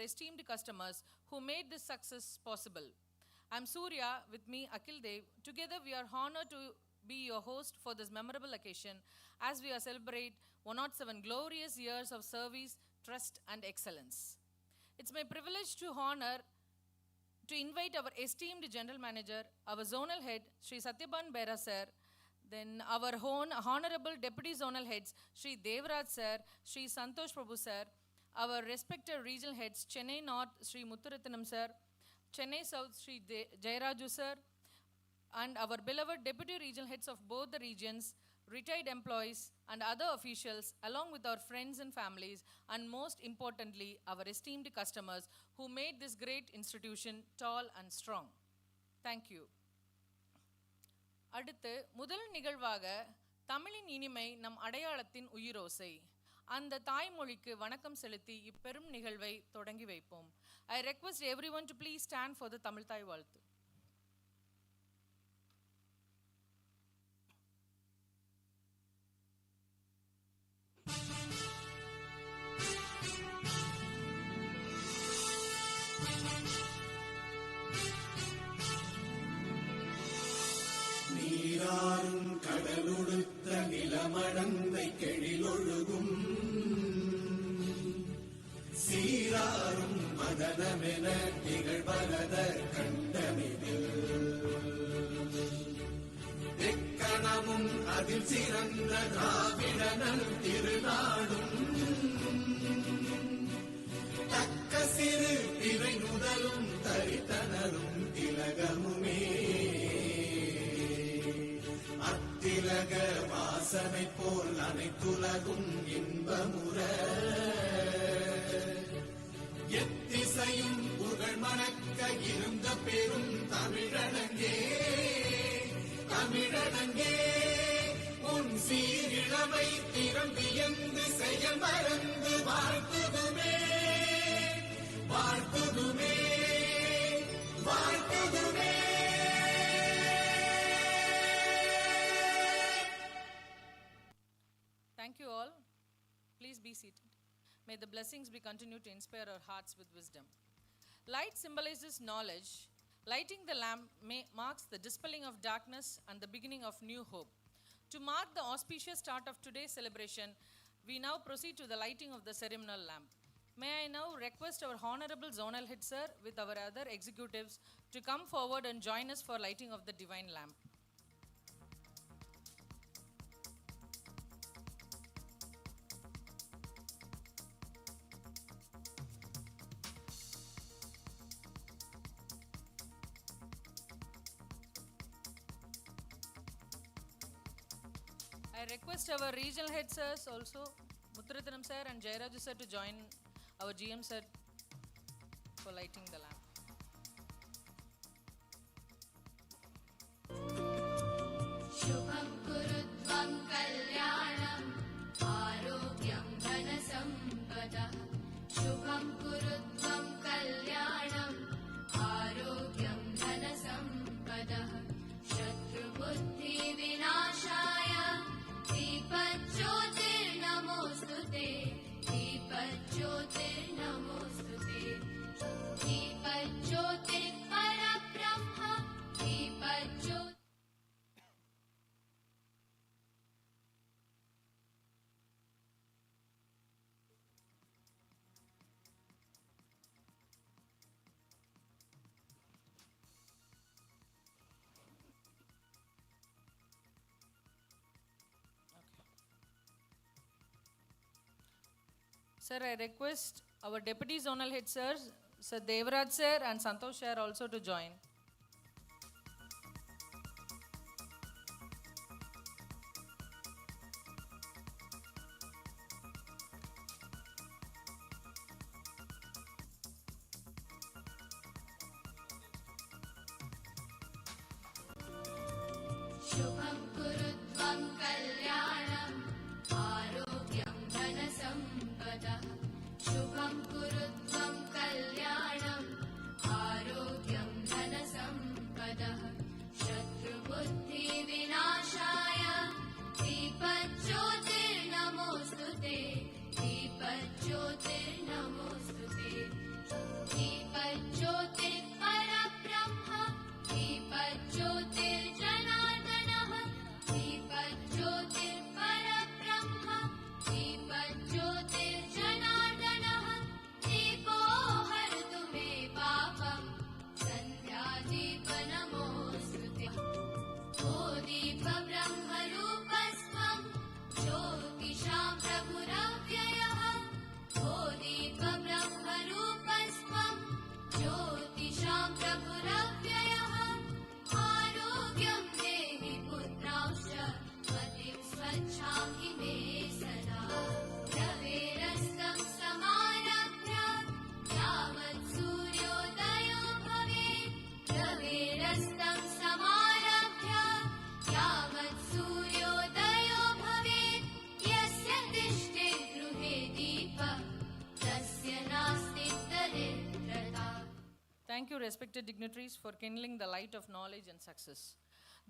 esteemed customers who made this success possible. I'm Surya, with me Akhil Dev. Together we are honored to be your host for this memorable occasion as we celebrate 107 glorious years of service, trust and excellence. It's my privilege to invite our esteemed General Manager, our Zonal Head, Sri Satyaban Bera Sir, then our Honorable Deputy Zonal Heads, Sri Devraj Sir, Sri Santosh Prabhu Sir, our respected regional heads, Chennai North, Sri Muthuratnam Sir, Chennai South, Sri Jayaraju Sir, and our beloved Deputy Regional Heads of both the regions, retired employees and other officials, along with our friends and families, and most importantly, our esteemed customers who made this great institution tall and strong. Thank you. அடுத்து முதல் நிகழ்வாக தமிழின் இனிமை நம் அடையாளத்தின் உயிரோசை அந்த தாய்மொழிக்கு வணக்கம் செலுத்தி இப்பெரும் நிகழ்வை தொடங்கி வைப்போம். I request everyone to please stand for the Tamil தாய் வாழ்த்து. நீராறும் கடலுடுத்த நிலமடந்தை கெழிலொழுகும் சீராறும் மதனமென நிகழ்வரத கண்டமிதில் எக்கணமும் அதில் சிறந்த திராவிடனல் திருநாடும் தக்க சிறு திரை முதலும் தரித்தனரும் திலகமுமே திலக வாசனை போல் அனைத்துலகும் இன்பமுற எத்திசையும் புகழ் மணக்க இருந்த பெரும் தமிழனங்கே தமிழனங்கே உன் சீரிழமை திறம் வியந்து செயல் மறந்து வாழ்த்துதுமே வாழ்த்துதுமே வாழ்த்துதுமே. Thank you all. Please be seated. May the blessings be continued to inspire our hearts with wisdom. Light symbolizes knowledge. Lighting the lamp marks the dispelling of darkness and the beginning of new hope. To mark the auspicious start of today's celebration, we now proceed to the lighting of the ceremonial lamp. May I now request our Honorable Zonal Head Sir with our other executives to come forward and join us for lighting of the divine lamp. I request our regional head sirs also, Muthuratnam sir and Jayaraju sir, to join our GM sir for lighting the lamp. Shubham kurutvam kalyanam arogyam dhanasampada. Shubham kurutvam kalyanam arogyam dhanasampada. Shatru buddhi vinashaya दीपज्योतिर्नमोस्तुते दीपज्योतिर्नमोस्तुते दीपज्योतिर्परब्रह्म Deepjyoti. Sir, I request our Deputy Zonal Head Sirs, Sir Devraj Sir and Santosh Sir also to join. Shubham kurutvam kalyanam arogyam dhanasampada. Shubham kurutvam kalyanam arogyam dhanasampada. Thank you, respected dignitaries, for kindling the light of knowledge and success.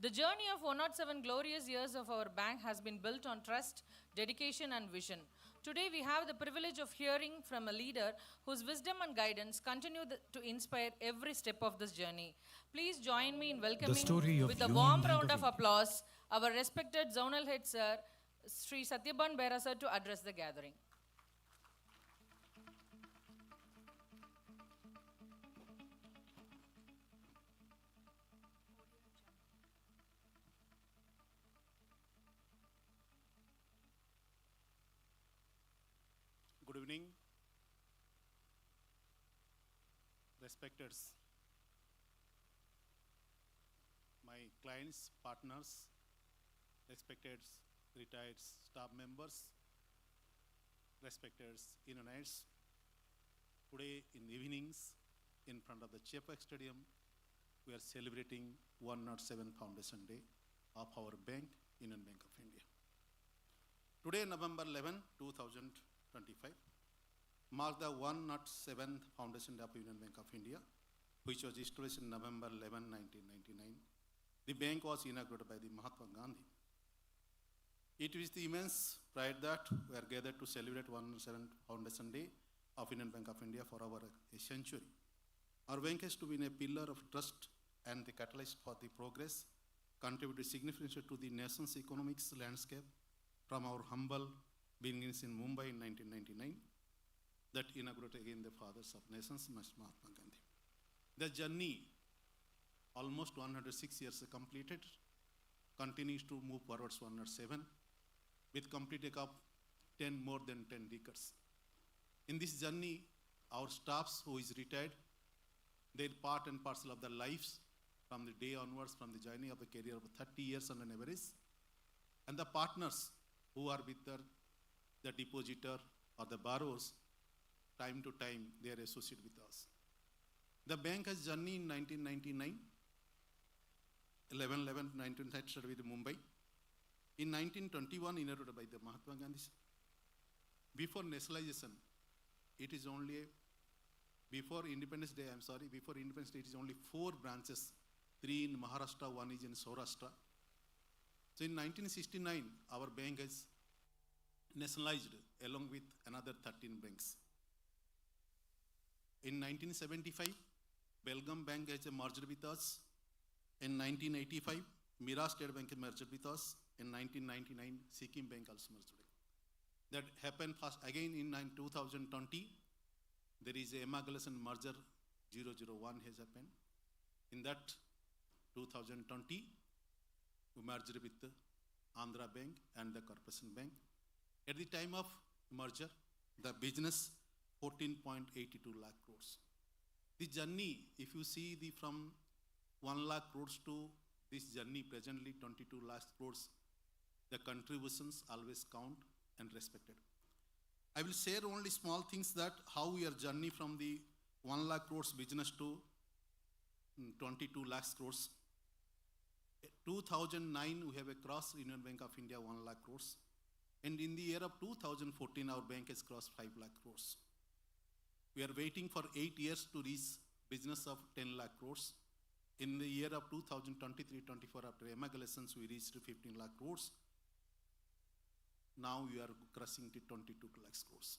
The journey of 107 glorious years of our bank has been built on trust, dedication, and vision. Today, we have the privilege of hearing from a leader whose wisdom and guidance continue to inspire every step of this journey. Please join me in welcoming with a warm round of applause our respected Zonal Head Sir, Sri Satyaban Bera Sir, to address the gathering. Good evening, respected my clients, partners, respected retired staff members, respected unionites. Today in evenings, in front of the Chepak Stadium, we are celebrating 107 Foundation Day of our bank, Union Bank of India. Today, November 11, 2025, marked the 107th Foundation Day of Union Bank of India, which was established in November 11, 1999. The bank was inaugurated by the Mahatma Gandhi. It is the immense pride that we are gathered to celebrate 107th Foundation Day of Union Bank of India for over a century. Our bank has to be a pillar of trust and the catalyst for the progress, contributed significantly to the nation's economic landscape from our humble beginnings in Mumbai in 1999 that inaugurated again the fathers of nations, Mahatma Gandhi. The journey, almost 106 years completed, continues to move forwards 107 with completing up more than 10 decades. In this journey, our staffs who is retired, they're part and parcel of their lives from the day onwards, from the journey of a career of 30 years on an average, and the partners who are with the depositor or the borrowers, time to time, they are associated with us. The bank has journey in 1999, 11/11/1930 started with Mumbai. In 1921, inaugurated by the Mahatma Gandhi. Before nationalization, it is only, before Independence Day, it is only 4 branches, 3 in Maharashtra, 1 is in Saurashtra. So in 1969, our bank is nationalized along with another 13 banks. In 1975, Belgaum Bank has merged with us. In 1985, Mira State Bank merged with us. In 1999, Sikkim Bank also merged. That happened first again in 2020. There is a amalgamation merger 001 has happened. In that 2020, we merged with the Andhra Bank and the Corporation Bank. At the time of merger, the business 14.82 lakh crores. The journey, if you see from 1 lakh crores to this journey presently 22 lakh crores, the contributions always count and respected. I will share only small things that how we are journey from the 1 lakh crores business to 22 lakh crores. 2009, we have a cross Union Bank of India 1 lakh crores. And in the year of 2014, our bank has crossed 5 lakh crores. We are waiting for 8 years to reach business of 10 lakh crores. In the year of 2023-24, after amalgamations, we reached 15 lakh crores. Now we are crossing to 22 lakh crores.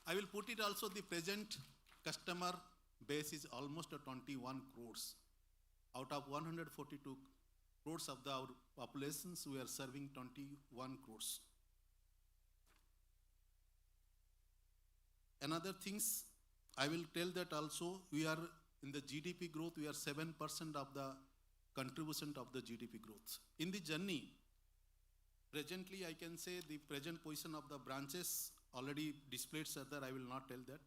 I will put it also, the present customer base is almost 21 crores. Out of 142 crores of our populations, we are serving 21 crores. Another things, I will tell that also, we are in the GDP growth, we are 7% of the contribution of the GDP growth. In the journey, presently I can say the present position of the branches already displayed, sir, that I will not tell that.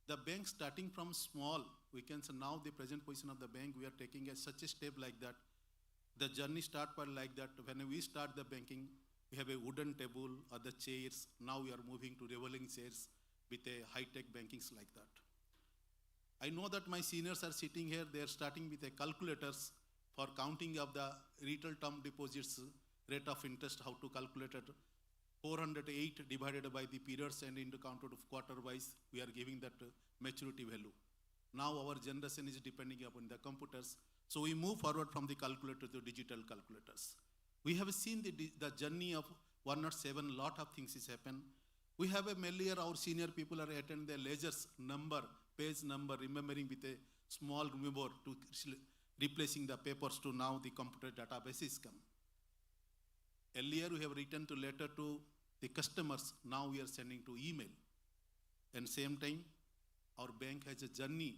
The bank starting from small, we can say now the present position of the bank, we are taking such a step like that. The journey start by like that. When we start the banking, we have a wooden table or the chairs. Now we are moving to revolving chairs with a high-tech bankings like that. I know that my seniors are sitting here, they are starting with a calculators for counting of the retail term deposits, rate of interest, how to calculate it. 408 divided by the periods and into counted of quarter wise, we are giving that maturity value. Now our generation is depending upon the computers. So we move forward from the calculator to digital calculators. We have seen the journey of 107, lot of things is happen. We have a earlier, our senior people are attending the ledgers number, page number, remembering with a small memory to replacing the papers to now the computer databases come. Earlier we have written to letter to the customers, now we are sending to email. And same time, our bank has a journey.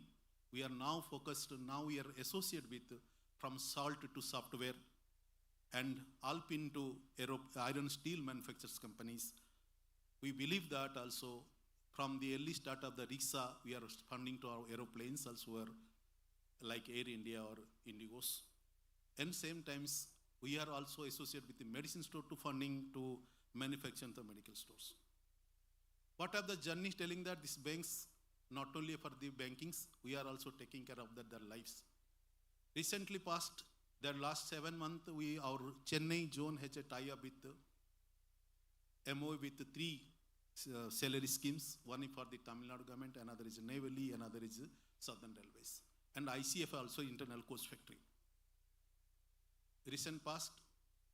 We are now focused, now we are associated with from salt to software and Alpin to iron steel manufacturers companies. We believe that also from the early start of the rickshaw, we are funding to our aeroplanes also like Air India or Indigos. And same times, we are also associated with the medicine store to funding to manufacturing the medical stores. What are the journeys telling that these banks, not only for the bankings, we are also taking care of their lives. Recently past, the last 7 months, our Chennai zone has a tie-up with MOU with 3 salary schemes. One is for the Tamil Nadu government, another is Navy, another is Southern Railways. And ICF also internal coach factory. Recent past,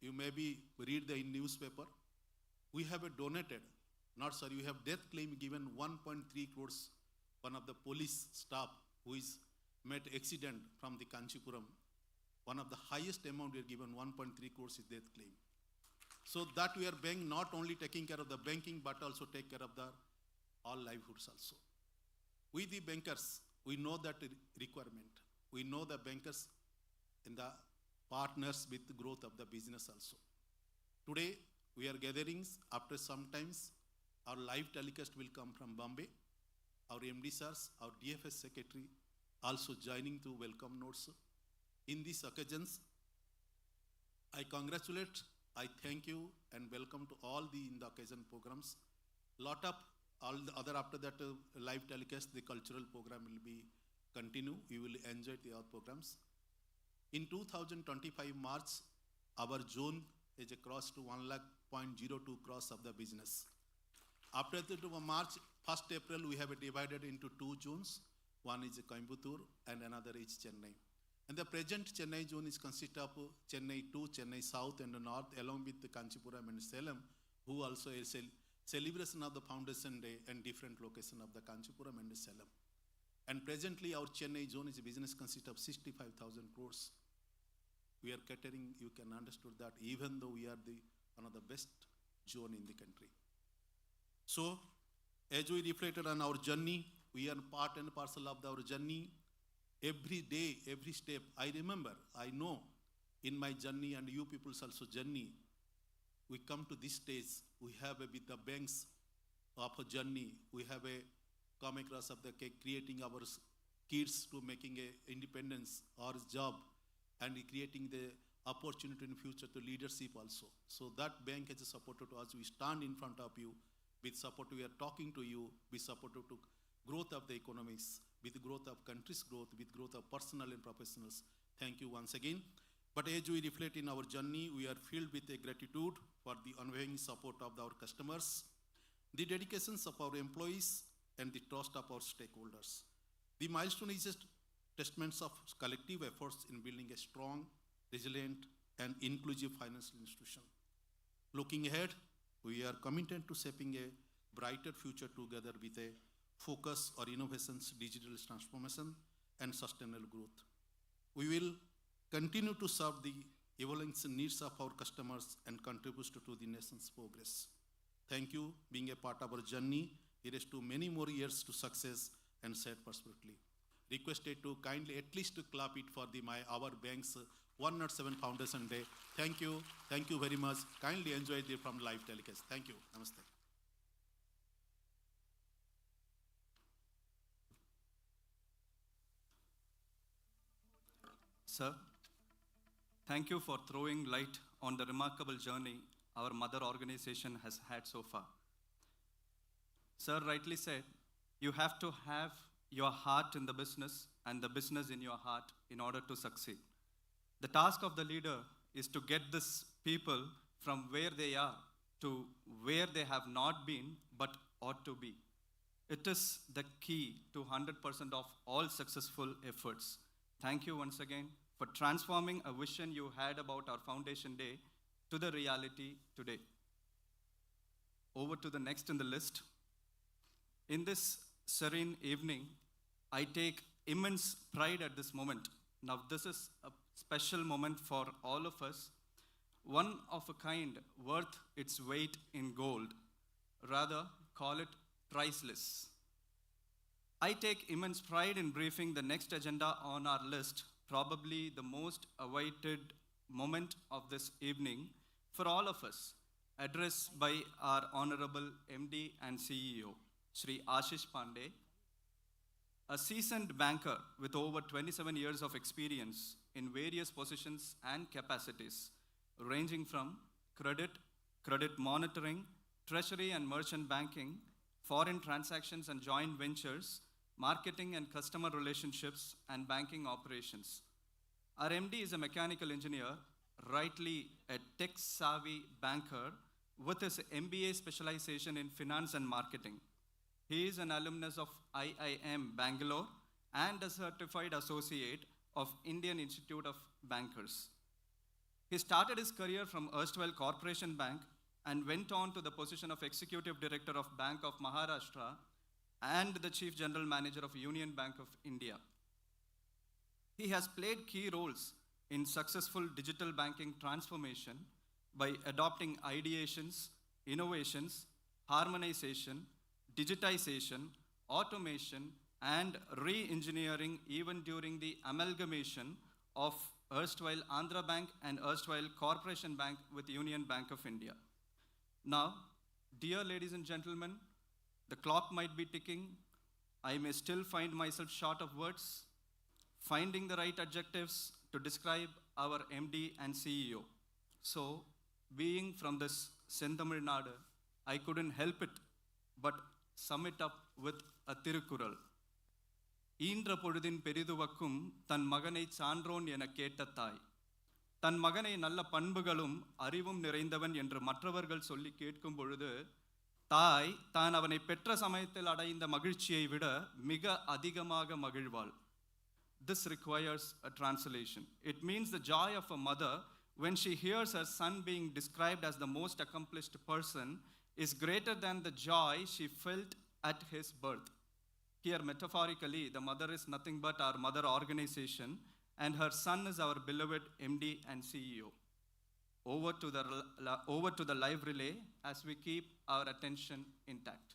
you maybe read the newspaper. We have donated, we have death claim given 1.3 crores. One of the police staff who is met accident from the Kanchipuram. One of the highest amount we are given 1.3 crores is death claim. So that we are bank not only taking care of the banking but also take care of the all livelihoods also. We the bankers, we know that requirement. We know the bankers in the partners with the growth of the business also. Today we are gatherings after some times our live telecast will come from Bombay. Our MD sirs, our DFS secretary also joining to welcome notes. In these occasions, I congratulate, I thank you and welcome to all the in the occasion programs. Lot of all the other after that live telecast, the cultural program will be continue. We will enjoy the other programs. In 2025 March, our zone is across to 1,02,000 cross of the business. After the March, 1st April, we have divided into 2 zones. One is Coimbatore and another is Chennai. And the present Chennai zone is consist of Chennai 2, Chennai South and the North, along with the Kanchipuram and Salem, who also is a celebration of the Foundation Day and different location of the Kanchipuram and the Salem. And presently, our Chennai zone is a business consist of 65,000 crores. We are catering, you can understand that, even though we are one of the best zone in the country. So, as we reflected on our journey, we are part and parcel of our journey. Every day, every step, I remember, I know in my journey and you people's also journey, we come to this stage, we have with the banks of a journey, we have come across of the creating our kids to making a independence or job and creating the opportunity in future to leadership also. So that bank has supported us. We stand in front of you with support. We are talking to you with support to growth of the economics, with growth of country's growth, with growth of personal and professionals. Thank you once again. But as we reflect in our journey, we are filled with a gratitude for the unwavering support of our customers, the dedications of our employees, and the trust of our stakeholders. The milestone is just testaments of collective efforts in building a strong, resilient, and inclusive financial institution. Looking ahead, we are committed to shaping a brighter future together with a focus on innovations, digital transformation, and sustainable growth. We will continue to serve the evolving needs of our customers and contribute to the nation's progress. Thank you being a part of our journey. It is to many more years to success and said prosperously. Requested to kindly at least to clap it for our bank's 107 Foundation Day. Thank you very much. Kindly enjoy it from live telecast. Thank you. Namaste. Sir, thank you for throwing light on the remarkable journey our mother organization has had so far. Sir rightly said, you have to have your heart in the business and the business in your heart in order to succeed. The task of the leader is to get these people from where they are to where they have not been but ought to be. It is the key to 100% of all successful efforts. Thank you once again for transforming a vision you had about our foundation day to the reality today. Over to the next in the list. In this serene evening, I take immense pride at this moment. Now, this is a special moment for all of us, one of a kind worth its weight in gold. Rather, call it priceless. I take immense pride in briefing the next agenda on our list, probably the most awaited moment of this evening for all of us, addressed by our Honorable MD and CEO, Shri Ashish Pandey, a seasoned banker with over 27 years of experience in various positions and capacities, ranging from credit monitoring, treasury and merchant banking, foreign transactions and joint ventures, marketing and customer relationships, and banking operations. Our MD is a mechanical engineer, rightly a tech-savvy banker with his MBA specialization in finance and marketing. He is an alumnus of IIM Bangalore and a certified associate of Indian Institute of Bankers. He started his career from erstwhile Corporation Bank and went on to the position of Executive Director of Bank of Maharashtra and the Chief General Manager of Union Bank of India. He has played key roles in successful digital banking transformation by adopting ideations, innovations, harmonization, digitization, automation, and re-engineering even during the amalgamation of erstwhile Andhra Bank and erstwhile Corporation Bank with Union Bank of India. Now, dear ladies and gentlemen, the clock might be ticking. I may still find myself short of words, finding the right adjectives to describe our MD and CEO. So, being from this Senthamil Nadu, I couldn't help it but sum it up with a Tirukural. ஈன்ற பொழுதின் பெரிதுவக்கும் தன் மகனை சான்றோன் என கேட்ட தாய், தன் மகனை நல்ல பண்புகளும் அறிவும் நிறைந்தவன் என்று மற்றவர்கள் சொல்லி கேட்கும் பொழுது தாய் தான் அவனை பெற்ற சமயத்தில் அடைந்த மகிழ்ச்சியை விட மிக அதிகமாக மகிழ்வாள். This requires a translation. It means the joy of a mother when she hears her son being described as the most accomplished person is greater than the joy she felt at his birth. Here, metaphorically, the mother is nothing but our mother organization, and her son is our beloved MD and CEO. Over to the live relay as we keep our attention intact.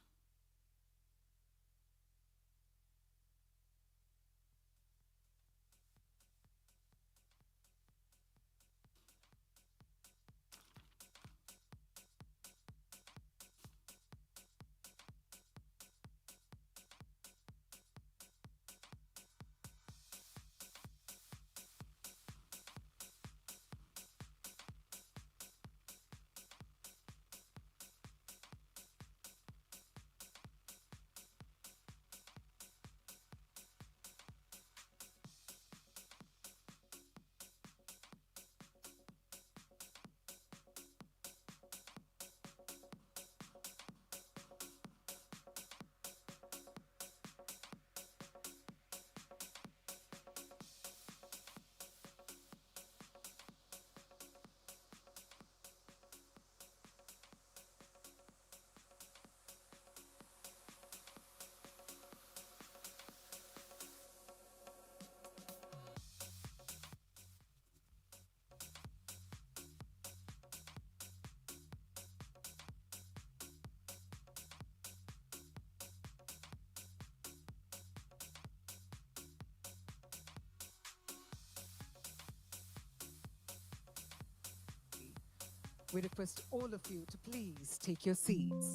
We request all of you to please take your seats.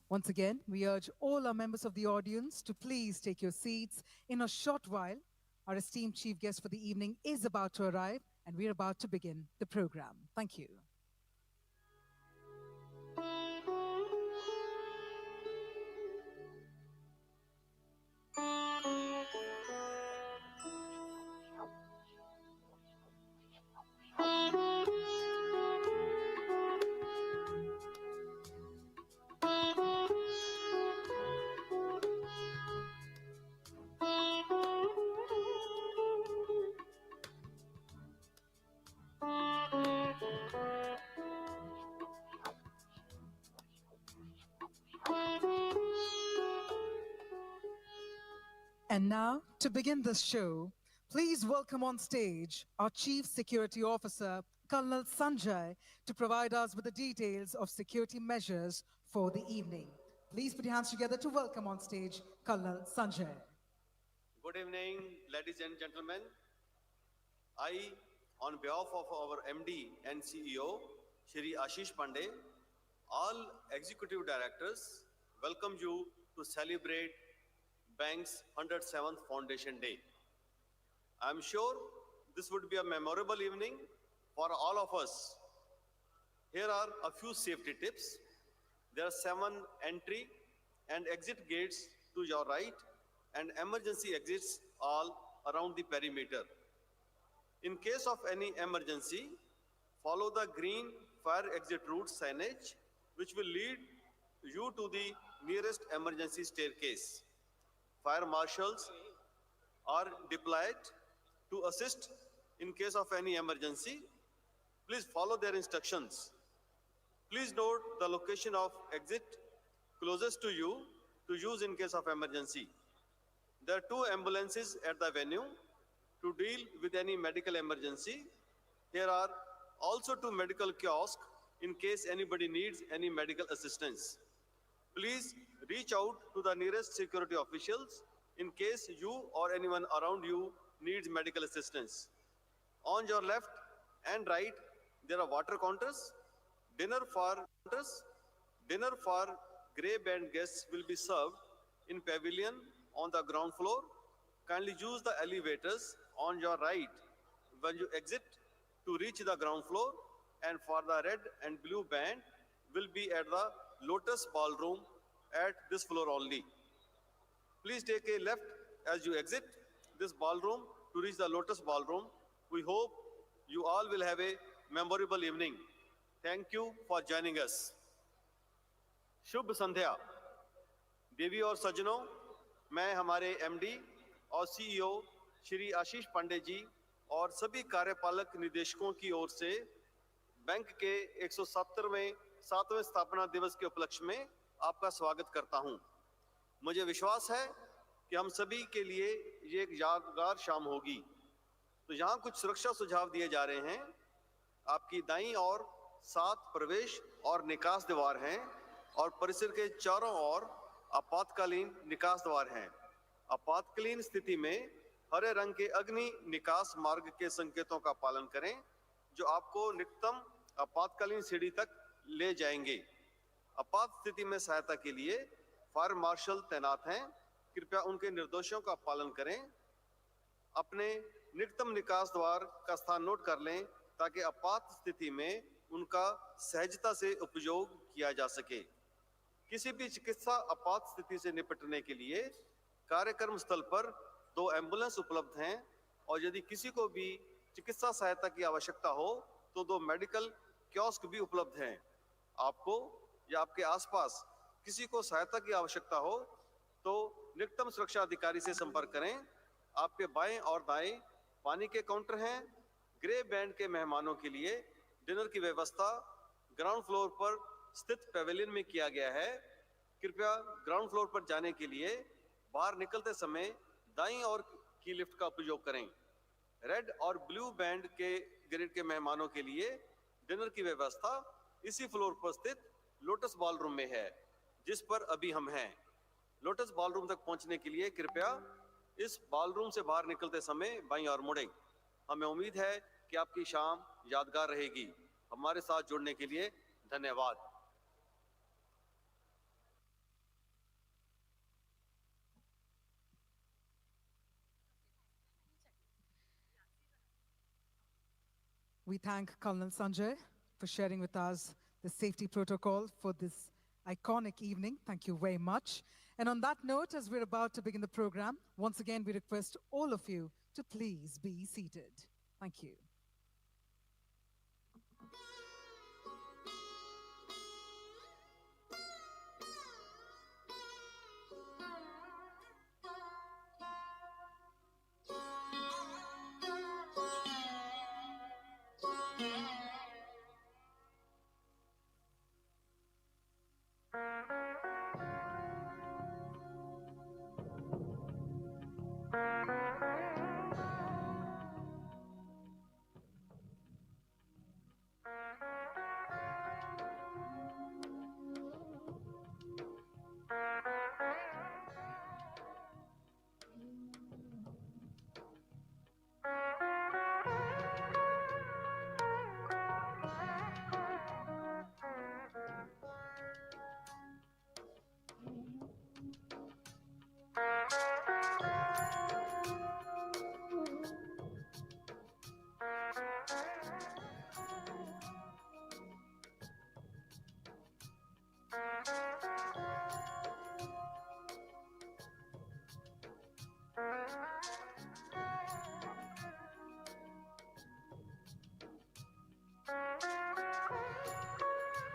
Once again, we urge all our members of the audience to please take your seats. In a short while, our esteemed chief guest for the evening is about to arrive, and we're about to begin the program. Thank you. And now, to begin this show, please welcome on stage our Chief Security Officer, Colonel Sanjay, to provide us with the details of security measures for the evening. Please put your hands together to welcome on stage Colonel Sanjay. Good evening, ladies and gentlemen. I, on behalf of our MD and CEO, Shri Ashish Pandey, all executive directors, welcome you to celebrate Bank's 107th Foundation Day. I am sure this would be a memorable evening for all of us. Here are a few safety tips. There are 7 entry and exit gates to your right and emergency exits all around the perimeter. In case of any emergency, follow the green fire exit route signage, which will lead you to the nearest emergency staircase. Fire marshals are deployed to assist in case of any emergency. Please follow their instructions. Please note the location of exit closest to you to use in case of emergency. There are 2 ambulances at the venue to deal with any medical emergency. Here are also 2 medical kiosks in case anybody needs any medical assistance. Please reach out to the nearest security officials in case you or anyone around you needs medical assistance. On your left and right, there are water counters. Dinner for grey band guests will be served in pavilion on the ground floor. Kindly use the elevators on your right when you exit to reach the ground floor, and for the red and blue band will be at the Lotus Ballroom at this floor only. Please take a left as you exit this ballroom to reach the Lotus Ballroom. We hope you all will have a memorable evening. Thank you for joining us. शुभ संध्या देवी और सज्जनों, मैं हमारे MD और CEO Shri Ashish Pandey ji और सभी कार्यपालक निदेशकों की ओर से बैंक के 170वें 7वें स्थापना दिवस के उपलक्ष्य में आपका स्वागत करता हूं। मुझे विश्वास है कि हम सभी के लिए ये एक यादगार शाम होगी। तो यहाँ कुछ सुरक्षा सुझाव दिए जा रहे हैं। आपकी दाईं ओर 7 प्रवेश और निकास द्वार हैं और परिसर के चारों ओर आपातकालीन निकास द्वार हैं। आपातकालीन स्थिति में हरे रंग के अग्नि निकास मार्ग के संकेतों का पालन करें, जो आपको निकटतम आपातकालीन सीढ़ी तक ले जाएंगे। आपात स्थिति में सहायता के लिए फायर मार्शल तैनात हैं। कृपया उनके निर्देशों का पालन करें। अपने निकटतम निकास द्वार का स्थान नोट कर लें ताकि आपात स्थिति में उनका सहजता से उपयोग किया जा सके। किसी भी चिकित्सा आपात स्थिति से निपटने के लिए कार्यक्रम स्थल पर 2 एम्बुलेंस उपलब्ध हैं और यदि किसी को भी चिकित्सा सहायता की आवश्यकता हो तो 2 मेडिकल कियोस्क भी उपलब्ध हैं। आपको या आपके आसपास किसी को सहायता की आवश्यकता हो तो निकटतम सुरक्षा अधिकारी से संपर्क करें। आपके बाएं और दाएं पानी के काउंटर हैं। ग्रे बैंड के मेहमानों के लिए डिनर की व्यवस्था ग्राउंड फ्लोर पर स्थित पैवेलियन में किया गया है। कृपया ग्राउंड फ्लोर पर जाने के लिए बाहर निकलते समय दाईं ओर की लिफ्ट का उपयोग करें। रेड और ब्लू बैंड के ग्रेड के मेहमानों के लिए डिनर की व्यवस्था इसी फ्लोर पर स्थित लोटस बॉलरूम में है, जिस पर अभी हम हैं। लोटस बॉलरूम तक पहुंचने के लिए कृपया इस बॉलरूम से बाहर निकलते समय बाईं ओर मुड़ें। हमें उम्मीद है कि आपकी शाम यादगार रहेगी। हमारे साथ जुड़ने के लिए धन्यवाद। We thank Colonel Sanjay for sharing with us the safety protocol for this iconic evening. Thank you very much. And on that note, as we're about to begin the program, once again, we request all of you to please be seated. Thank you.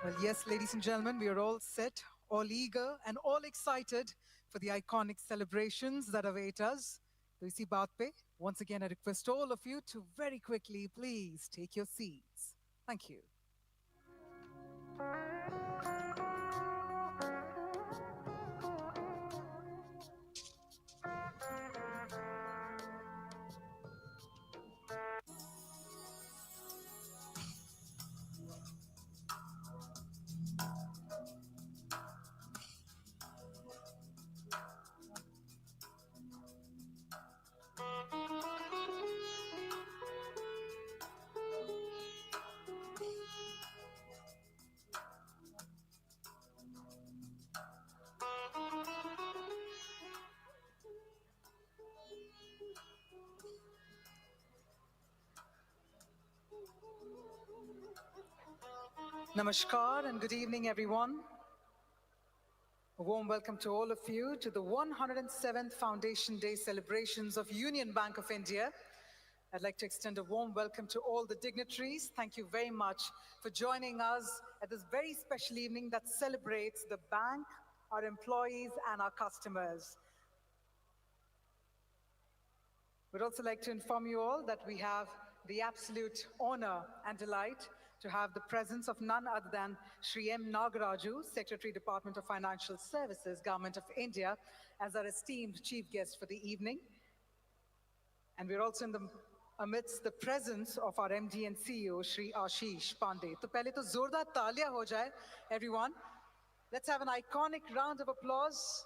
Well, yes, ladies and gentlemen, we are all set, all eager, and all excited for the iconic celebrations that await us. तो इसी बात पे, once again, I request all of you to very quickly, please take your seats. Thank you. Namaskar and good evening, everyone. A warm welcome to all of you to the 107th Foundation Day celebrations of Union Bank of India. I'd like to extend a warm welcome to all the dignitaries. Thank you very much for joining us at this very special evening that celebrates the bank, our employees, and our customers. We'd also like to inform you all that we have the absolute honor and delight to have the presence of none other than Shri M. Nagaraju, Secretary, Department of Financial Services, Government of India, as our esteemed chief guest for the evening. And we're also amidst the presence of our MD and CEO, Shri Ashish Pandey. तो पहले तो जोरदार तालियां हो जाए, everyone. Let's have an iconic round of applause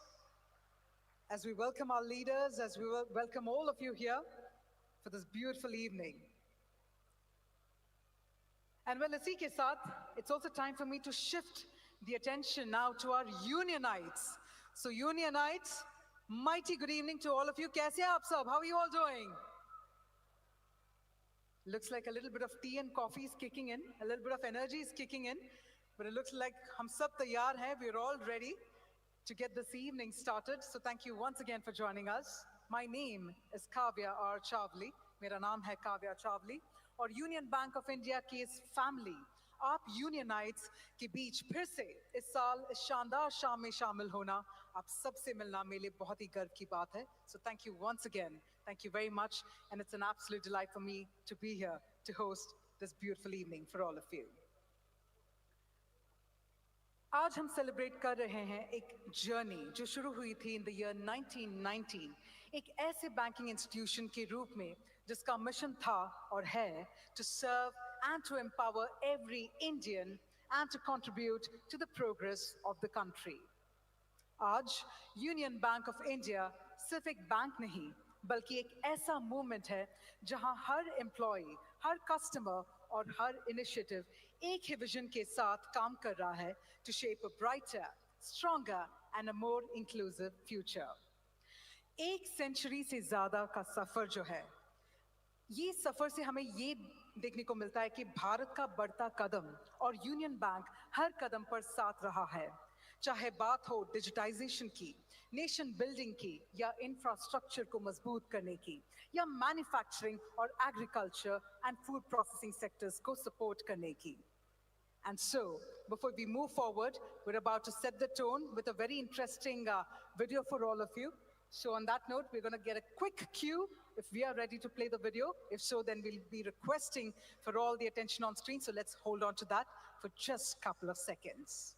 as we welcome our leaders, as we welcome all of you here for this beautiful evening. And well, इसी के साथ, it's also time for me to shift the attention now to our Unionites. So Unionites, mighty good evening to all of you. कैसे हैं आप सब? How are you all doing? Looks like a little bit of tea and coffee is kicking in, a little bit of energy is kicking in, but it looks like हम सब तैयार हैं, we're all ready to get this evening started. So thank you once again for joining us. My name is Kavya R. Chavli. मेरा नाम है Kavya Chavli. और union bank of India की इस फैमिली, आप यूनियनाइट्स के बीच फिर से इस साल इस शानदार शाम में शामिल होना, आप सबसे मिलना मेरे लिए बहुत ही गर्व की बात है. So thank you once again. Thank you very much. And it's an absolute delight for me to be here to host this beautiful evening for all of you. आज हम सेलिब्रेट कर रहे हैं एक जर्नी जो शुरू हुई थी इन द ईयर 1919, एक ऐसे बैंकिंग इंस्टीट्यूशन के रूप में जिसका मिशन था और है to serve and to empower every Indian and to contribute to the progress of the country. आज यूनियन बैंक ऑफ इंडिया सिर्फ एक बैंक नहीं बल्कि एक ऐसा मूवमेंट है जहां हर एम्प्लॉय, हर कस्टमर और हर इनिशिएटिव एक ही विजन के साथ काम कर रहा है to shape a brighter, stronger and a more inclusive future. एक सेंचुरी से ज्यादा का सफर जो है, ये सफर से हमें ये देखने को मिलता है कि भारत का बढ़ता कदम और यूनियन बैंक हर कदम पर साथ रहा है. चाहे बात हो डिजिटाइजेशन की, नेशन बिल्डिंग की, या इंफ्रास्ट्रक्चर को मजबूत करने की, या मैन्युफैक्चरिंग और agriculture and food processing sectors को सपोर्ट करने की. And so, before we move forward, we're about to set the tone with a very interesting video for all of you. So on that note, we're going to get a quick cue if we are ready to play the video. If so, then we'll be requesting for all the attention on screen. So let's hold on to that for just a couple of seconds.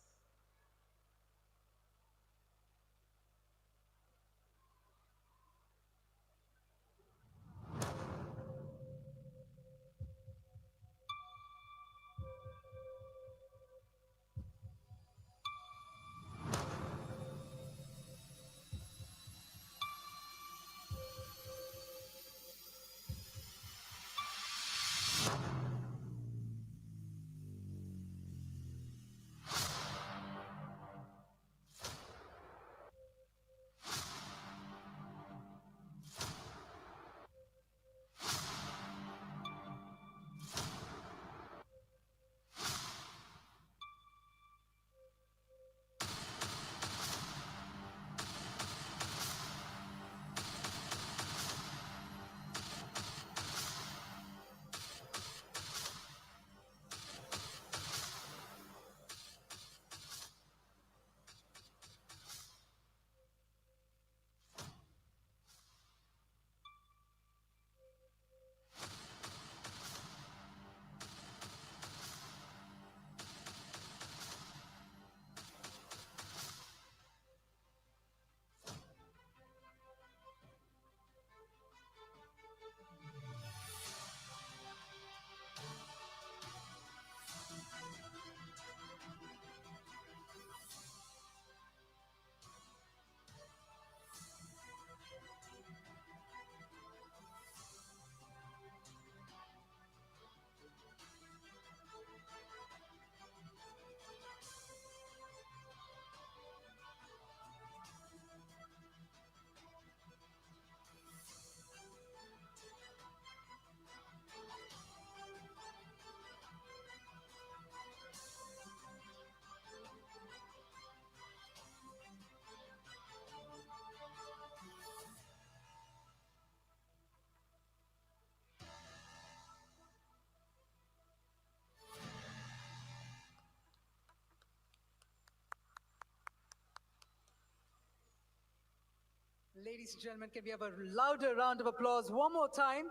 Ladies and gentlemen, can we have a louder round of applause one more time?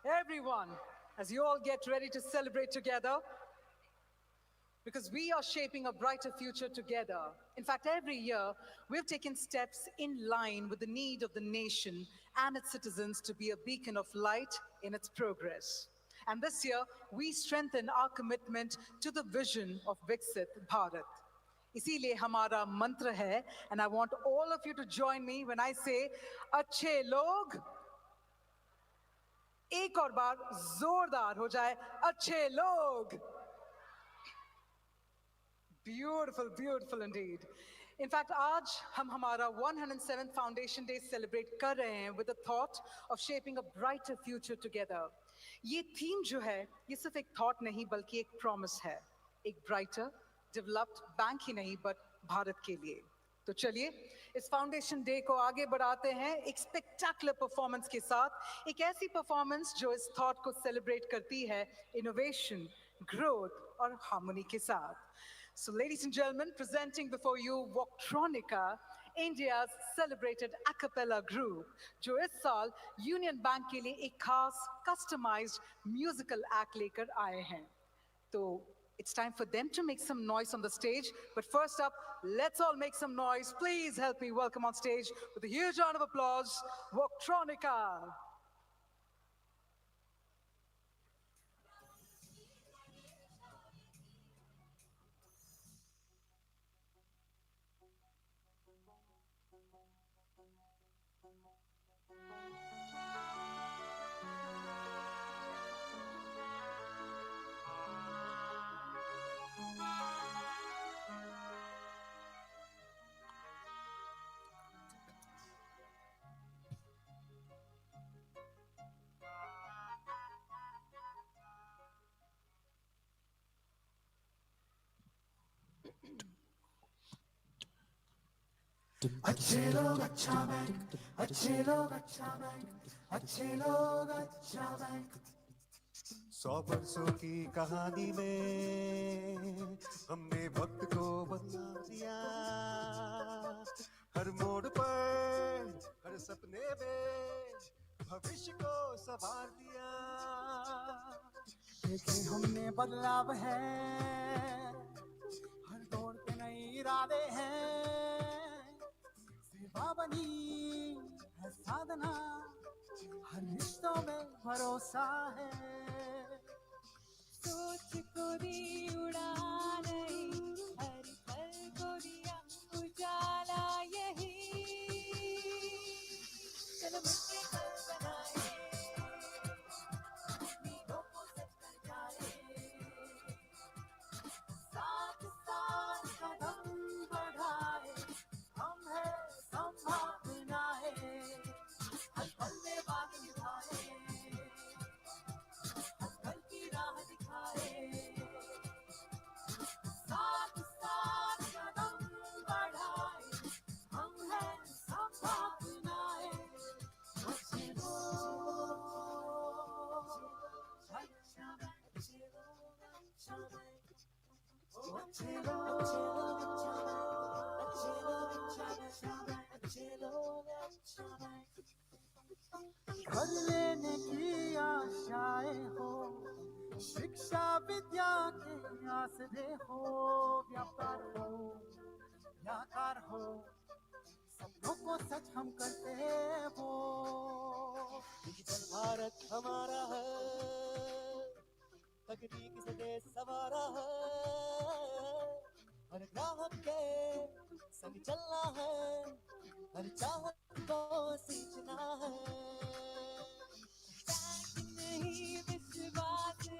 Everyone, as you all get ready to celebrate together, because we are shaping a brighter future together. In fact, every year, we've taken steps in line with the need of the nation and its citizens to be a beacon of light in its progress. And this year, we strengthen our commitment to the vision of Viksit Bharat. इसीलिए हमारा मंत्र है, and I want all of you to join me when I say, अच्छे लोग, एक और बार जोरदार हो जाए, अच्छे लोग. Beautiful, beautiful indeed. In fact, आज हम हमारा 107th Foundation Day celebrate कर रहे हैं with the thought of shaping a brighter future together. ये theme जो है, ये सिर्फ एक thought नहीं बल्कि एक promise है. एक brighter, developed bank ही नहीं but भारत के लिए. तो चलिए इस फाउंडेशन डे को आगे बढ़ाते हैं एक स्पेक्टेकुलर परफॉर्मेंस के साथ, एक ऐसी परफॉर्मेंस जो इस थॉट को सेलिब्रेट करती है इनोवेशन, ग्रोथ और हार्मनी के साथ. So ladies and gentlemen, presenting before you Walktronica, India's celebrated a cappella group, जो इस साल यूनियन बैंक के लिए एक खास customized musical act लेकर आए हैं. तो it's time for them to make some noise on the stage. But first up, let's all make some noise. Please help me welcome on stage with a huge round of applause, Walktronica. अच्छे लोग अच्छा bank, अच्छे लोग अच्छा bank, अच्छे लोग अच्छा bank. 100 बरसों की कहानी में हमने वक्त को बदला दिया. हर मोड़ पर, हर सपने में भविष्य को संवार दिया. देखे हमने बदलाव है, हर दौर पे नए इरादे हैं. बनी है साधना, हर रिश्तों में भरोसा है. सोच को दी उड़ान, हर पल को दिया उजाला यही. चलो मिलके कल बनाए, उम्मीदों को सच कर जाए. साथ साथ कदम बढ़ाए, हम हैं संभावनाएं. हर पल में बात निभाए, हर कल की राह दिखाए. साथ साथ कदम बढ़ाए, हम हैं संभावनाएं. अच्छे लोग अच्छा बैंक, अच्छे लोग अच्छा बैंक, अच्छे लोग अच्छे लोग अच्छा बैंक. घर लेने की आशाएं हो, शिक्षा विद्या के आसरे हो. व्यापार हो या कार हो, सपनों को सच हम करते हो. डिजिटल भारत हमारा है, तकनीक से देश संवारा है. हर ग्राहक के संग चलना है, हर चाहत को सींचना है. नहीं विश्वास है,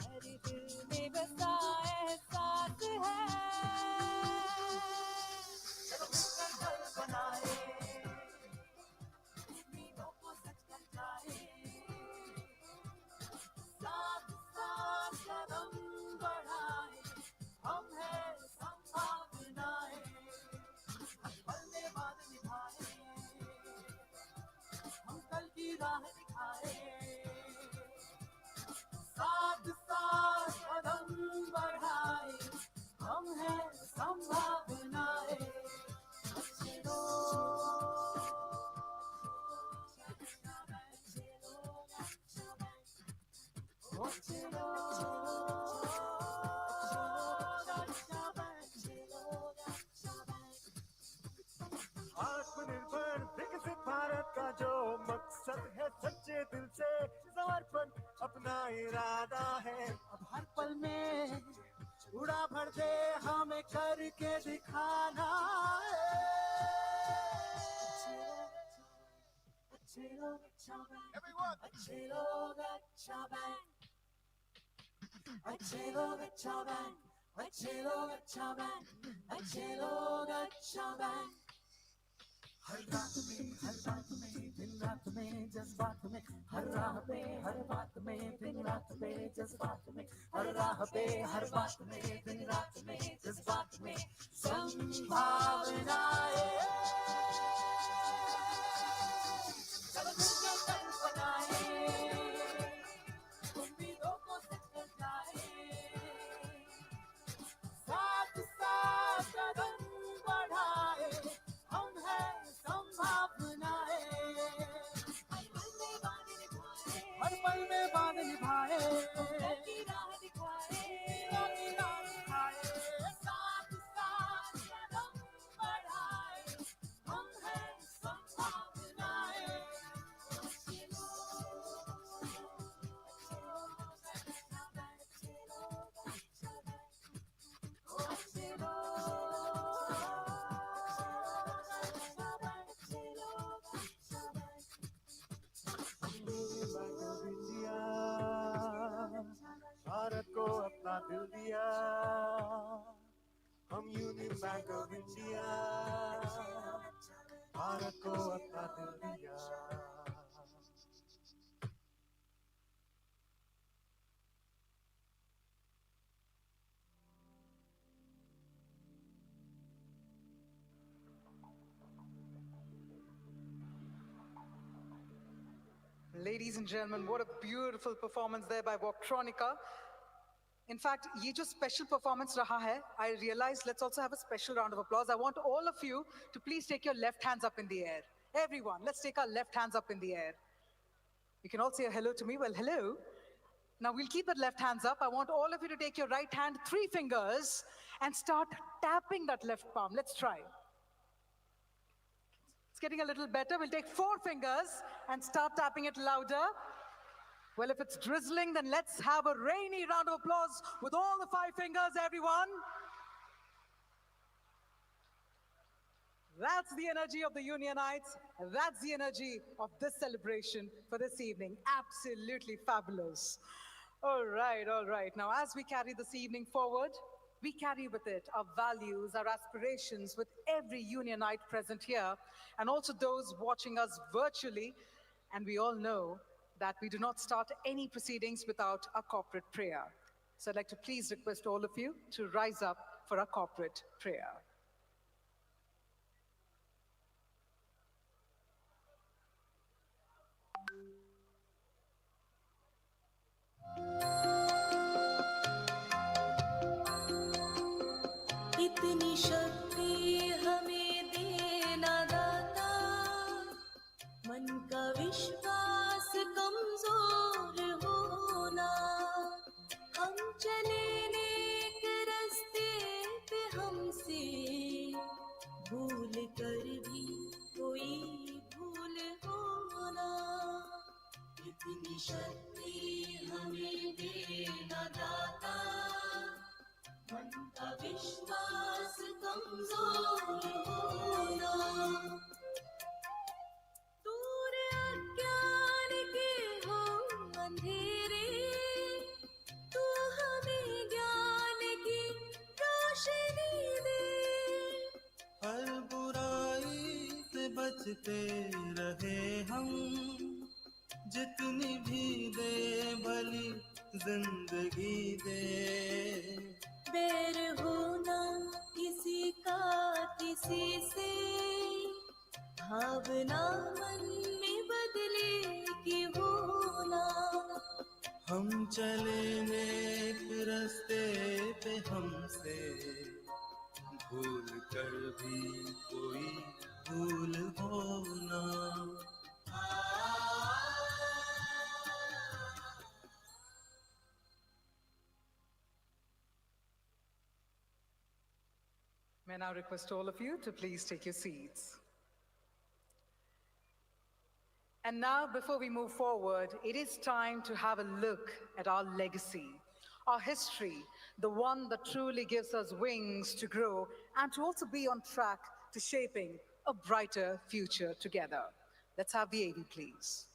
हर दिल में बसा एहसास है. चलो मिलकर घर बनाए, उम्मीदों को सच कर जाए. साथ साथ कदम बढ़ाए, हम हैं संभावनाएं. पल में बात निभाए, हम कल की राह दिखाए. साथ साथ कदम बढ़ाए, हम हैं संभावनाएं. अच्छे लोग आत्मनिर्भर विकसित भारत का जो मकसद है, सच्चे दिल से समर्पण अपना इरादा है। अब हर पल में उड़ा भर दे, हमें करके दिखाना है। अच्छे लोग अच्छा बैंक, अच्छे लोग अच्छा बैंक, अच्छे लोग अच्छा बैंक, अच्छे लोग अच्छा बैंक, अच्छे लोग अच्छा बैंक। हर रात में, हर बात में, दिन रात में, जज्बात में, हर राह पे, हर बात में, दिन रात में, जज्बात में, हर राह पे, हर बात में, दिन रात में, जज्बात में, संभावनाएं। चलो मिलके कल्पनाएं, उम्मीदों को सच कर जाए, साथ साथ कदम बढ़ाए, हम हैं संभावनाएं। हर पल में बांध निभाए, की राह दिखाए, साथ साथ कदम बढ़ाए, हम हैं संभावनाएं। भारत को अपना दिल दिया, हम union bank of India, Bharat को अपना दिल दिया। Ladies and gentlemen, what a beautiful performance there by Walktronica. In fact, ये जो special performance रहा है, I realized let's also have a special round of applause. I want all of you to please take your left hands up in the air. Everyone, let's take our left hands up in the air. You can all say hello to me. Well, hello. Now we'll keep that left hands up. I want all of you to take your right hand, 3 fingers, and start tapping that left palm. Let's try. It's getting a little better. We'll take 4 fingers and start tapping it louder. Well, if it's drizzling, then let's have a rainy round of applause with all the 5 fingers, everyone. That's the energy of the Unionites. That's the energy of this celebration for this evening. Absolutely fabulous. All right, all right. Now, as we carry this evening forward, we carry with it our values, our aspirations with every Unionite present here, and also those watching us virtually. And we all know that we do not start any proceedings without a corporate prayer. So I'd like to please request all of you to rise up for a corporate prayer. इतनी शक्ति हमें देना दाता, मन का विश्वास कमजोर होना, हम चले नेक रास्ते पे हमसे भूल कर भी कोई भूल होना। इतनी शक्ति हमें देना दाता, मन का विश्वास कमजोर होना, दूर अज्ञान के हो अंधेरे, तू हमें ज्ञान की रोशनी दे। हर बुराई से बचते रहे हम, जितनी भी दे भली जिंदगी दे। बैर होना किसी का किसी से, भावना मन में बदले की होना, हम चले नेक रास्ते पे हमसे भूल कर भी कोई भूल होना। May I now request all of you to please take your seats. And now, before we move forward, it is time to have a look at our legacy, our history, the one that truly gives us wings to grow and to also be on track to shaping a brighter future together. Let's have the AV, please.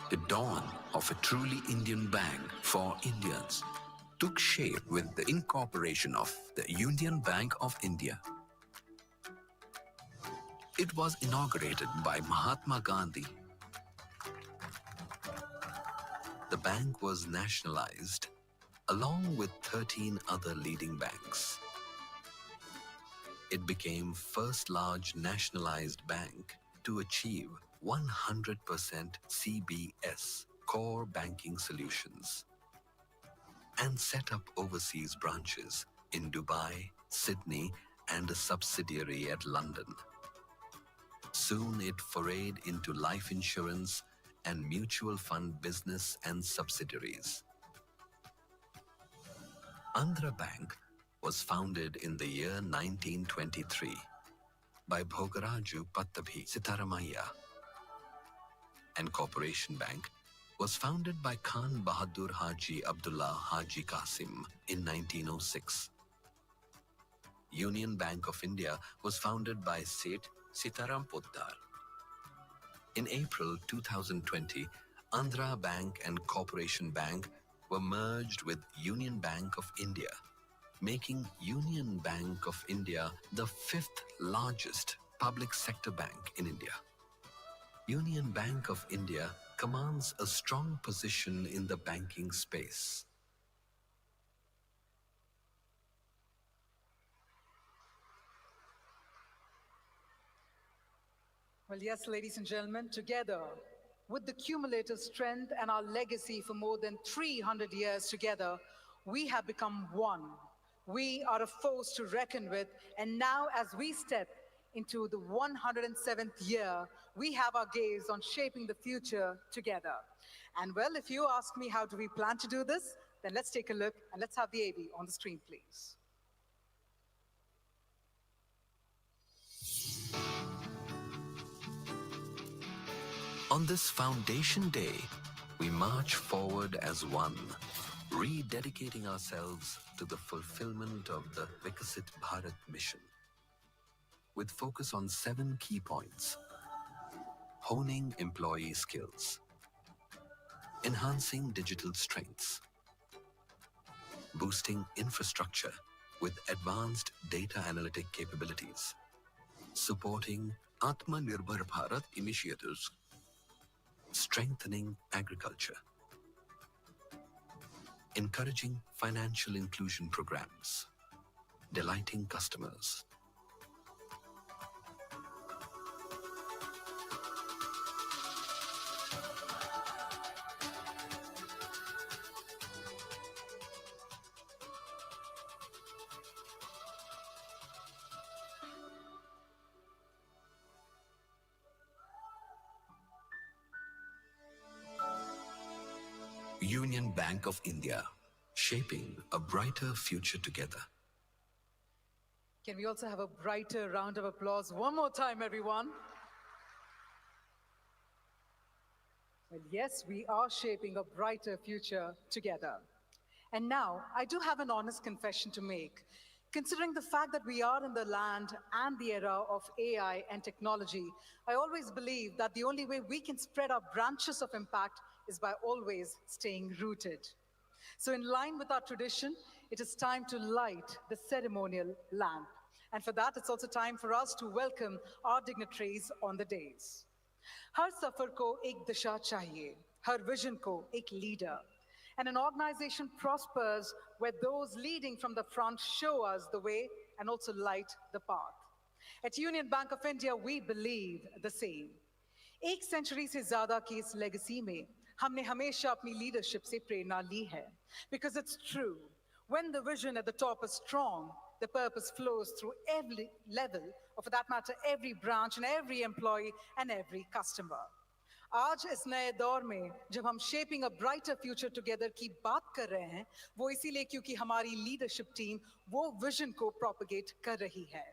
The dawn of a truly Indian bank for Indians took shape with the incorporation of the Union Bank of India. It was inaugurated by Mahatma Gandhi. The bank was nationalized along with 13 other leading banks. It became first large nationalized bank to achieve 100% CBS, core banking solutions, and set up overseas branches in Dubai, Sydney, and a subsidiary at London. Soon it forayed into life insurance and mutual fund business and subsidiaries. Andhra Bank was founded in the year 1923 by Bhogaraju Pattabhi Sitaramaiah, and Corporation Bank was founded by Khan Bahadur Haji Abdullah Haji Qasim in 1906. Union Bank of India was founded by Seth Sitaram Poddar. In April 2020, Andhra Bank and Corporation Bank were merged with Union Bank of India, making Union Bank of India the fifth largest public sector bank in India. Union Bank of India commands a strong position in the banking space. Well, yes, ladies and gentlemen, together with the cumulative strength and our legacy for more than 300 years together, we have become one. We are a force to reckon with, and now as we step into the 107th year, we have our gaze on shaping the future together. And well, if you ask me how do we plan to do this, then let's take a look and let's have the AV on the screen, please. On this Foundation Day, we march forward as one, rededicating ourselves to the fulfillment of the Vikasit Bharat mission, with focus on 7 key points: honing employee skills, enhancing digital strengths, boosting infrastructure with advanced data analytic capabilities, supporting Atmanirbhar Bharat initiatives, strengthening agriculture, encouraging financial inclusion programs, delighting customers. Union Bank of India, shaping a brighter future together. Can we also have a brighter round of applause one more time, everyone? Well, yes, we are shaping a brighter future together. And now, I do have an honest confession to make. Considering the fact that we are in the land and the era of AI and technology, I always believe that the only way we can spread our branches of impact is by always staying rooted. So in line with our tradition, it is time to light the ceremonial lamp. And for that, it's also time for us to welcome our dignitaries on the dais. हर सफर को एक दिशा चाहिए, हर vision को एक leader. And an organization prospers where those leading from the front show us the way and also light the path. At Union Bank of India, we believe the same. एक century से ज़्यादा की इस legacy में हमने हमेशा अपनी leadership से प्रेरणा ली है. Because it's true, when the vision at the top is strong, the purpose flows through every level, or for that matter, every branch and every employee and every customer. आज इस नए दौर में जब हम शेपिंग अ brighter future together की बात कर रहे हैं, वो इसीलिए क्योंकि हमारी लीडरशिप टीम वो विजन को प्रोपगेट कर रही है।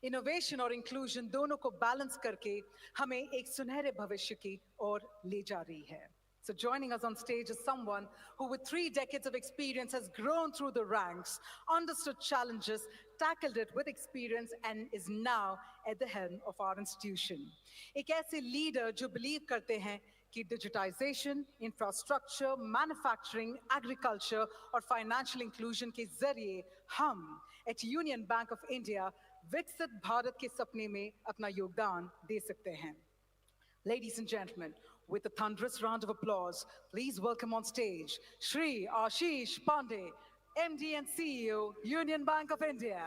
इनोवेशन और इंक्लूजन दोनों को बैलेंस करके हमें एक सुनहरे भविष्य की ओर ले जा रही है। So joining us on stage is someone who with 3 decades of experience has grown through the ranks, understood challenges, tackled it with experience and is now at the helm of our institution. एक ऐसे leader जो believe करते हैं कि digitization, infrastructure, manufacturing, agriculture और financial inclusion के जरिए हम at Union Bank of India विकसित भारत के सपने में अपना योगदान दे सकते हैं. Ladies and gentlemen, with a thunderous round of applause, please welcome on stage Shri Ashish Pandey, MD and CEO, Union Bank of India.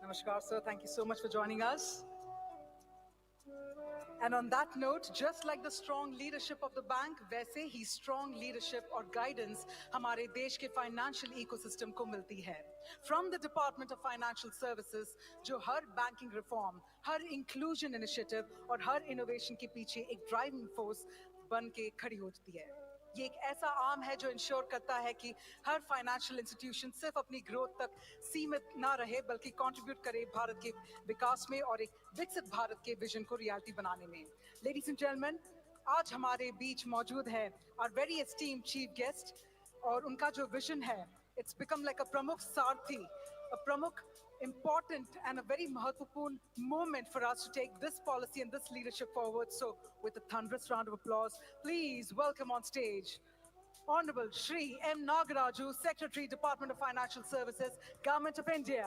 Namaskar, sir. Thank you so much for joining us. And on that note, just like the strong leadership of the bank, वैसे ही strong leadership और guidance हमारे देश के financial ecosystem को मिलती है. From the Department of Financial Services, जो हर banking reform, हर inclusion initiative और हर innovation के पीछे एक driving force बन के खड़ी होती है. ये एक ऐसा आर्म है जो इंश्योर करता है कि हर फाइनेंशियल इंस्टीट्यूशन सिर्फ अपनी ग्रोथ तक सीमित ना रहे बल्कि कंट्रीब्यूट करे भारत के विकास में और एक विकसित भारत के विजन को रियलिटी बनाने में. लेडीज एंड जेंटलमैन, आज हमारे बीच मौजूद है our very esteemed chief guest और उनका जो विजन है, इट्स बिकम लाइक अ प्रमुख सारथी, अ प्रमुख important and a very महत्वपूर्ण moment for us to take this policy and this leadership forward. So with a thunderous round of applause, please welcome on stage Honorable Shri M. Nagaraju, Secretary, Department of Financial Services, Government of India.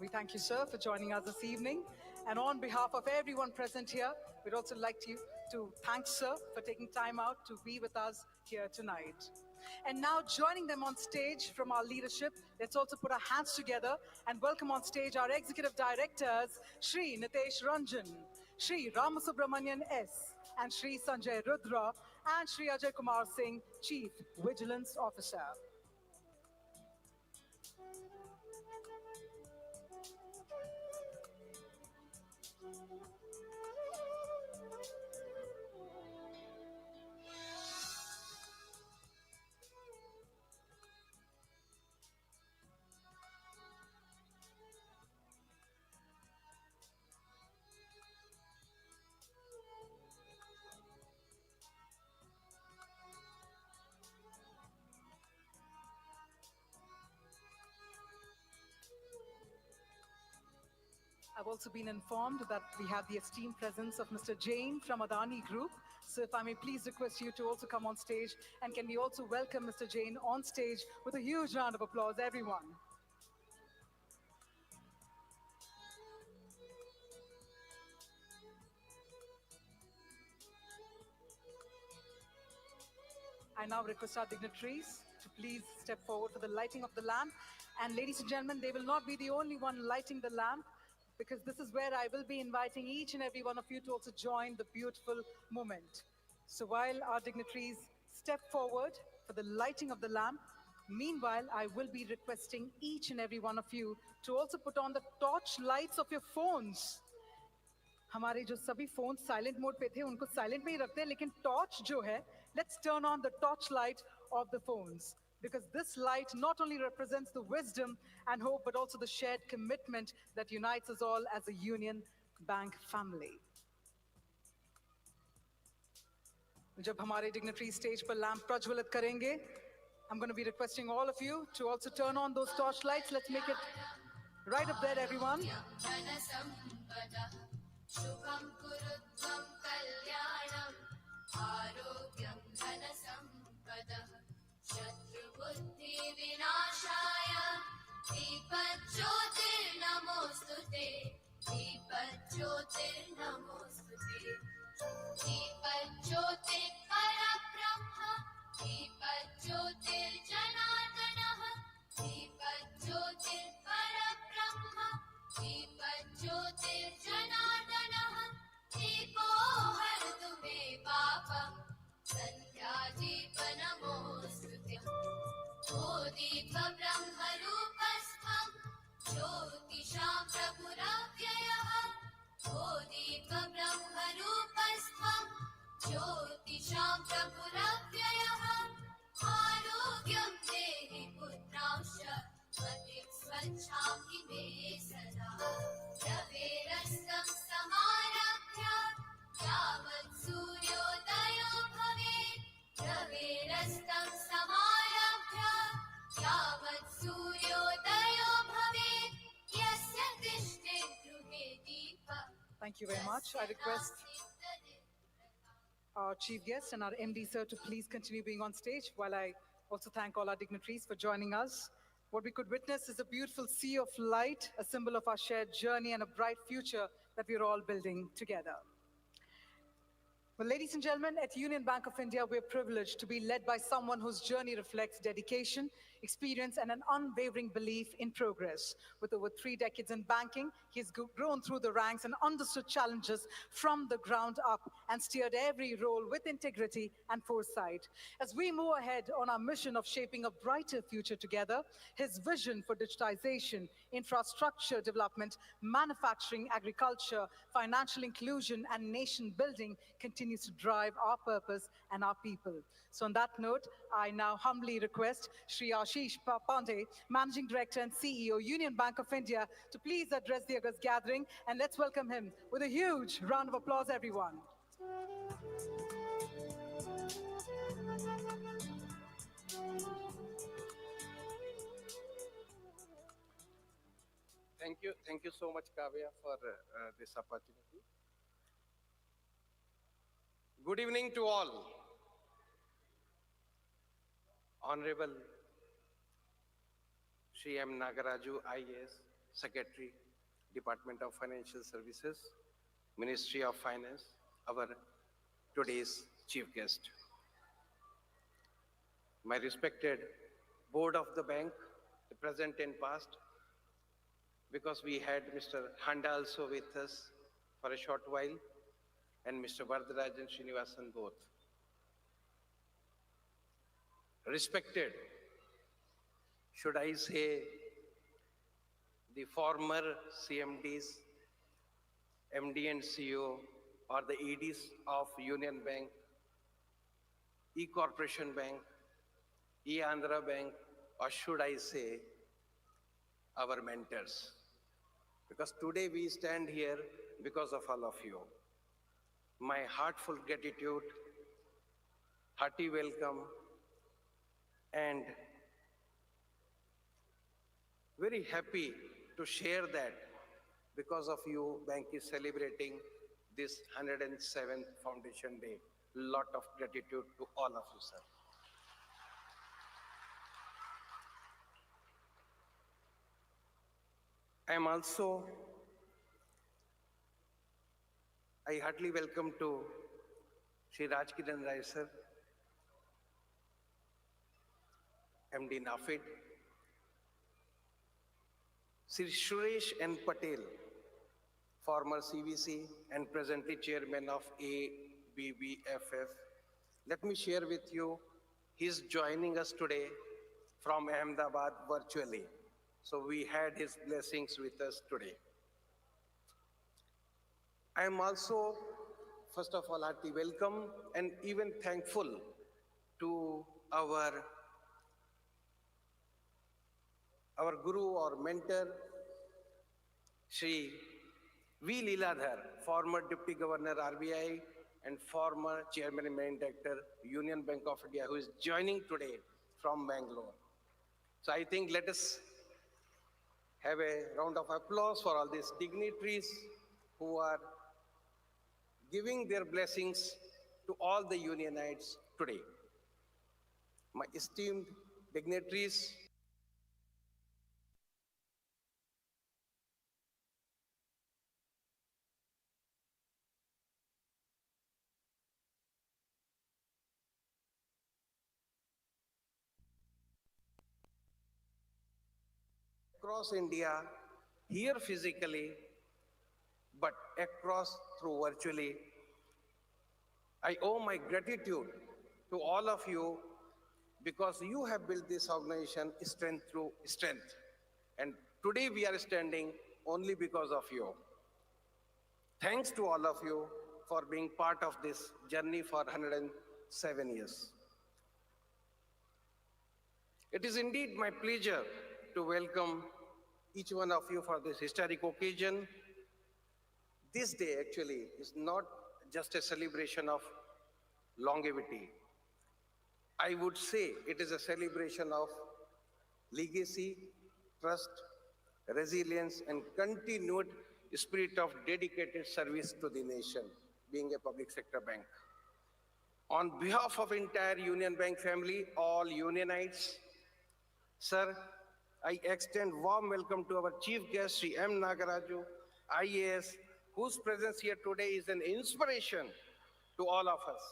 We thank you, sir, for joining us this evening. And on behalf of everyone present here, we'd also like to thank sir for taking time out to be with us here tonight. And now joining them on stage from our leadership, let's also put our hands together and welcome on stage our executive directors, Shri Nitesh Ranjan, Shri Ramasubramanian S, and Shri Sanjay Rudra, and Shri Ajay Kumar Singh, Chief Vigilance Officer. I've also been informed that we have the esteemed presence of Mr. Jain from Adani Group. So if I may please request you to also come on stage, and can we also welcome Mr. Jain on stage with a huge round of applause, everyone. I now request our dignitaries to please step forward for the lighting of the lamp. And ladies and gentlemen, they will not be the only one lighting the lamp, because this is where I will be inviting each and every one of you to also join the beautiful moment. So while our dignitaries step forward for the lighting of the lamp, meanwhile, I will be requesting each and every one of you to also put on the torch lights of your phones. हमारे जो सभी phone silent mode पे थे उनको silent में ही रखते हैं, लेकिन टॉर्च जो है, let's turn on the torch light of the phones, because this light not only represents the wisdom and hope, but also the shared commitment that unites us all as a Union Bank family. जब हमारे dignitaries stage पर lamp प्रज्वलित करेंगे, I'm going to be requesting all of you to also turn on those torch lights. Let's make it right up there, everyone. शुभं कुरुध्वं कल्याणं आरोग्यं धनसम्पदः शत्रुबुद्धिविनाशाय दीपज्योतिर्नमोऽस्तुते दीपज्योतिर्नमोऽस्तुते दीपज्योतिर्परब्रह्म दीपज्योतिर्जनार्दनः दीपज्योतिर्परब्रह्म दीपज्योतिर्जनार्दनः दीपो हरतु मे पापं ज्योतिषां प्रभुरव्ययः आरोग्यं देहि पुत्रांश मतिं स्वच्छां हि मे सदा रवेरस्तं समारभ्य यावत् सूर्योदयो भवेत् रवेरस्तं समारभ्य यावत् सूर्योदयो भवेत् यस्य तिष्ठेत् गृहे दीपः Thank you very much. I request our chief guest and our MD sir to please continue being on stage while I also thank all our dignitaries for joining us. What we could witness is a beautiful sea of light, a symbol of our shared journey and a bright future that we're all building together. Well, ladies and gentlemen, at Union Bank of India, we're privileged to be led by someone whose journey reflects dedication, experience, and an unwavering belief in progress. With over 3 decades in banking, he has grown through the ranks and understood challenges from the ground up and steered every role with integrity and foresight. As we move ahead on our mission of shaping a brighter future together, his vision for digitization, infrastructure development, manufacturing, agriculture, financial inclusion, and nation building continues to drive our purpose and our people. So on that note, I now humbly request Shri Ashish Pandey, Managing Director and CEO, Union Bank of India, to please address the August gathering, and let's welcome him with a huge round of applause, everyone. Thank you so much, Kavya, for this opportunity. Good evening to all. Honorable Shri M. Nagaraju, IAS, Secretary, Department of Financial Services, Ministry of Finance, our today's chief guest. My respected board of the bank, the present and past, because we had Mr. Handa also with us for a short while, and Mr. Vardarajan Srinivasan both. Respected, should I say, the former CMDs, MD and CEO, or the EDs of Union Bank, E-Corporation Bank, E-Andhra Bank, or should I say, our mentors? Because today we stand here because of all of you. My heartful gratitude, hearty welcome, and very happy to share that because of you, bank is celebrating this 107th Foundation Day. Lot of gratitude to all of you, sir. I am also, I heartily welcome to Shri Rajkiran Rai sir, MD NAFED, Shri Suresh N. Patel, former CVC and presently chairman of ABBFF. Let me share with you, he's joining us today from Ahmedabad virtually. So we had his blessings with us today. I am also, first of all, hearty welcome and even thankful to our guru or mentor, Shri V. Leeladhar, former Deputy Governor RBI and former Chairman and Managing Director, Union Bank of India, who is joining today from Bangalore. So I think let us have a round of applause for all these dignitaries who are giving their blessings to all the Unionites today. My esteemed dignitaries, across India, here physically, but across through virtually, I owe my gratitude to all of you because you have built this organization strength through strength. And today we are standing only because of you. Thanks to all of you for being part of this journey for 107 years. It is indeed my pleasure to welcome each one of you for this historic occasion. This day actually is not just a celebration of longevity. I would say it is a celebration of legacy, trust, resilience, and continued spirit of dedicated service to the nation, being a public sector bank. On behalf of entire Union Bank family, all Unionites, sir, I extend warm welcome to our chief guest, Sri M. Nagaraju, IAS, whose presence here today is an inspiration to all of us.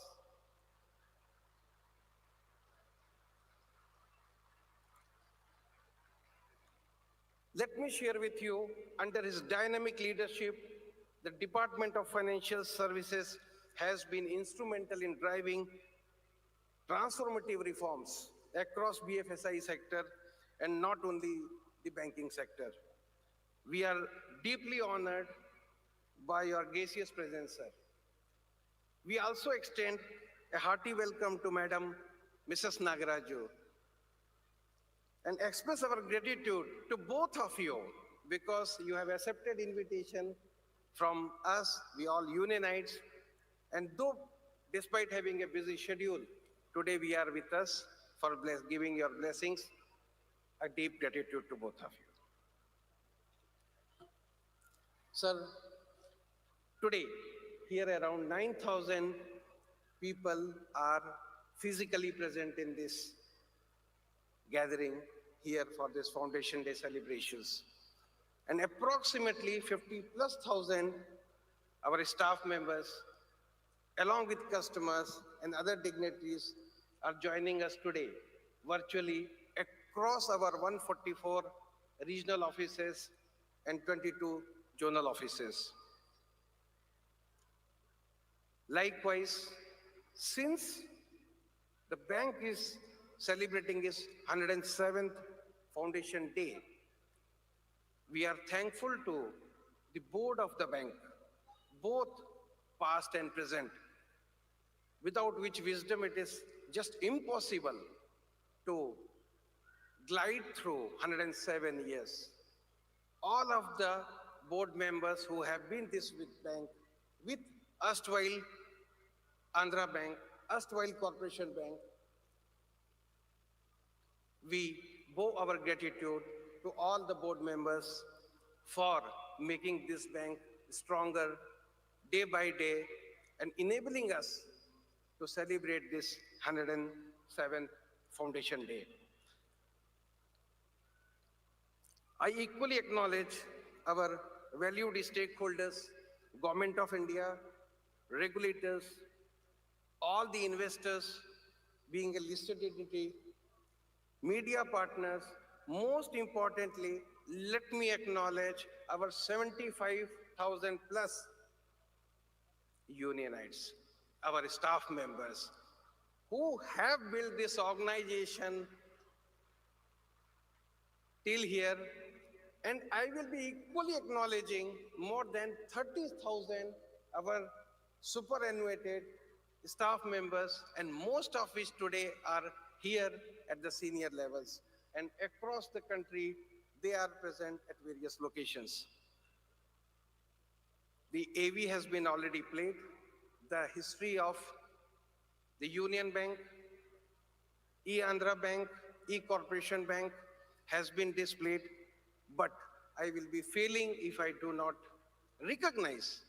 Let me share with you, under his dynamic leadership, the Department of Financial Services has been instrumental in driving transformative reforms across BFSI sector and not only the banking sector. We are deeply honored by your gracious presence, sir. We also extend a hearty welcome to Madam Mrs. Nagaraju and express our gratitude to both of you because you have accepted invitation from us, we all Unionites, and though despite having a busy schedule, today we are with us for giving your blessings. A deep gratitude to both of you. Sir, today here around 9,000 people are physically present in this gathering here for this Foundation Day celebrations. And approximately 50,000+ our staff members, along with customers and other dignitaries, are joining us today virtually across our 144 regional offices and 22 zonal offices. Likewise, since the bank is celebrating its 107th Foundation Day, we are thankful to the board of the bank, both past and present, without which wisdom it is just impossible to glide through 107 years. All of the board members who have been this with bank, with erstwhile Andhra Bank, erstwhile Corporation Bank, we bow our gratitude to all the board members for making this bank stronger day by day and enabling us to celebrate this 107th Foundation Day. I equally acknowledge our valued stakeholders, Government of India, regulators, all the investors, being a listed entity, media partners. Most importantly, let me acknowledge our 75,000+ Unionites, our staff members, who have built this organization till here. And I will be equally acknowledging more than 30,000 our superannuated staff members, and most of which today are here at the senior levels. And across the country, they are present at various locations. The AV has been already played. The history of the Union Bank, E-Andhra Bank, E-Corporation Bank has been displayed, but I will be failing if I do not recognize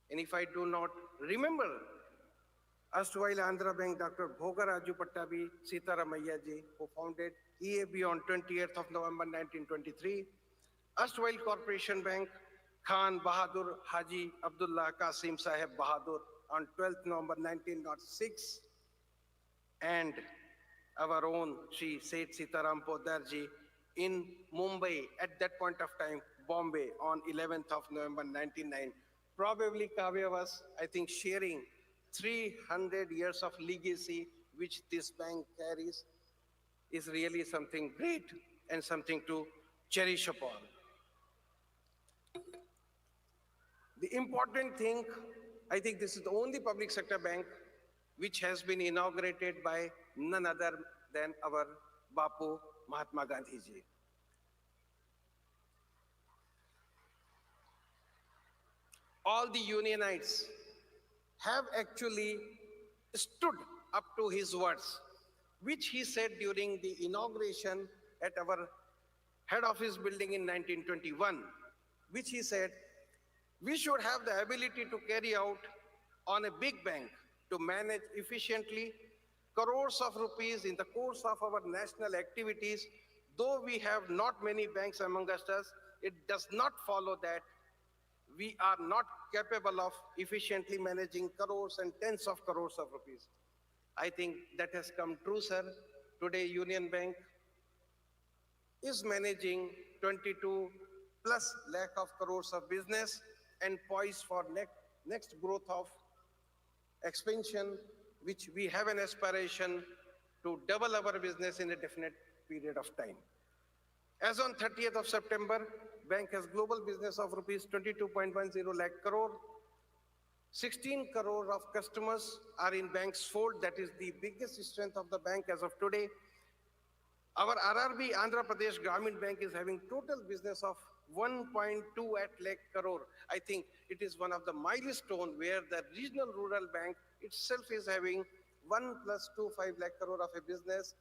and if I do not remember erstwhile Andhra Bank, Dr. Bhogaraju Pattabi Sitaramaiah ji, who founded EAB on 28th of November 1923. Erstwhile Corporation Bank, Khan Bahadur Haji Abdullah Qasim Sahib Bahadur on 12th November 1906. And our own Shri Seth Sitaram Poddar ji in Mumbai, at that point of time, Bombay, on 11th of November 1909. Probably Kavya was, I think, sharing 300 years of legacy which this bank carries is really something great and something to cherish upon. The important thing I think this is the only public sector bank which has been inaugurated by none other than our Bapu Mahatma Gandhi ji. All the unionites have actually stood up to his words, which he said during the inauguration at our head office building in 1921, which he said, we should have the ability to carry out on a big bank to manage efficiently crores of rupees in the course of our national activities. Though we have not many banks among us, it does not follow that we are not capable of efficiently managing crores and tens of crores of rupees. I think that has come true, sir. Today, Union Bank is managing 22 plus lakh of crores of business and poised for next growth of expansion, which we have an aspiration to double our business in a definite period of time. As on 30th of September, bank has global business of rupees 22.10 lakh crore. 16 crore of customers are in bank's fold. That is the biggest strength of the bank as of today. Our RRB Andhra Pradesh Gramin Bank is having total business of 1.28 lakh crore. I think it is one of the milestone where the regional rural bank itself is having 1+25 lakh crore of a business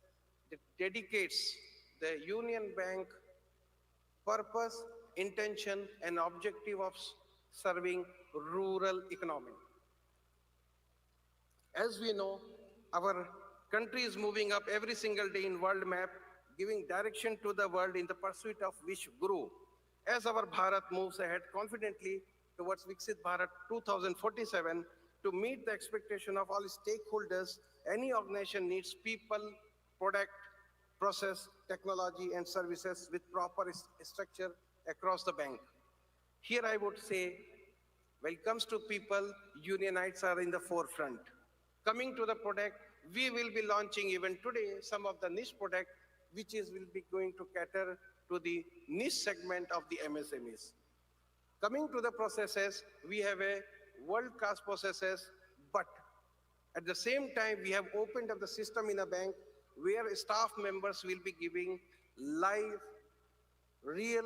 that dedicates the Union Bank purpose, intention, and objective of serving rural economy. As we know, our country is moving up every single day in world map, giving direction to the world in the pursuit of Vishwa. As our Bharat moves ahead confidently towards Viksit Bharat 2047, to meet the expectation of all stakeholders, any organization needs people, product, process, technology, and services with proper structure across the bank. Here I would say, when it comes to people, unionites are in the forefront. Coming to the product, we will be launching even today some of the niche product, which will be going to cater to the niche segment of the MSMEs. Coming to the processes, we have a world-class processes, but at the same time, we have opened up the system in a bank where staff members will be giving live, real,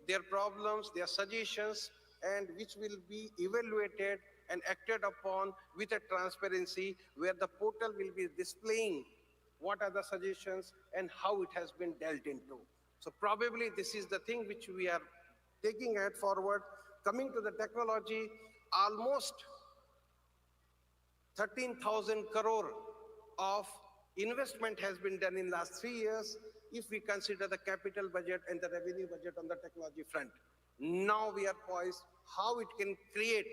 their problems, their suggestions, and which will be evaluated and acted upon with a transparency where the portal will be displaying what are the suggestions and how it has been dealt into. So probably this is the thing which we are taking it forward. Coming to the technology, almost 13,000 crore of investment has been done in last 3 years if we consider the capital budget and the revenue budget on the technology front. Now we are poised how it can create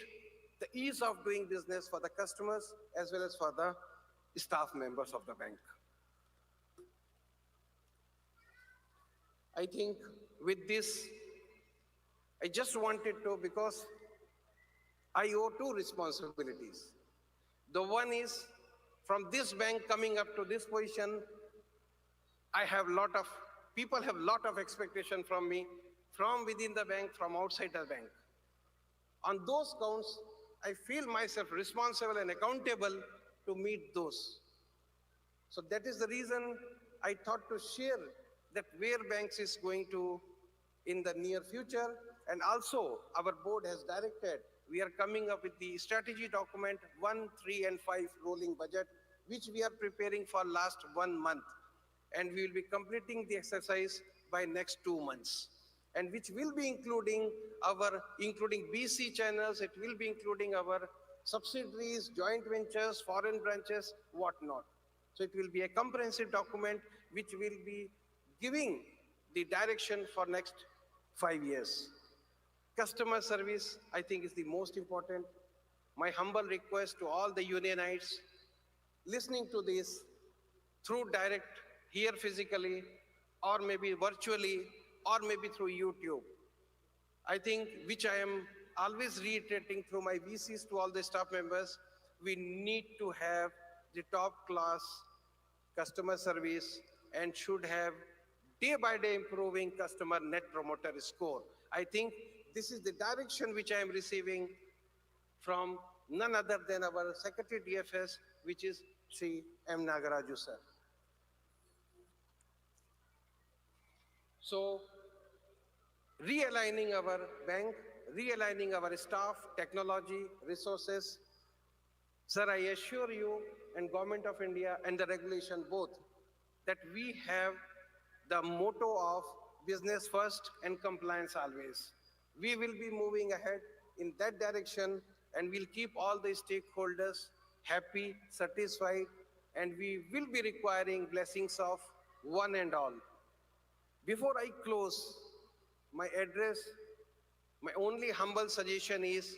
the ease of doing business for the customers as well as for the staff members of the bank. I think with this, I just wanted to, because I owe two responsibilities. The one is, from this bank coming up to this position, I have people have lot of expectation from me, from within the bank, from outside the bank. On those counts, I feel myself responsible and accountable to meet those. So that is the reason I thought to share that where banks is going to in the near future. And also our board has directed, we are coming up with the strategy document 1, 3, and 5 rolling budget, which we are preparing for last 1 month. And we will be completing the exercise by next 2 months. And which will be including BC channels, it will be including our subsidiaries, joint ventures, foreign branches, whatnot. So it will be a comprehensive document which will be giving the direction for next 5 years. Customer service, I think, is the most important. My humble request to all the unionites listening to this through direct, here physically, or maybe virtually, or maybe through YouTube. I think, which I am always reiterating through my VCs to all the staff members, we need to have the top class customer service and should have day by day improving customer net promoter score. I think this is the direction which I am receiving from none other than our Secretary DFS, which is Sri M. Nagaraju sir. So, realigning our bank, realigning our staff, technology, resources. Sir, I assure you and Government of India and the regulation both that we have the motto of business first and compliance always. We will be moving ahead in that direction and we'll keep all the stakeholders happy, satisfied, and we will be requiring blessings of one and all. Before I close my address, my only humble suggestion is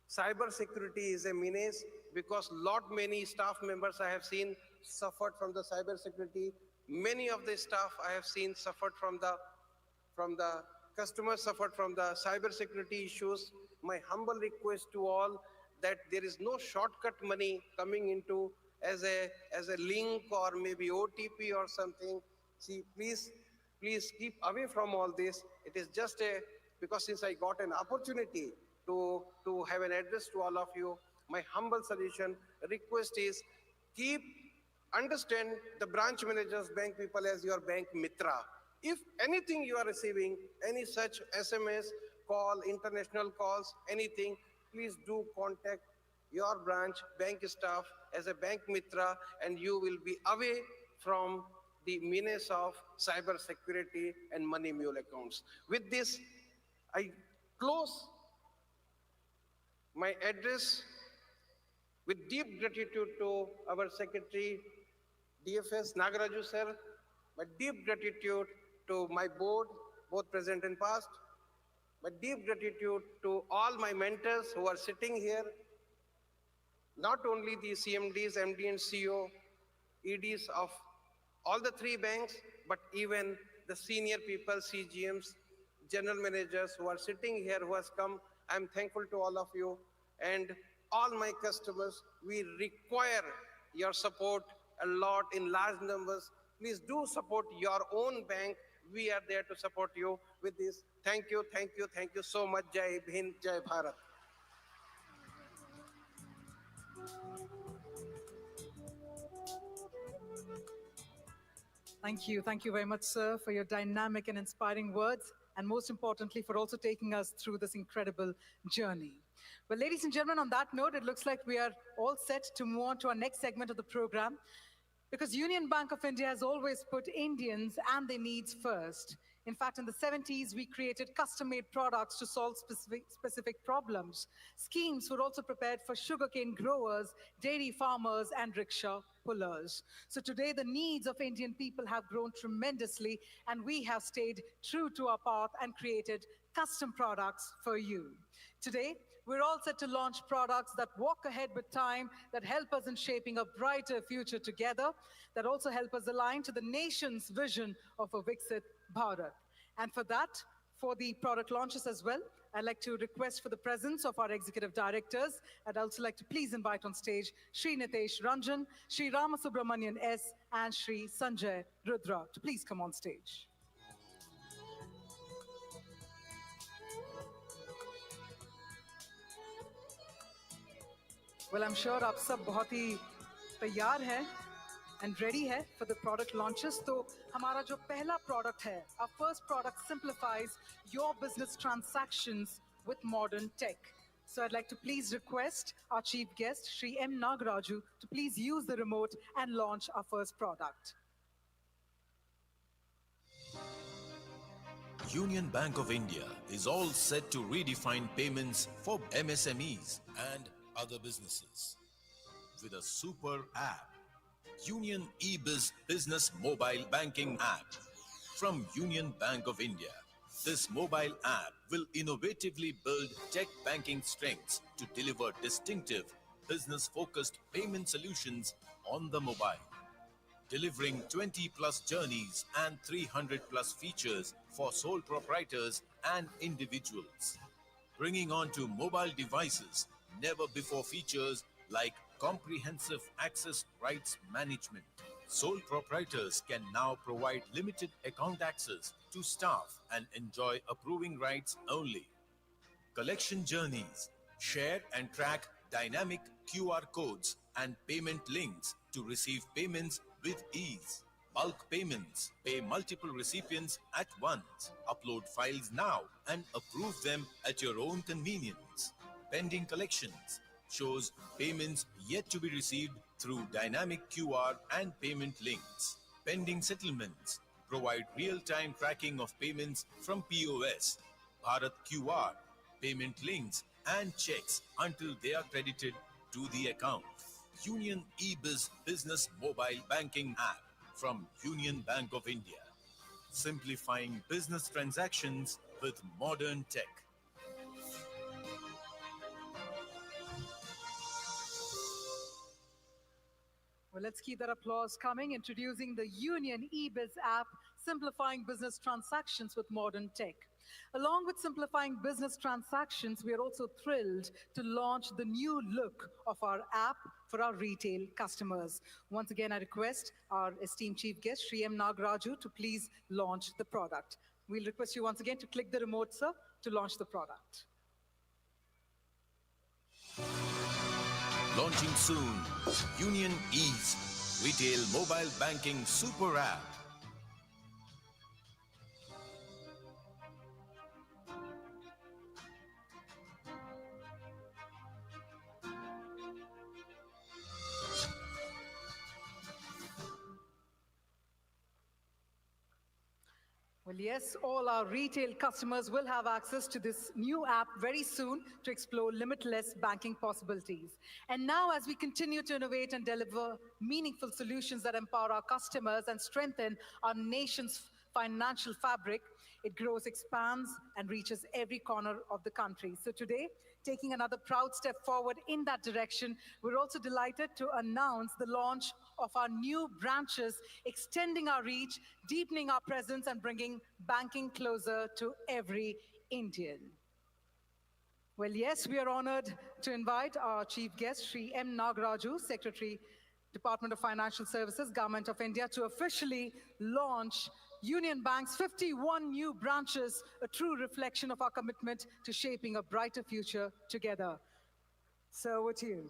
cyber security is a menace because many staff members I have seen suffered from the cyber security. Many of the staff I have seen suffered from the customers suffered from the cyber security issues. My humble request to all that there is no shortcut money coming into as a link or maybe OTP or something. See, please keep away from all this. It is just because since I got an opportunity to have an address to all of you, my humble suggestion, request is understand the branch managers, bank people as your bank mitra. If anything you are receiving, any such SMS, call, international calls, anything, please do contact your branch bank staff as a bank mitra and you will be away from the menace of cyber security and money mule accounts. With this, I close my address with deep gratitude to our Secretary DFS Nagaraju sir, my deep gratitude to my board, both present and past, my deep gratitude to all my mentors who are sitting here, not only the CMDs, MD and CEO, EDs of all the three banks, but even the senior people, CGMs, general managers who are sitting here, who has come. I'm thankful to all of you and all my customers. We require your support a lot in large numbers. Please do support your own bank. We are there to support you with this. Thank you so much. Jai Hind, Jai Bharat. Thank you very much, sir, for your dynamic and inspiring words, and most importantly, for also taking us through this incredible journey. Well, ladies and gentlemen, on that note, it looks like we are all set to move on to our next segment of the program, because Union Bank of India has always put Indians and their needs first. In fact, in the 70s, we created custom-made products to solve specific problems. Schemes were also prepared for sugarcane growers, dairy farmers, and rickshaw pullers. So today, the needs of Indian people have grown tremendously, and we have stayed true to our path and created custom products for you. Today, we're all set to launch products that walk ahead with time, that help us in shaping a brighter future together, that also help us align to the nation's vision of a Viksit Bharat. And for that, for the product launches as well, I'd like to request for the presence of our executive directors. I'd also like to please invite on stage Shri Nitesh Ranjan, Shri Ramasubramanian S, and Shri Sanjay Rudra to please come on stage. Well, I'm sure आप सब बहुत ही तैयार हैं and ready है for the product launches. तो हमारा जो पहला product है, our first product simplifies your business transactions with modern tech. So I'd like to please request our chief guest, Shri M. Nagaraju, to please use the remote and launch our first product. Union Bank of India is all set to redefine payments for MSMEs and other businesses. With a super app, Union eBiz Business Mobile Banking App from Union Bank of India. This mobile app will innovatively build tech banking strengths to deliver distinctive, business-focused payment solutions on the mobile. Delivering 20+ journeys and 300+ features for sole proprietors and individuals. Bringing onto mobile devices never-before features like comprehensive access rights management. Sole proprietors can now provide limited account access to staff and enjoy approving rights only. Collection journeys, share and track dynamic QR codes and payment links to receive payments with ease. Bulk payments, pay multiple recipients at once. Upload files now and approve them at your own convenience. Pending collections shows payments yet to be received through dynamic QR and payment links. Pending settlements provide real-time tracking of payments from POS, Bharat QR, payment links and checks until they are credited to the account. Union eBiz Business Mobile Banking app from Union Bank of India, simplifying business transactions with modern tech. Well, let's keep that applause coming. Introducing the Union eBiz app, simplifying business transactions with modern tech. Along with simplifying business transactions, we are also thrilled to launch the new look of our app for our retail customers. Once again, I request our esteemed chief guest, Sri M. Nagaraju, to please launch the product. We'll request you once again to click the remote, sir, to launch the product. Launching soon, Union Ease, retail mobile banking super app. Well, yes, all our retail customers will have access to this new app very soon to explore limitless banking possibilities. And now, as we continue to innovate and deliver meaningful solutions that empower our customers and strengthen our nation's financial fabric, it grows, expands, and reaches every corner of the country. So today, taking another proud step forward in that direction, we're also delighted to announce the launch of our new branches, extending our reach, deepening our presence, and bringing banking closer to every Indian. Well, yes, we are honored to invite our chief guest, Sri M. Nagaraju, Secretary, Department of Financial Services, Government of India, to officially launch Union Bank's 51 new branches, a true reflection of our commitment to shaping a brighter future together. So, over to you.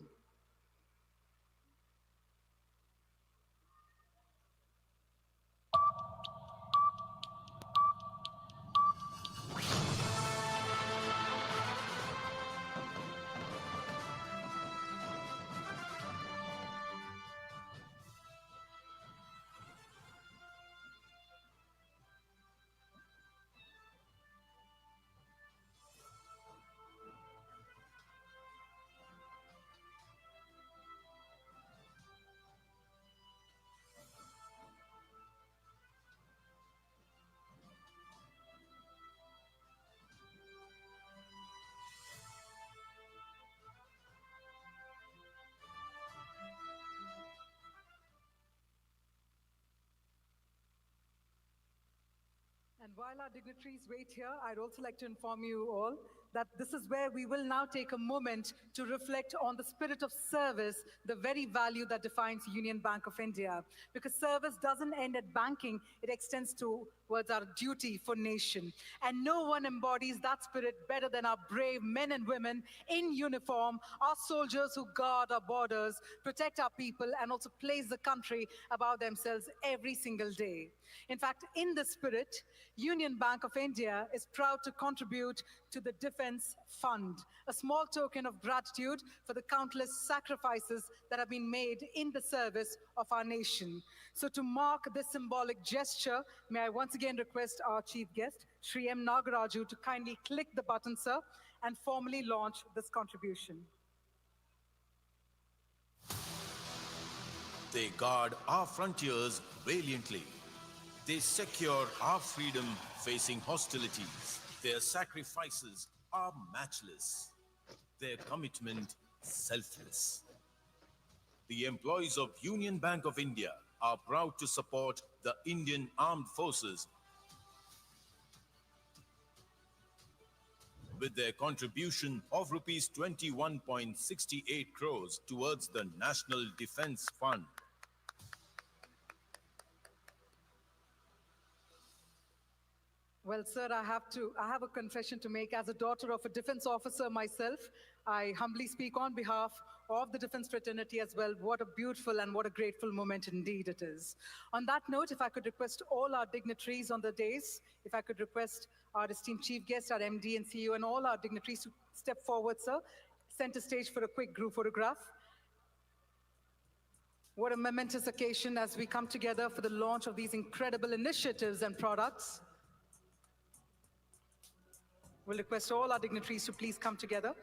And while our dignitaries wait here, I'd also like to inform you all that this is where we will now take a moment to reflect on the spirit of service, the very value that defines Union Bank of India. Because service doesn't end at banking, it extends towards our duty for nation. And no one embodies that spirit better than our brave men and women in uniform, our soldiers who guard our borders, protect our people, and also place the country above themselves every single day. In fact, in this spirit, Union Bank of India is proud to contribute to the Defense Fund, a small token of gratitude for the countless sacrifices that have been made in the service of our nation. So to mark this symbolic gesture, may I once again request our chief guest, Sri M. Nagaraju, to kindly click the button, sir, and formally launch this contribution. They guard our frontiers valiantly. They secure our freedom facing hostilities. Their sacrifices are matchless. Their commitment selfless. The employees of Union Bank of India are proud to support the Indian Armed Forces with their contribution of rupees 21.68 crores towards the National Defense Fund. Well, sir, I have a confession to make. As a daughter of a defense officer myself, I humbly speak on behalf of the defense fraternity as well. What a beautiful and what a grateful moment indeed it is. On that note, if I could request all our dignitaries on the dais, if I could request our esteemed chief guest, our MD and CEO, and all our dignitaries to step forward, sir, center stage for a quick group photograph. What a momentous occasion as we come together for the launch of these incredible initiatives and products. We'll request all our dignitaries to please come together.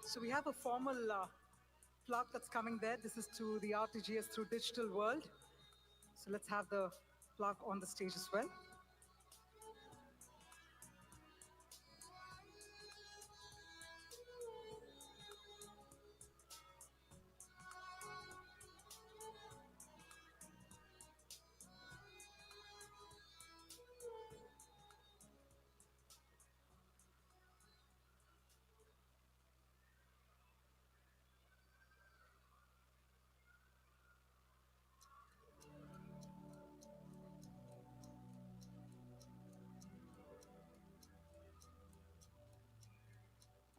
So we have a formal plaque that's coming there. This is to the RTGS through digital world. So let's have the plaque on the stage as well.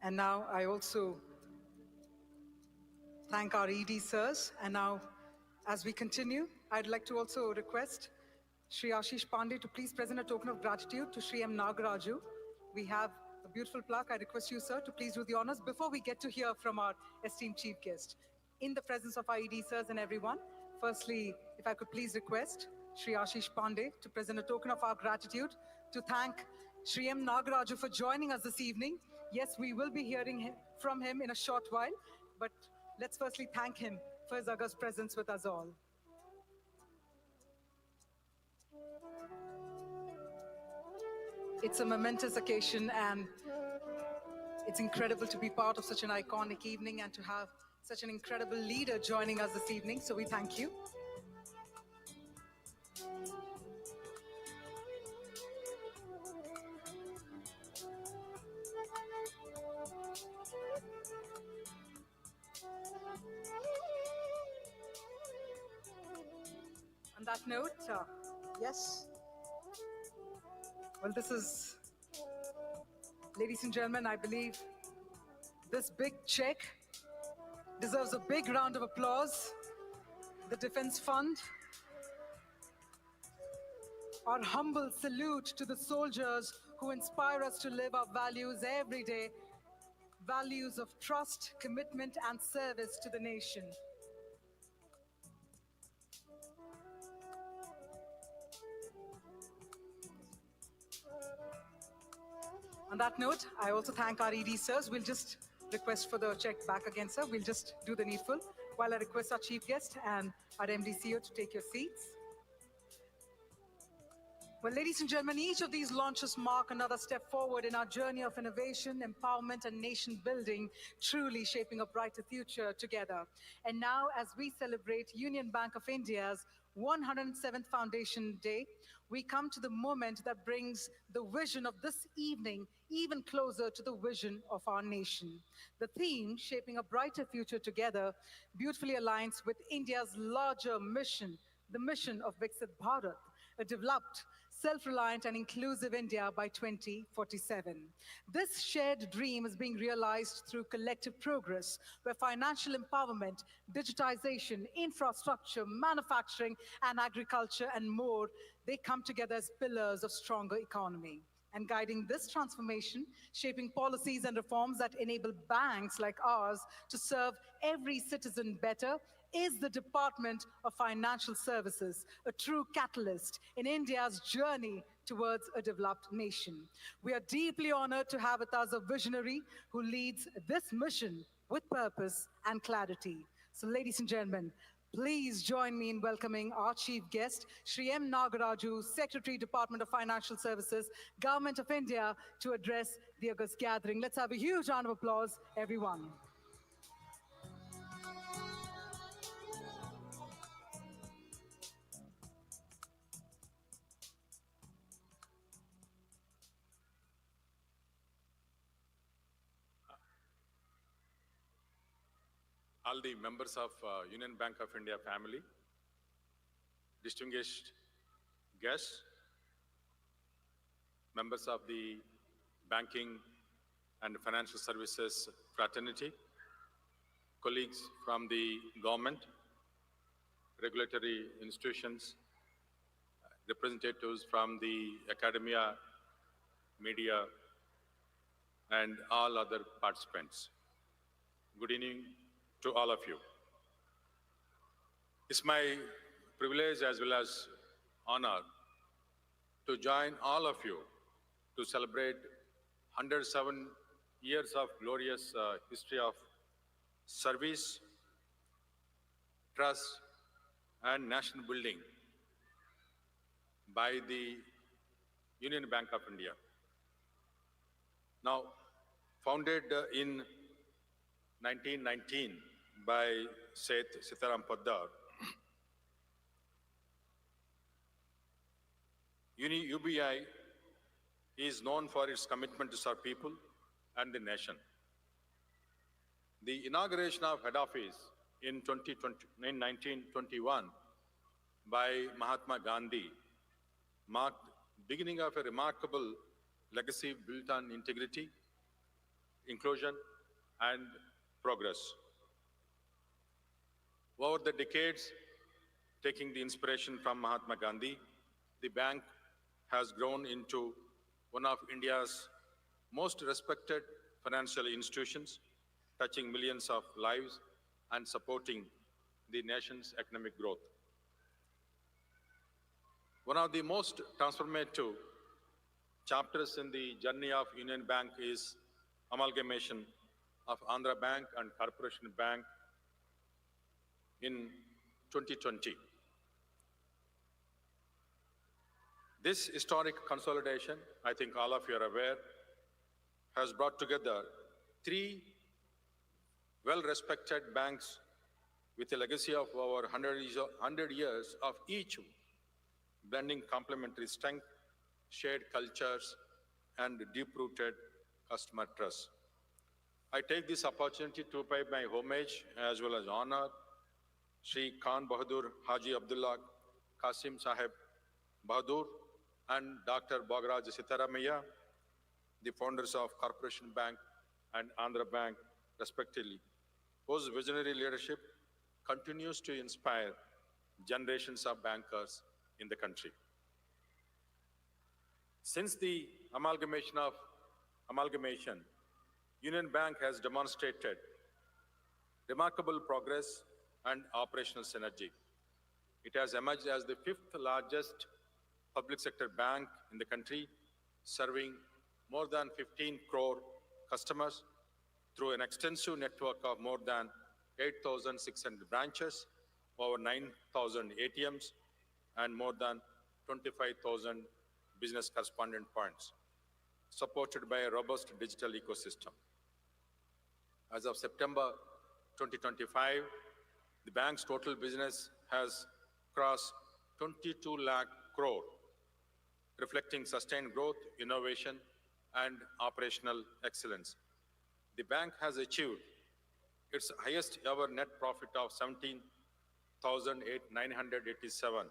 And now I also thank our ED sirs. And now, as we continue, I'd like to also request Shri Ashish Pandey to please present a token of gratitude to Shri M. Nagaraju. We have a beautiful plaque. I request you, sir, to please do the honors before we get to hear from our esteemed chief guest. In the presence of our ED sirs and everyone, firstly, if I could please request Shri Ashish Pandey to present a token of our gratitude to thank Shri M. Nagaraju for joining us this evening. Yes, we will be hearing from him in a short while, but let's firstly thank him for his august presence with us all. It's a momentous occasion, and it's incredible to be part of such an iconic evening and to have such an incredible leader joining us this evening, so we thank you. On that note, yes. Well, this is, ladies and gentlemen, I believe this big check deserves a big round of applause. The Defense Fund. Our humble salute to the soldiers who inspire us to live our values every day. Values of trust, commitment, and service to the nation. On that note, I also thank our ED sirs. We'll just request for the check back again, sir. We'll just do the needful while I request our chief guest and our MD CEO to take your seats. Well, ladies and gentlemen, each of these launches mark another step forward in our journey of innovation, empowerment, and nation building, truly shaping a brighter future together. And now, as we celebrate Union Bank of India's 107th Foundation Day, we come to the moment that brings the vision of this evening even closer to the vision of our nation. The theme, Shaping a Brighter Future Together, beautifully aligns with India's larger mission, the mission of Viksit Bharat, a developed, self-reliant and inclusive India by 2047. This shared dream is being realized through collective progress, where financial empowerment, digitization, infrastructure, manufacturing, and agriculture, and more, they come together as pillars of stronger economy. And guiding this transformation, shaping policies and reforms that enable banks like ours to serve every citizen better, is the Department of Financial Services, a true catalyst in India's journey towards a developed nation. We are deeply honored to have with us a visionary who leads this mission with purpose and clarity. So, ladies and gentlemen, please join me in welcoming our chief guest, Shri M. Nagaraju, Secretary, Department of Financial Services, Government of India, to address the August gathering. Let's have a huge round of applause, everyone. All the members of Union Bank of India family, distinguished guests, members of the banking and financial services fraternity, colleagues from the government, regulatory institutions, representatives from the academia, media, and all other participants. Good evening to all of you. It's my privilege as well as honor to join all of you to celebrate 107 years of glorious history of service, trust, and nation building by the Union Bank of India. Now, founded in 1919 by Seth Sitaram Poddar, UBI is known for its commitment to serve people and the nation. The inauguration of head office in 1921 by Mahatma Gandhi marked beginning of a remarkable legacy built on integrity, inclusion, and progress. Over the decades, taking the inspiration from Mahatma Gandhi, the bank has grown into one of India's most respected financial institutions, touching millions of lives and supporting the nation's economic growth. One of the most transformative chapters in the journey of Union Bank is amalgamation of Andhra Bank and Corporation Bank in 2020. This historic consolidation, I think all of you are aware, has brought together three well-respected banks with a legacy of over 100 years of each, blending complementary strength, shared cultures, and deep-rooted customer trust. I take this opportunity to pay my homage as well as honor Shri Khan Bahadur Haji Abdullah Qasim Sahib Bahadur and Dr. Bhagaraj Sitaramaiah, the founders of Corporation Bank and Andhra Bank, respectively, whose visionary leadership continues to inspire generations of bankers in the country. Since the amalgamation, Union Bank has demonstrated remarkable progress and operational synergy. It has emerged as the fifth largest public sector bank in the country, serving more than 15 crore customers through an extensive network of more than 8,600 branches, over 9,000 ATMs, and more than 25,000 business correspondent points, supported by a robust digital ecosystem. As of September 2025, the bank's total business has crossed 22 lakh crore, reflecting sustained growth, innovation, and operational excellence. The bank has achieved its highest ever net profit of 17,987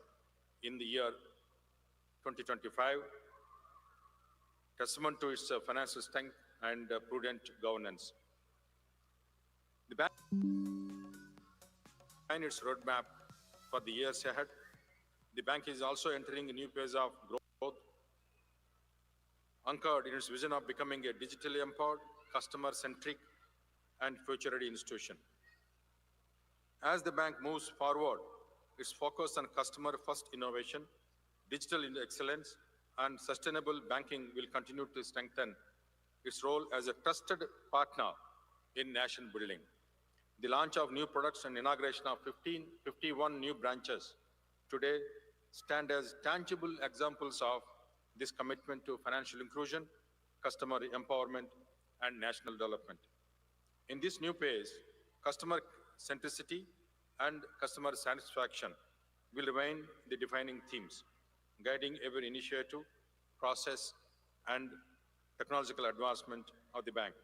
in the year 2025, testament to its financial strength and prudent governance. The bank and its roadmap for the years ahead. The bank is also entering a new phase of growth, anchored in its vision of becoming a digitally empowered, customer-centric, and future-ready institution. As the bank moves forward, its focus on customer-first innovation, digital excellence, and sustainable banking will continue to strengthen its role as a trusted partner in nation building. The launch of new products and inauguration of 51 new branches today stand as tangible examples of this commitment to financial inclusion, customer empowerment, and national development. In this new phase, customer centricity and customer satisfaction will remain the defining themes, guiding every initiative, process, and technological advancement of the bank.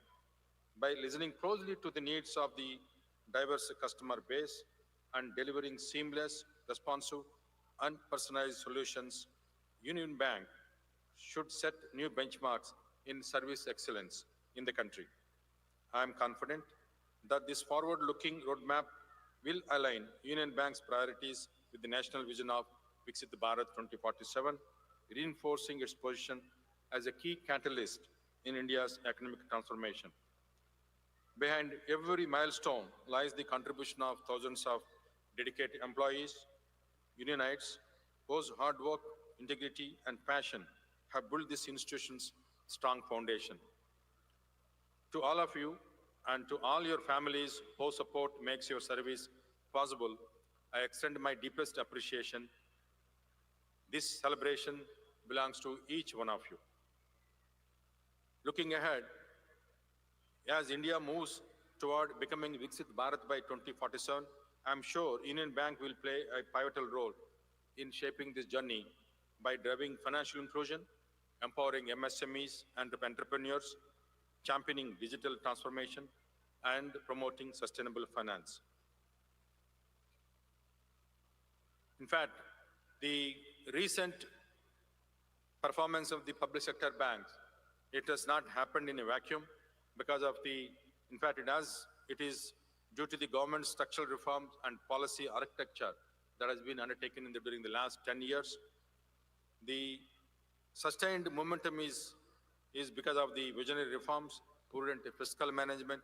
By listening closely to the needs of the diverse customer base and delivering seamless, responsive, and personalized solutions, Union Bank should set new benchmarks in service excellence in the country. I am confident that this forward-looking roadmap will align Union Bank's priorities with the national vision of Viksit Bharat 2047, reinforcing its position as a key catalyst in India's economic transformation. Behind every milestone lies the contribution of thousands of dedicated employees, unionites, whose hard work, integrity, and passion have built this institution's strong foundation. To all of you and to all your families whose support makes your service possible, I extend my deepest appreciation. This celebration belongs to each one of you. Looking ahead, as India moves toward becoming Viksit Bharat by 2047, I'm sure Union Bank will play a pivotal role in shaping this journey by driving financial inclusion, empowering MSMEs and entrepreneurs, championing digital transformation, and promoting sustainable finance. In fact, the recent performance of the public sector banks, it has not happened in a vacuum because of it is due to the government's structural reforms and policy architecture that has been undertaken during the last 10 years. The sustained momentum is because of the visionary reforms, prudent fiscal management,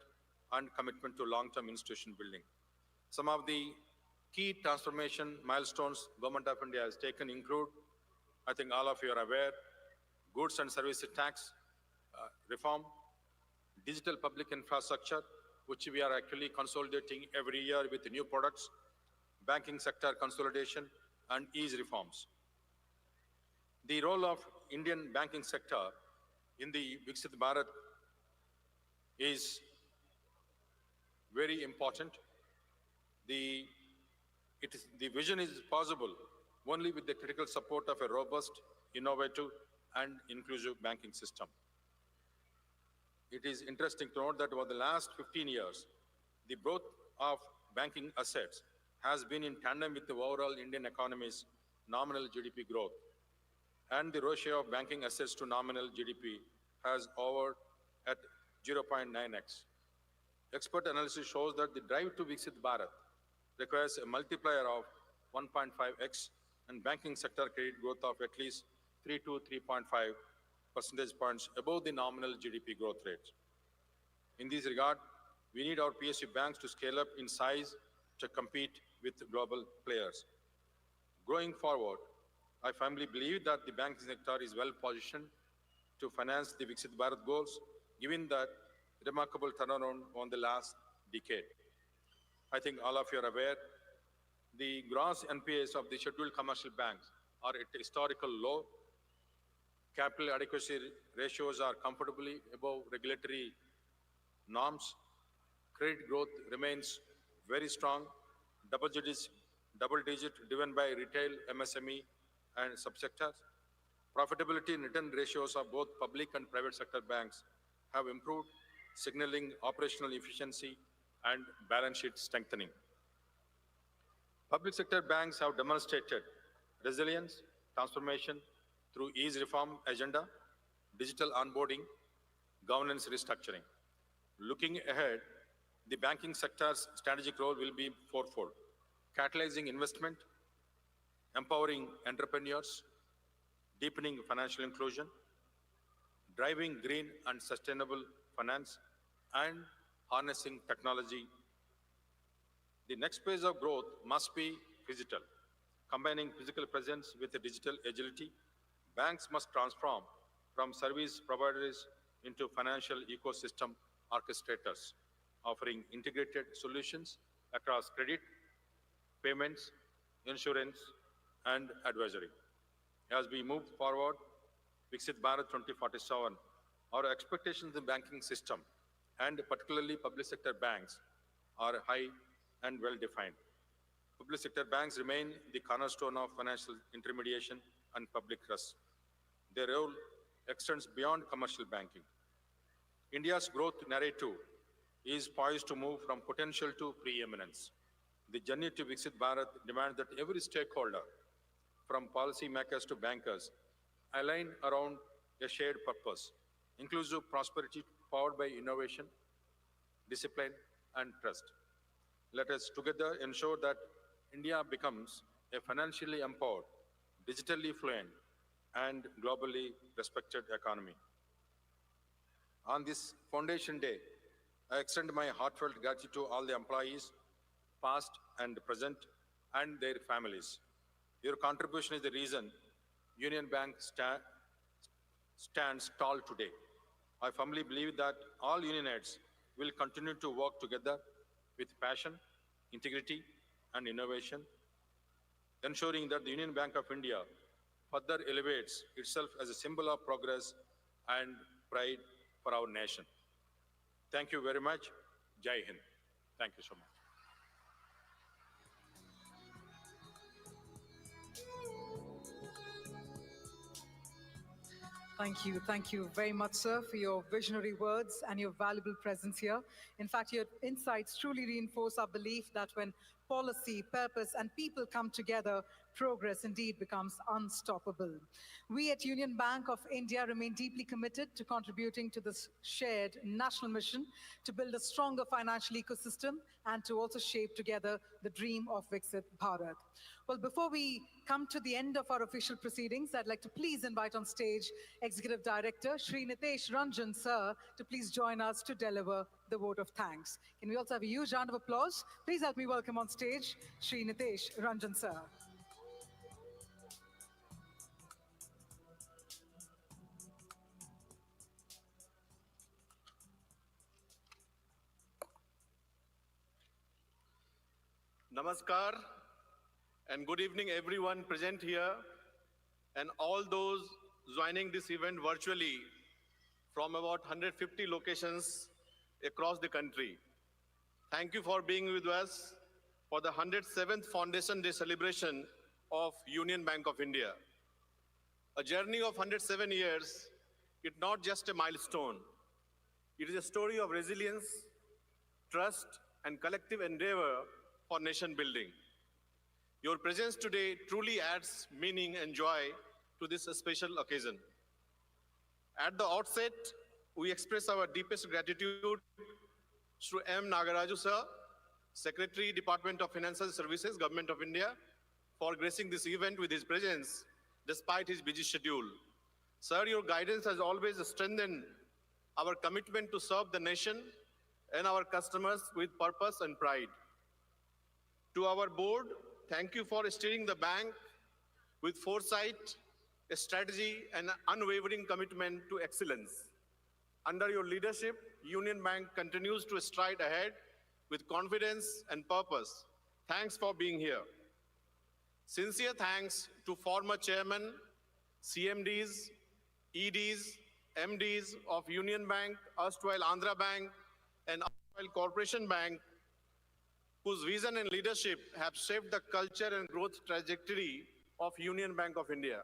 and commitment to long-term institution building. Some of the key transformation milestones Government of India has taken include, I think all of you are aware, goods and services tax reform, digital public infrastructure, which we are actually consolidating every year with new products, banking sector consolidation, and ease reforms. The role of Indian banking sector in the Viksit Bharat is very important. The vision is possible only with the critical support of a robust, innovative, and inclusive banking system. It is interesting to note that over the last 15 years, the growth of banking assets has been in tandem with the overall Indian economy's nominal GDP growth, and the ratio of banking assets to nominal GDP has hovered at 0.9x. Expert analysis shows that the drive to Viksit Bharat requires a multiplier of 1.5x and banking sector credit growth of at least 3 to 3.5 percentage points above the nominal GDP growth rate. In this regard, we need our PSU banks to scale up in size to compete with global players. Going forward, I firmly believe that the banking sector is well positioned to finance the Viksit Bharat goals, given that remarkable turnaround on the last decade. I think all of you are aware, the gross NPAs of the scheduled commercial banks are at a historical low. Capital adequacy ratios are comfortably above regulatory norms. Credit growth remains very strong, double double-digit driven by retail, MSME, and subsectors. Profitability and return ratios of both public and private sector banks have improved, signaling operational efficiency and balance sheet strengthening. Public sector banks have demonstrated resilience, transformation through ease reform agenda, digital onboarding, governance restructuring. Looking ahead, the banking sector's strategic role will be fourfold: catalyzing investment, empowering entrepreneurs, deepening financial inclusion, driving green and sustainable finance, and harnessing technology. The next phase of growth must be digital. Combining physical presence with digital agility, banks must transform from service providers into financial ecosystem orchestrators, offering integrated solutions across credit, payments, insurance, and advisory. As we move forward, Viksit Bharat 2047, our expectations in the banking system, and particularly public sector banks, are high and well-defined. Public sector banks remain the cornerstone of financial intermediation and public trust. Their role extends beyond commercial banking. India's growth narrative is poised to move from potential to preeminence. The journey to Viksit Bharat demands that every stakeholder, from policymakers to bankers, align around a shared purpose: inclusive prosperity powered by innovation, discipline, and trust. Let us together ensure that India becomes a financially empowered, digitally fluent, and globally respected economy. On this Foundation Day, I extend my heartfelt gratitude to all the employees, past and present, and their families. Your contribution is the reason Union Bank stands tall today. I firmly believe that all unionites will continue to work together with passion, integrity, and innovation, ensuring that the Union Bank of India further elevates itself as a symbol of progress and pride for our nation. Thank you very much. Jai Hind. Thank you so much. Thank you very much, sir, for your visionary words and your valuable presence here. In fact, your insights truly reinforce our belief that when policy, purpose, and people come together, progress indeed becomes unstoppable. We at Union Bank of India remain deeply committed to contributing to this shared national mission to build a stronger financial ecosystem and to also shape together the dream of Viksit Bharat. Well, before we come to the end of our official proceedings, I'd like to please invite on stage Executive Director Shri Nitesh Ranjan, sir, to please join us to deliver the vote of thanks. Can we also have a huge round of applause? Please help me welcome on stage Shri Nitesh Ranjan, sir. Namaskar and good evening everyone present here and all those joining this event virtually from about 150 locations across the country. Thank you for being with us for the 107th Foundation Day celebration of Union Bank of India. A journey of 107 years is not just a milestone. It is a story of resilience, trust, and collective endeavor for nation building. Your presence today truly adds meaning and joy to this special occasion. At the outset, we express our deepest gratitude to M. Nagaraju sir, Secretary, Department of Financial Services, Government of India, for gracing this event with his presence despite his busy schedule. Sir, your guidance has always strengthened our commitment to serve the nation and our customers with purpose and pride. To our board, thank you for steering the bank with foresight, a strategy, and unwavering commitment to excellence. Under your leadership, Union Bank continues to stride ahead with confidence and purpose. Thanks for being here. Sincere thanks to former chairman, CMDs, EDs, MDs of Union Bank, erstwhile Andhra Bank, and erstwhile Corporation Bank whose vision and leadership have shaped the culture and growth trajectory of Union Bank of India.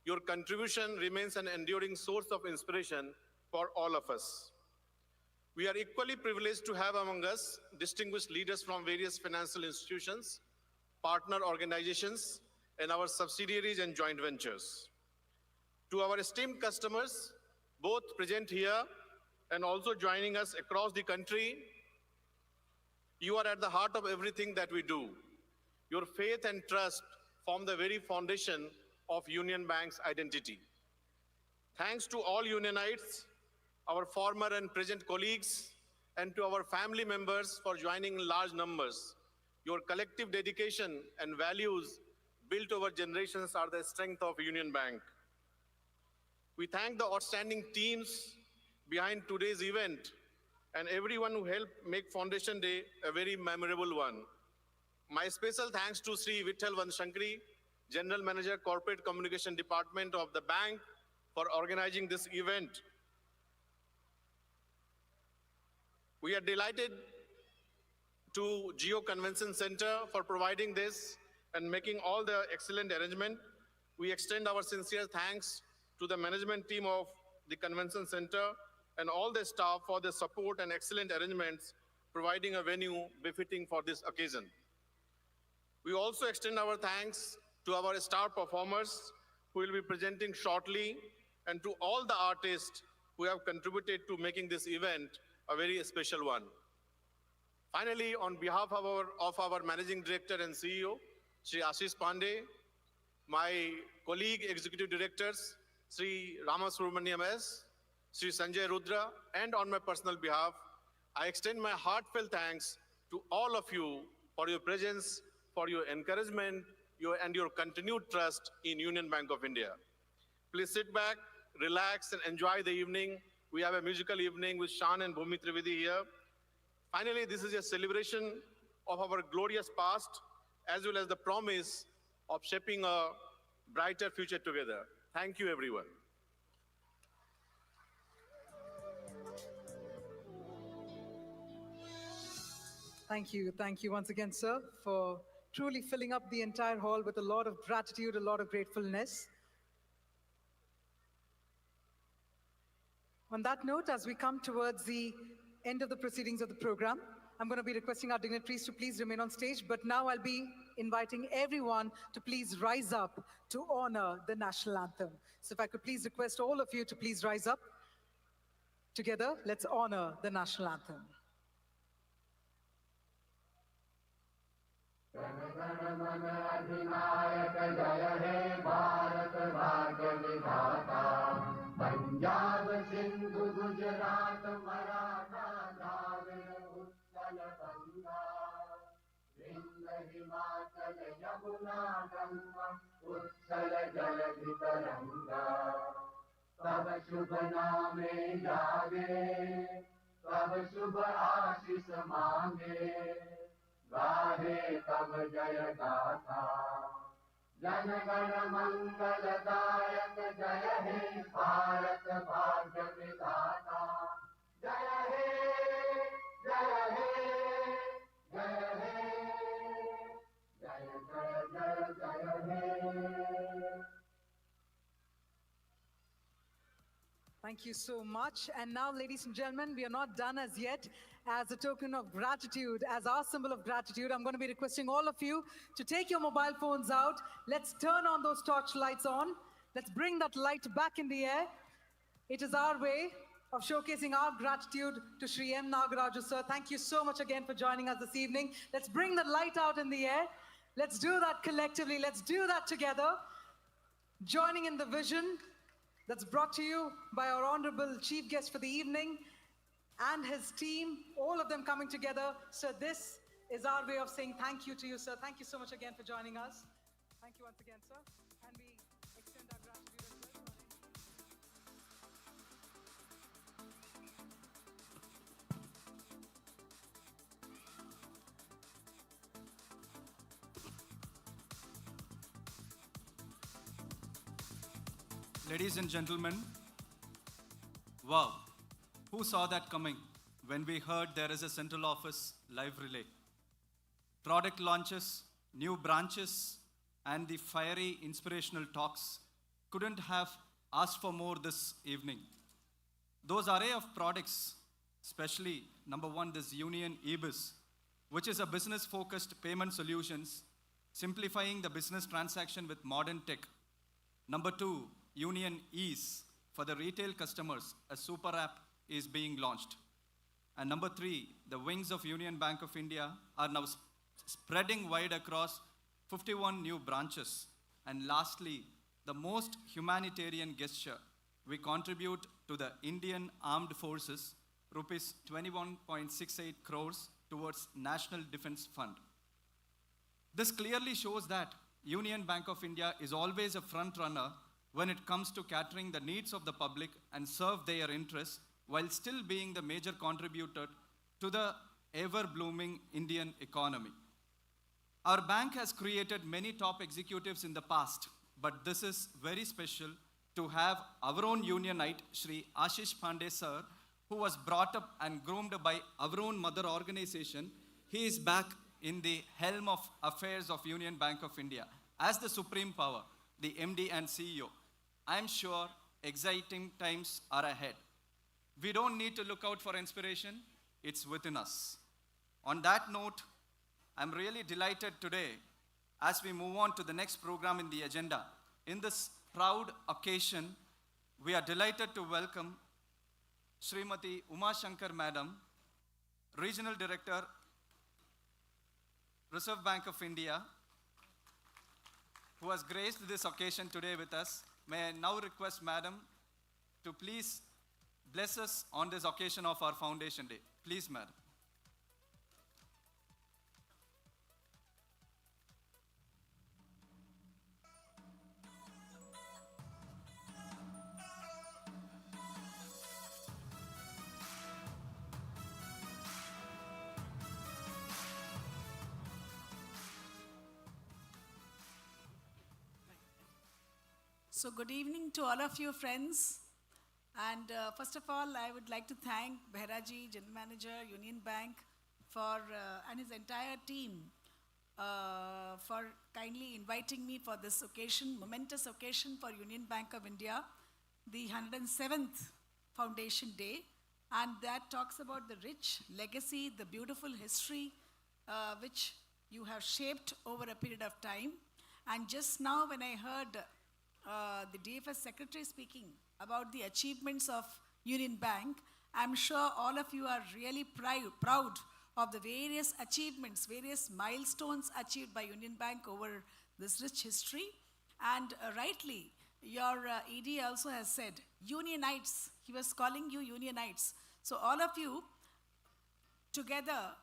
Your contribution remains an enduring source of inspiration for all of us. We are equally privileged to have among us distinguished leaders from various financial institutions, partner organizations, and our subsidiaries and joint ventures. To our esteemed customers, both present here and also joining us across the country, you are at the heart of everything that we do. Your faith and trust form the very foundation of Union Bank's identity. Thanks to all Unionites, our former and present colleagues, and to our family members for joining in large numbers. Your collective dedication and values built over generations are the strength of Union Bank. We thank the outstanding teams behind today's event and everyone who helped make Foundation Day a very memorable one. My special thanks to Sri Vittal Vanshankari, General Manager, Corporate Communication Department of the bank, for organizing this event. We are delighted to Geo Convention Center for providing this and making all the excellent arrangement. We extend our sincere thanks to the management team of the Convention Center and all the staff for the support and excellent arrangements, providing a venue befitting for this occasion. We also extend our thanks to our star performers who will be presenting shortly, and to all the artists who have contributed to making this event a very special one. Finally, on behalf of our Managing Director and CEO, Sri Ashish Pandey, my colleague executive directors, Sri Ramasubramaniam S., Sri Sanjay Rudra, and on my personal behalf, I extend my heartfelt thanks to all of you for your presence, for your encouragement, and your continued trust in Union Bank of India. Please sit back, relax, and enjoy the evening. We have a musical evening with Shan and Bhumi Trivedi here. Finally, this is a celebration of our glorious past, as well as the promise of shaping a brighter future together. Thank you, everyone. Thank you once again, sir, for truly filling up the entire hall with a lot of gratitude, a lot of gratefulness. On that note, as we come towards the end of the proceedings of the program, I'm going to be requesting our dignitaries to please remain on stage, but now I'll be inviting everyone to please rise up to honor the national anthem. So if I could please request all of you to please rise up. Together, let's honor the national anthem. Punjab Sindhu Gujarat Maratha Dravida Utkal Ganga Vindhya Himachal Yamuna Ganga Utkal जलधि तरंगा तब शुभ नामे जागे तब शुभ आशीष मांगे गाहे तब जय गाथा जन गण मंगलदायक जय हे भारत भाग्य विधाता जय हे जय हे जय हे जय जय जय जय हे. Thank you so much. And now, ladies and gentlemen, we are not done as yet. As a token of gratitude, as our symbol of gratitude, I'm going to be requesting all of you to take your mobile phones out. Let's turn on those torch lights on. Let's bring that light back in the air. It is our way of showcasing our gratitude to Sri M. Nagaraju, sir. Thank you so much again for joining us this evening. Let's bring the light out in the air. Let's do that collectively. Let's do that together. Joining in the vision that's brought to you by our honorable chief guest for the evening and his team, all of them coming together. So this is our way of saying thank you to you, sir. Thank you so much again for joining us. Thank you once again, sir. And we extend our gratitude as well. Ladies and gentlemen, wow, who saw that coming when we heard there is a central office live relay? product launches, new branches, and the fiery inspirational talks couldn't have asked for more this evening. Those array of products, especially number one, this Union eBiz, which is a business-focused payment solutions, simplifying the business transaction with modern tech. Number two, Union Ease, for the retail customers, a super app is being launched. And number three, the wings of Union Bank of India are now spreading wide across 51 new branches. And lastly, the most humanitarian gesture, we contribute to the Indian Armed Forces rupees 21.68 crores towards National Defense Fund. This clearly shows that Union Bank of India is always a front runner when it comes to catering the needs of the public and serve their interests while still being the major contributor to the ever-blooming Indian economy. Our bank has created many top executives in the past, but this is very special to have our own Unionite, Shri Ashish Pandey sir, who was brought up and groomed by our own mother organization. He is back in the helm of affairs of Union Bank of India as the supreme power, the MD and CEO. I'm sure exciting times are ahead. We don't need to look out for inspiration, it's within us. On that note, I'm really delighted today as we move on to the next program in the agenda. In this proud occasion, we are delighted to welcome Srimati Uma Shankar Madam, Regional Director, Reserve Bank of India, who has graced this occasion today with us. May I now request Madam to please bless us on this occasion of our Foundation Day. Please, Madam. So good evening to all of you friends. And first of all, I would like to thank Behraji, General Manager, Union Bank, and his entire team for kindly inviting me for this occasion, momentous occasion for Union Bank of India, the 107th Foundation Day. And that talks about the rich legacy, the beautiful history which you have shaped over a period of time. And just now when I heard the DFS Secretary speaking about the achievements of Union Bank, I'm sure all of you are really proud of the various achievements, various milestones achieved by Union Bank over this rich history. And rightly, your ED also has said, Unionites, he was calling you Unionites. So all of you together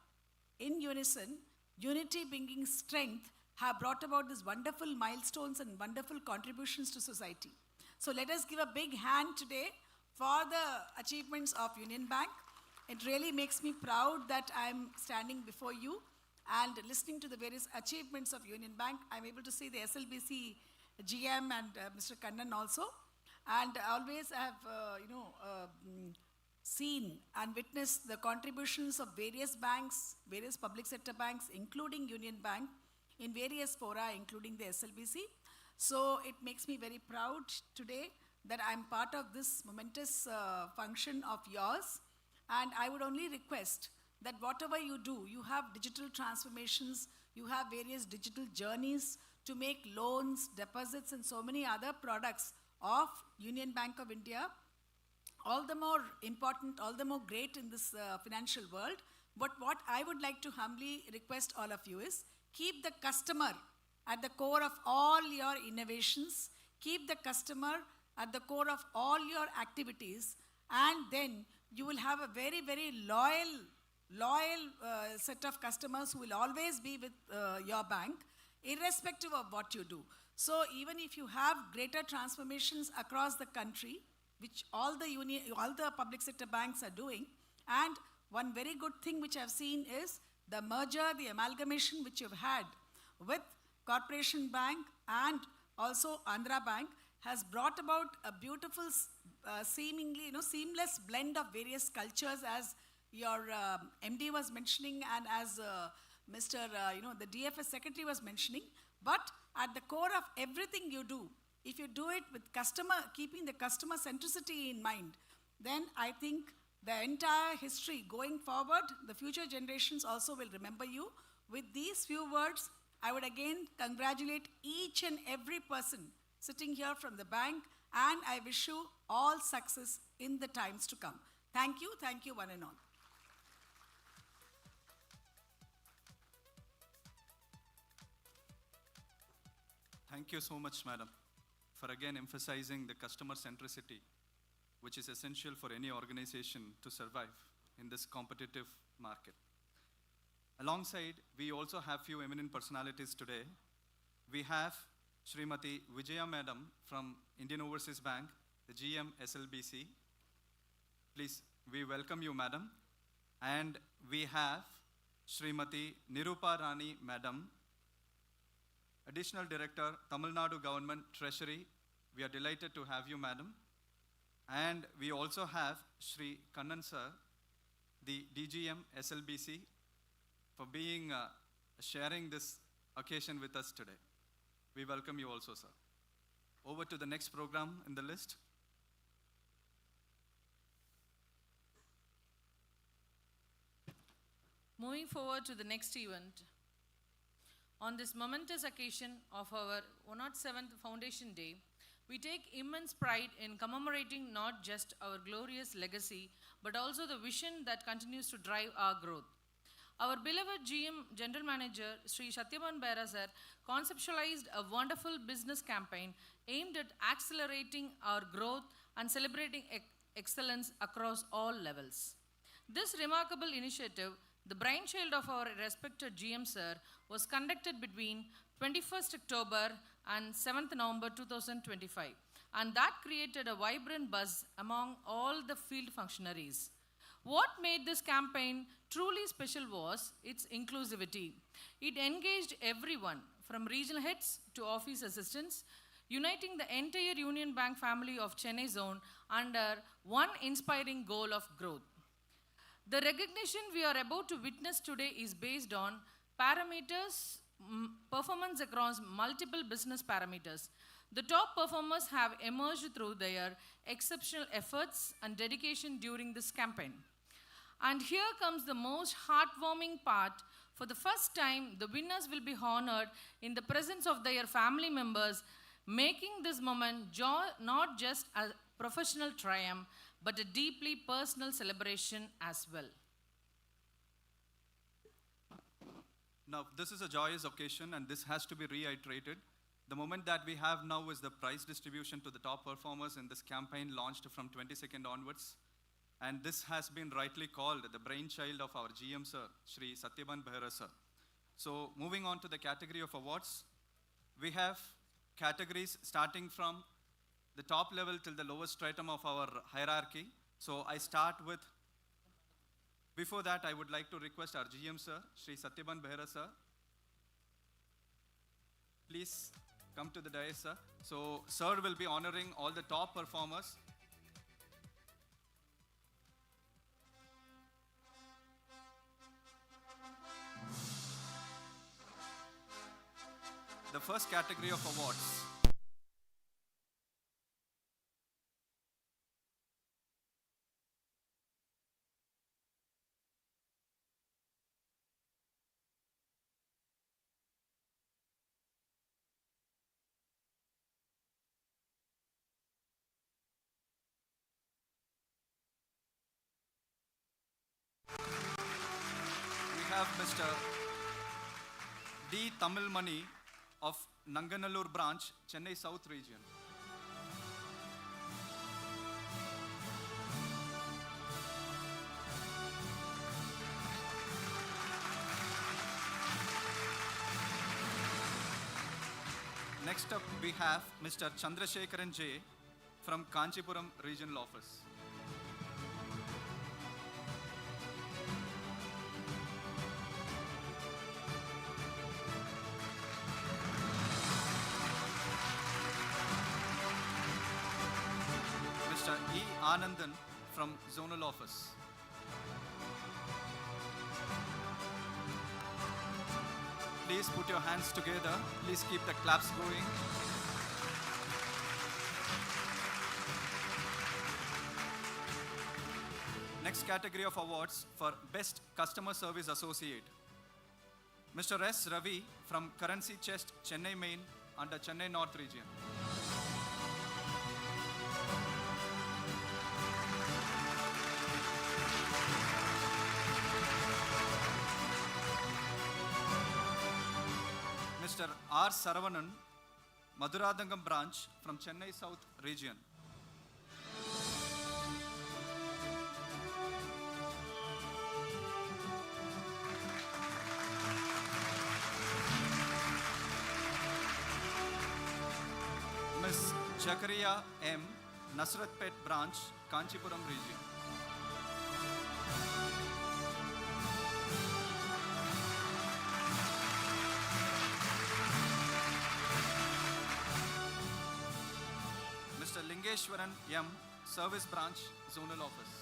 in unison, unity bringing strength, have brought about these wonderful milestones and wonderful contributions to society. So let us give a big hand today for the achievements of Union Bank. It really makes me proud that I'm standing before you and listening to the various achievements of Union Bank. I'm able to see the SLBC GM and Mr. Kannan also. And always I have, seen and witnessed the contributions of various banks, various public sector banks, including Union Bank, in various fora, including the SLBC. So it makes me very proud today that I'm part of this momentous function of yours. And I would only request that whatever you do, you have digital transformations, you have various digital journeys to make loans, deposits, and so many other products of Union Bank of India all the more important, all the more great in this financial world. But what I would like to humbly request all of you is, keep the customer at the core of all your innovations, keep the customer at the core of all your activities, and then you will have a very, very loyal set of customers who will always be with your bank, irrespective of what you do. So even if you have greater transformations across the country, which all the public sector banks are doing, and one very good thing which I've seen is the merger, the amalgamation which you've had with Corporation Bank and also Andhra Bank has brought about a beautiful, seemingly seamless blend of various cultures, as your MD was mentioning and as Mr. The DFS secretary was mentioning. But at the core of everything you do, if you do it with keeping the customer centricity in mind, then I think the entire history going forward, the future generations also will remember you. With these few words, I would again congratulate each and every person sitting here from the bank, and I wish you all success in the times to come. Thank you, one and all. Thank you so much, madam, for again emphasizing the customer centricity, which is essential for any organization to survive in this competitive market. Alongside, we also have few eminent personalities today. We have Srimati Vijaya Madam from Indian Overseas Bank, the GM SLBC. Please, we welcome you, Madam. And we have Srimati Nirupa Rani Madam, Additional Director, Tamil Nadu Government Treasury. We are delighted to have you, Madam. And we also have Shri Kannan Sir, the DGM SLBC, for being sharing this occasion with us today. We welcome you also, sir. Over to the next program in the list. Moving forward to the next event, on this momentous occasion of our 107th Foundation Day, we take immense pride in commemorating not just our glorious legacy, but also the vision that continues to drive our growth. Our beloved GM General Manager, Sri Satyaban Behera sir, conceptualized a wonderful business campaign aimed at accelerating our growth and celebrating excellence across all levels. This remarkable initiative, the brainchild of our respected GM sir, was conducted between 21st October and 7th November 2025, and that created a vibrant buzz among all the field functionaries. What made this campaign truly special was its inclusivity. It engaged everyone, from regional heads to office assistants, uniting the entire Union Bank family of Chennai zone under one inspiring goal of growth. The recognition we are about to witness today is based on parameters, performance across multiple business parameters. The top performers have emerged through their exceptional efforts and dedication during this campaign. And here comes the most heartwarming part. For the first time, the winners will be honored in the presence of their family members, making this moment not just a professional triumph, but a deeply personal celebration as well. Now, this is a joyous occasion, and this has to be reiterated. The moment that we have now is the prize distribution to the top performers in this campaign launched from 22nd onwards. And this has been rightly called the brainchild of our GM sir, Shri Satyaban Behera sir. So moving on to the category of awards, we have categories starting from the top level till the lowest stratum of our hierarchy. So I start with, before that I would like to request our GM sir, Shri Satyaban Behera sir. Please come to the dais, sir. So sir will be honoring all the top performers. The first category of awards. We have Mr. D. Tamil Mani of Nanganallur branch, Chennai South region. Next up, we have Mr. Chandrasekharan J. from Kanchipuram Regional Office. Mr. E. Anandan from Zonal Office. Please put your hands together. Please keep the claps going. Next category of awards for Best Customer Service Associate. Mr. S. Ravi from Currency Chest, Chennai Main, under Chennai North Region. Mr. R. Saravanan, Maduradangam branch from Chennai South Region. Ms. Chakaria M, Nasratpet branch, Kanchipuram region. Mr. Lingeshwaran M, Service Branch, Zonal Office.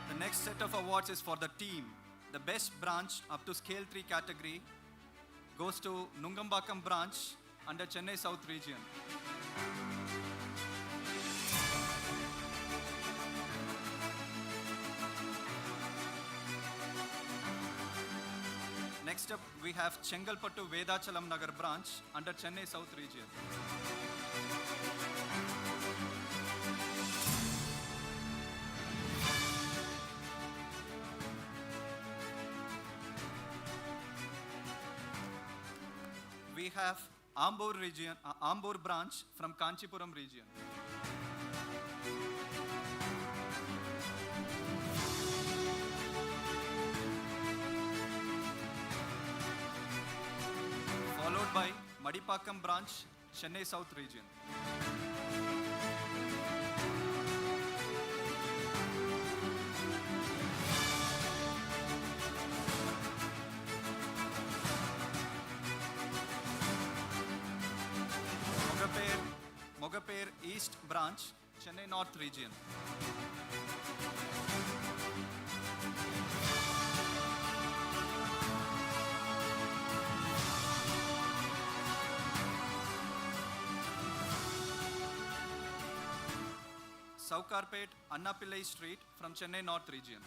The next set of awards is for the team. The best branch up to scale 3 category goes to Nungambakam branch under Chennai South region. Next up, we have Chengalpattu Vedachalam Nagar branch under Chennai South region. We have Ambur branch from Kanchipuram region. Followed by Madipakam branch, Chennai South region. Mogapere East branch, Chennai North region. Saukarpet, Annapillai Street from Chennai North region.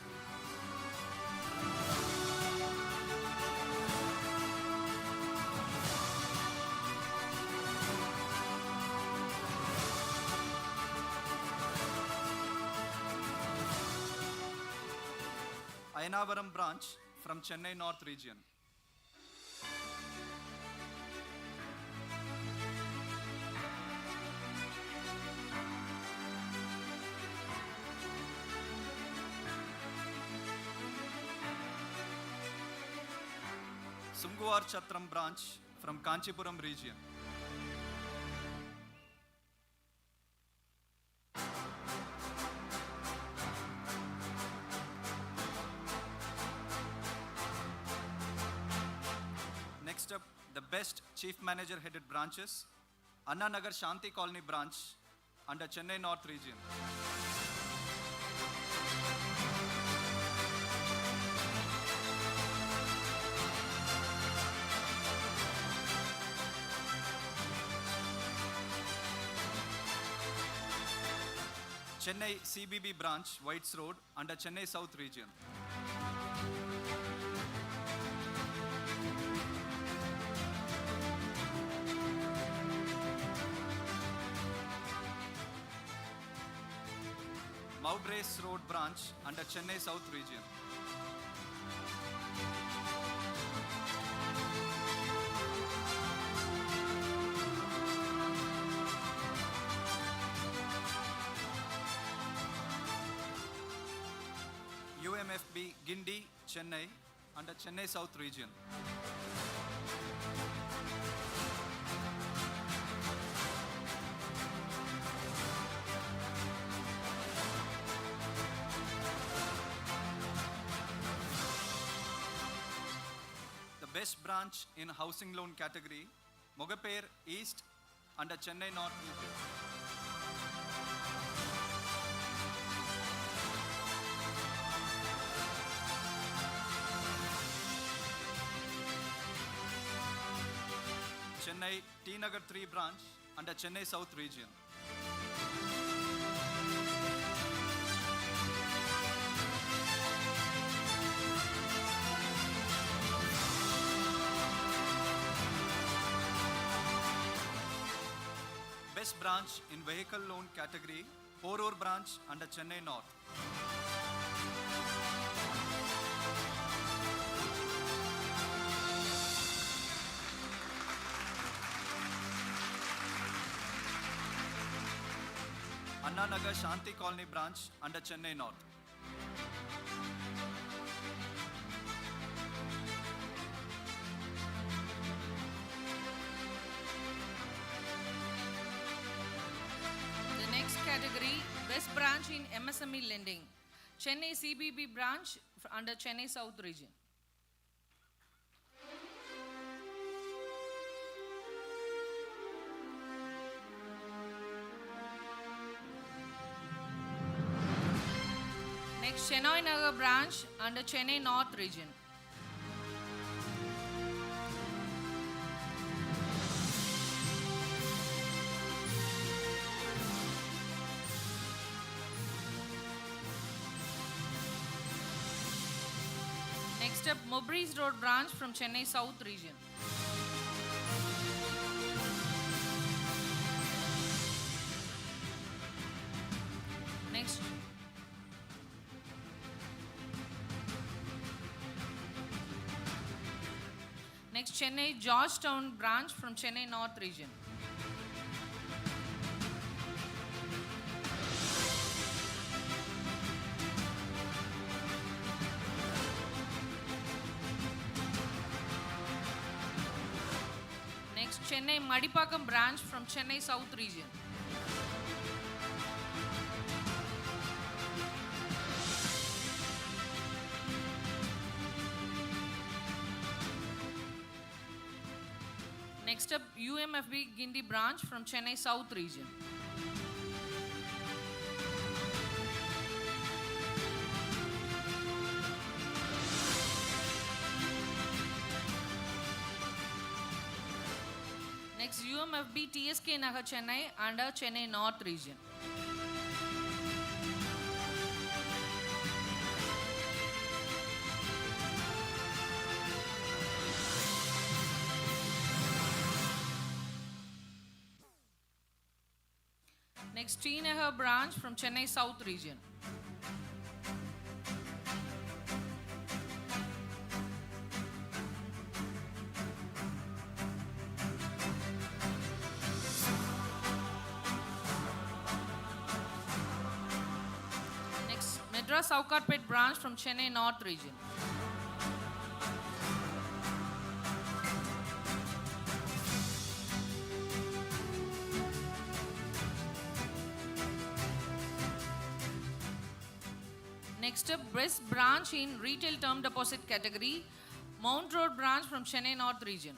Ayanavaram branch from Chennai North region. Sumguvar Chatram branch from Kanchipuram region. Next up, the best chief manager headed branches. Anna Nagar Shanti Colony branch under Chennai North region. Chennai CBB branch, Whites Road, under Chennai South region. Moubrace Road branch, under Chennai South region. UMFB Gindi, Chennai, under Chennai South region. The best branch in housing loan category, Mogapere East, under Chennai North region. Chennai T Nagar 3 branch under Chennai South region. Best branch in vehicle loan category, Porur branch under Chennai North. Anna Nagar Shanti Colony branch under Chennai North. The next category, best branch in MSME lending, Chennai CBB branch under Chennai South region. Next, Chennai Nagar branch under Chennai North region. Next up, Mobreeze Road branch from Chennai South region. Next, Chennai Georgetown branch from Chennai North region. Next, Chennai Madipakam branch from Chennai South region. Next up, UMFB Guindy branch from Chennai South region. Next, UMFB TSK Nagar Chennai under Chennai North region. Next, T Nagar branch from Chennai South region. Next, Madras Saukatpet branch from Chennai North region. Next up, best branch in retail term deposit category, Mount Road branch from Chennai North region.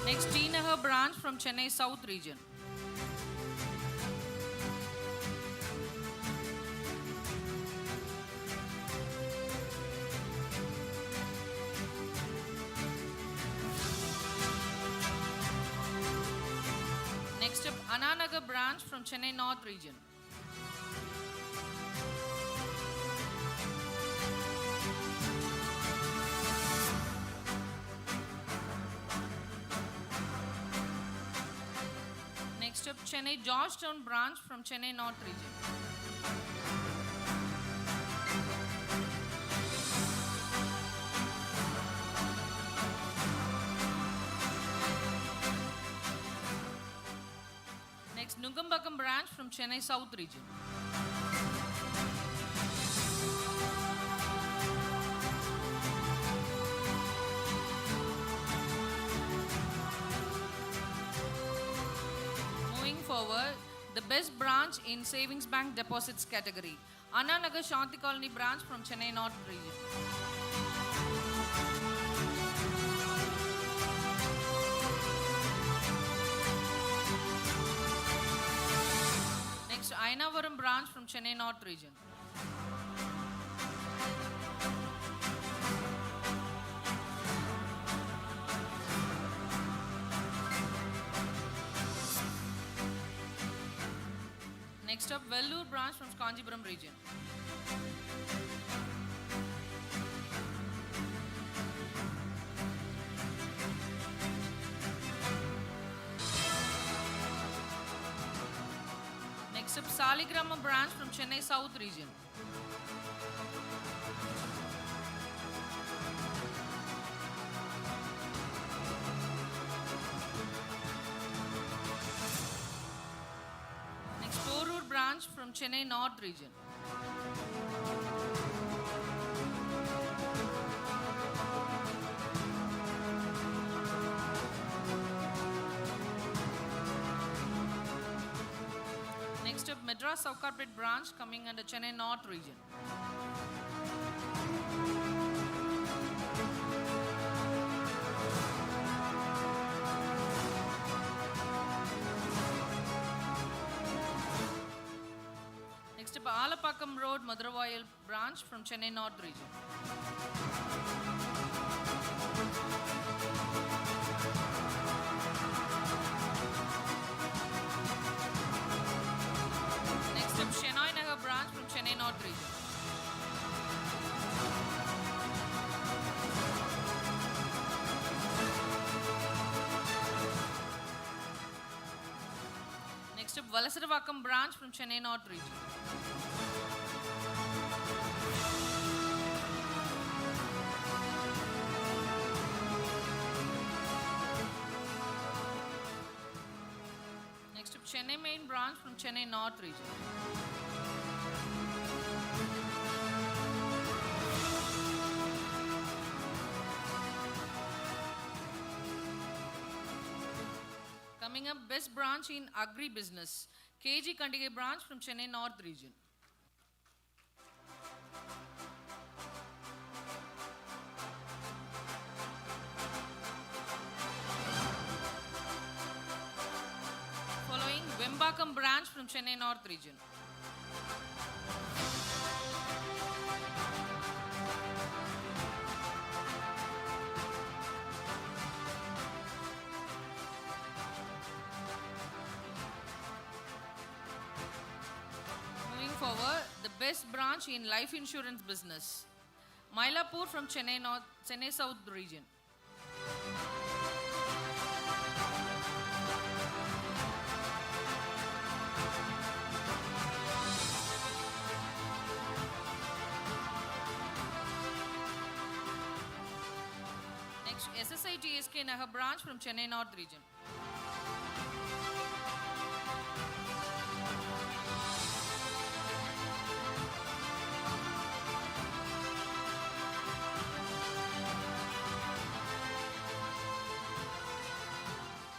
Next, T Nagar branch from Chennai South region. Next up, Anna Nagar branch from Chennai North region. Next up, Chennai Georgetown branch from Chennai North region. Next, Nugambakam branch from Chennai South region. Moving forward, the best branch in savings bank deposits category. Anna Nagar Shanti Colony branch from Chennai North region. Next, Ayanavaram branch from Chennai North region. Next up, Vellore branch from Kanjipuram region. Next up, Saligrama branch from Chennai South region. Next, Porur branch from Chennai North region. Next up, Madras Saukarbet branch coming under Chennai North region. Next up, Alapakam Road, Maduravayal branch from Chennai North region. Next up, Shenoy Nagar branch from Chennai North region. Next up, Valasaravakkam branch from Chennai North region. Next up, Chennai main branch from Chennai North region. Coming up, best branch in agri-business, KG Kandigai branch from Chennai North region. Following, Vembakam branch from Chennai North region. Moving forward, the best branch in life insurance business, Mylapore from Chennai North, Chennai South region. Next, SSI TSK Nagar branch from Chennai North region.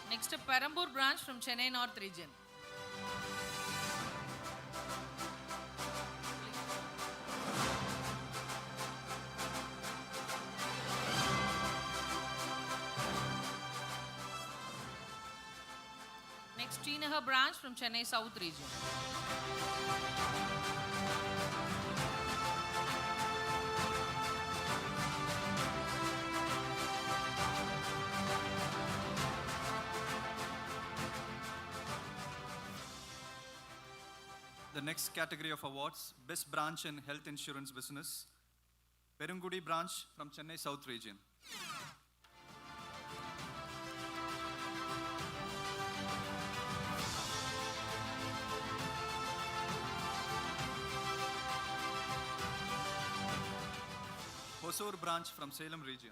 Next up, Perambur branch from Chennai North region. Next, Tinagar branch from Chennai South region. The next category of awards, best branch in health insurance business, Perungudi branch from Chennai South region. Hosur branch from Salem region.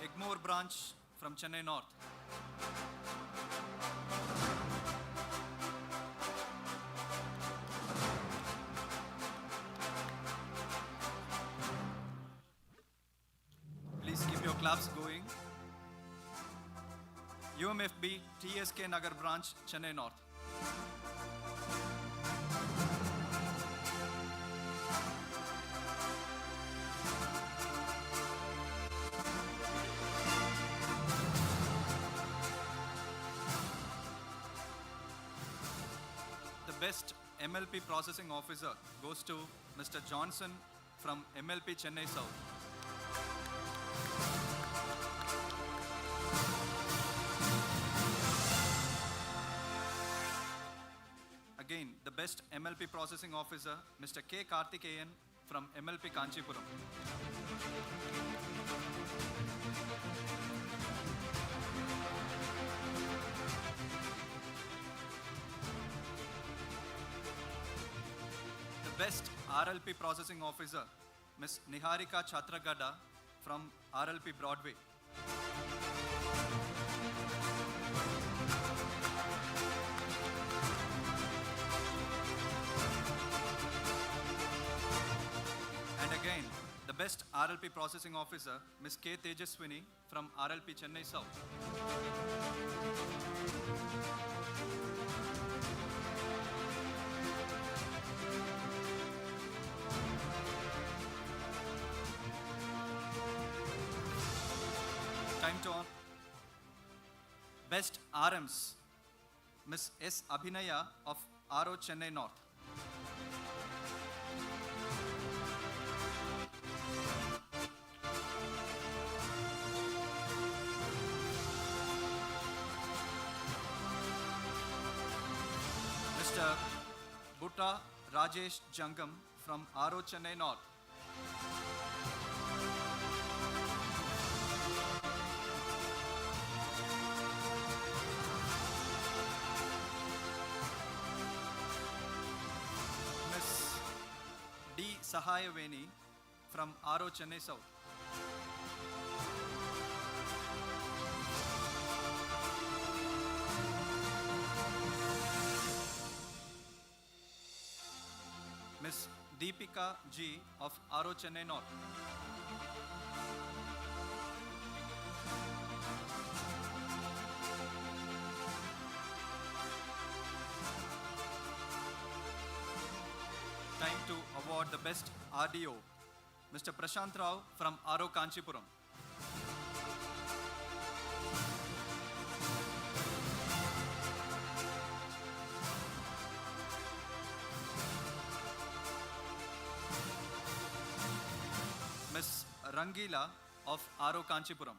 Egmore branch from Chennai North. claps going. UMFB TSK Nagar branch, Chennai North. The best MLP processing officer goes to Mr. Johnson from MLP Chennai South. Again, the best MLP processing officer, Mr. K. Karthikeyan from MLP Kanchipuram. The best RLP processing officer, Ms. Niharika Chatragada from RLP Broadway. And again, the best RLP processing officer, Ms. K. Tejaswini from RLP Chennai South. Time to on. Best RMs, Ms. S. Abhinaya of RO Chennai North. Mr. Butta Rajesh Jangam from RO Chennai North. Miss D. Sahayaveni from RO Chennai South. Miss Deepika G. of RO Chennai North. Time to award the best RDO, Mr. Prashant Rao from RO Kanchipuram. Miss Rangila of RO Kanchipuram.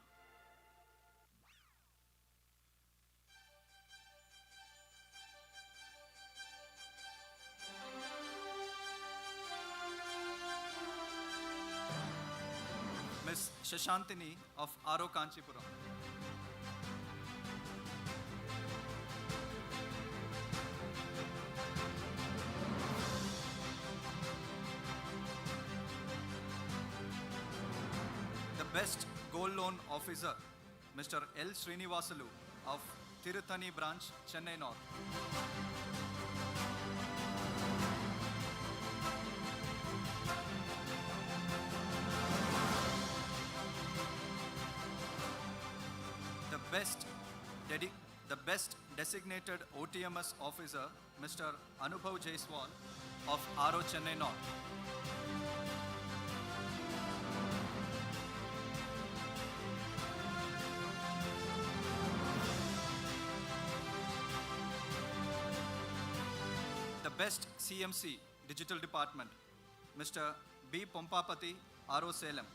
Miss Shashantini of RO Kanchipuram. The best gold loan officer, Mr. L. Srinivasalu of Tirutani branch, Chennai North. The best designated OTMS officer, Mr. Anubhav Jaiswal of RO Chennai North. The best CMC Digital Department, Mr. B. Pompapati, RO Salem.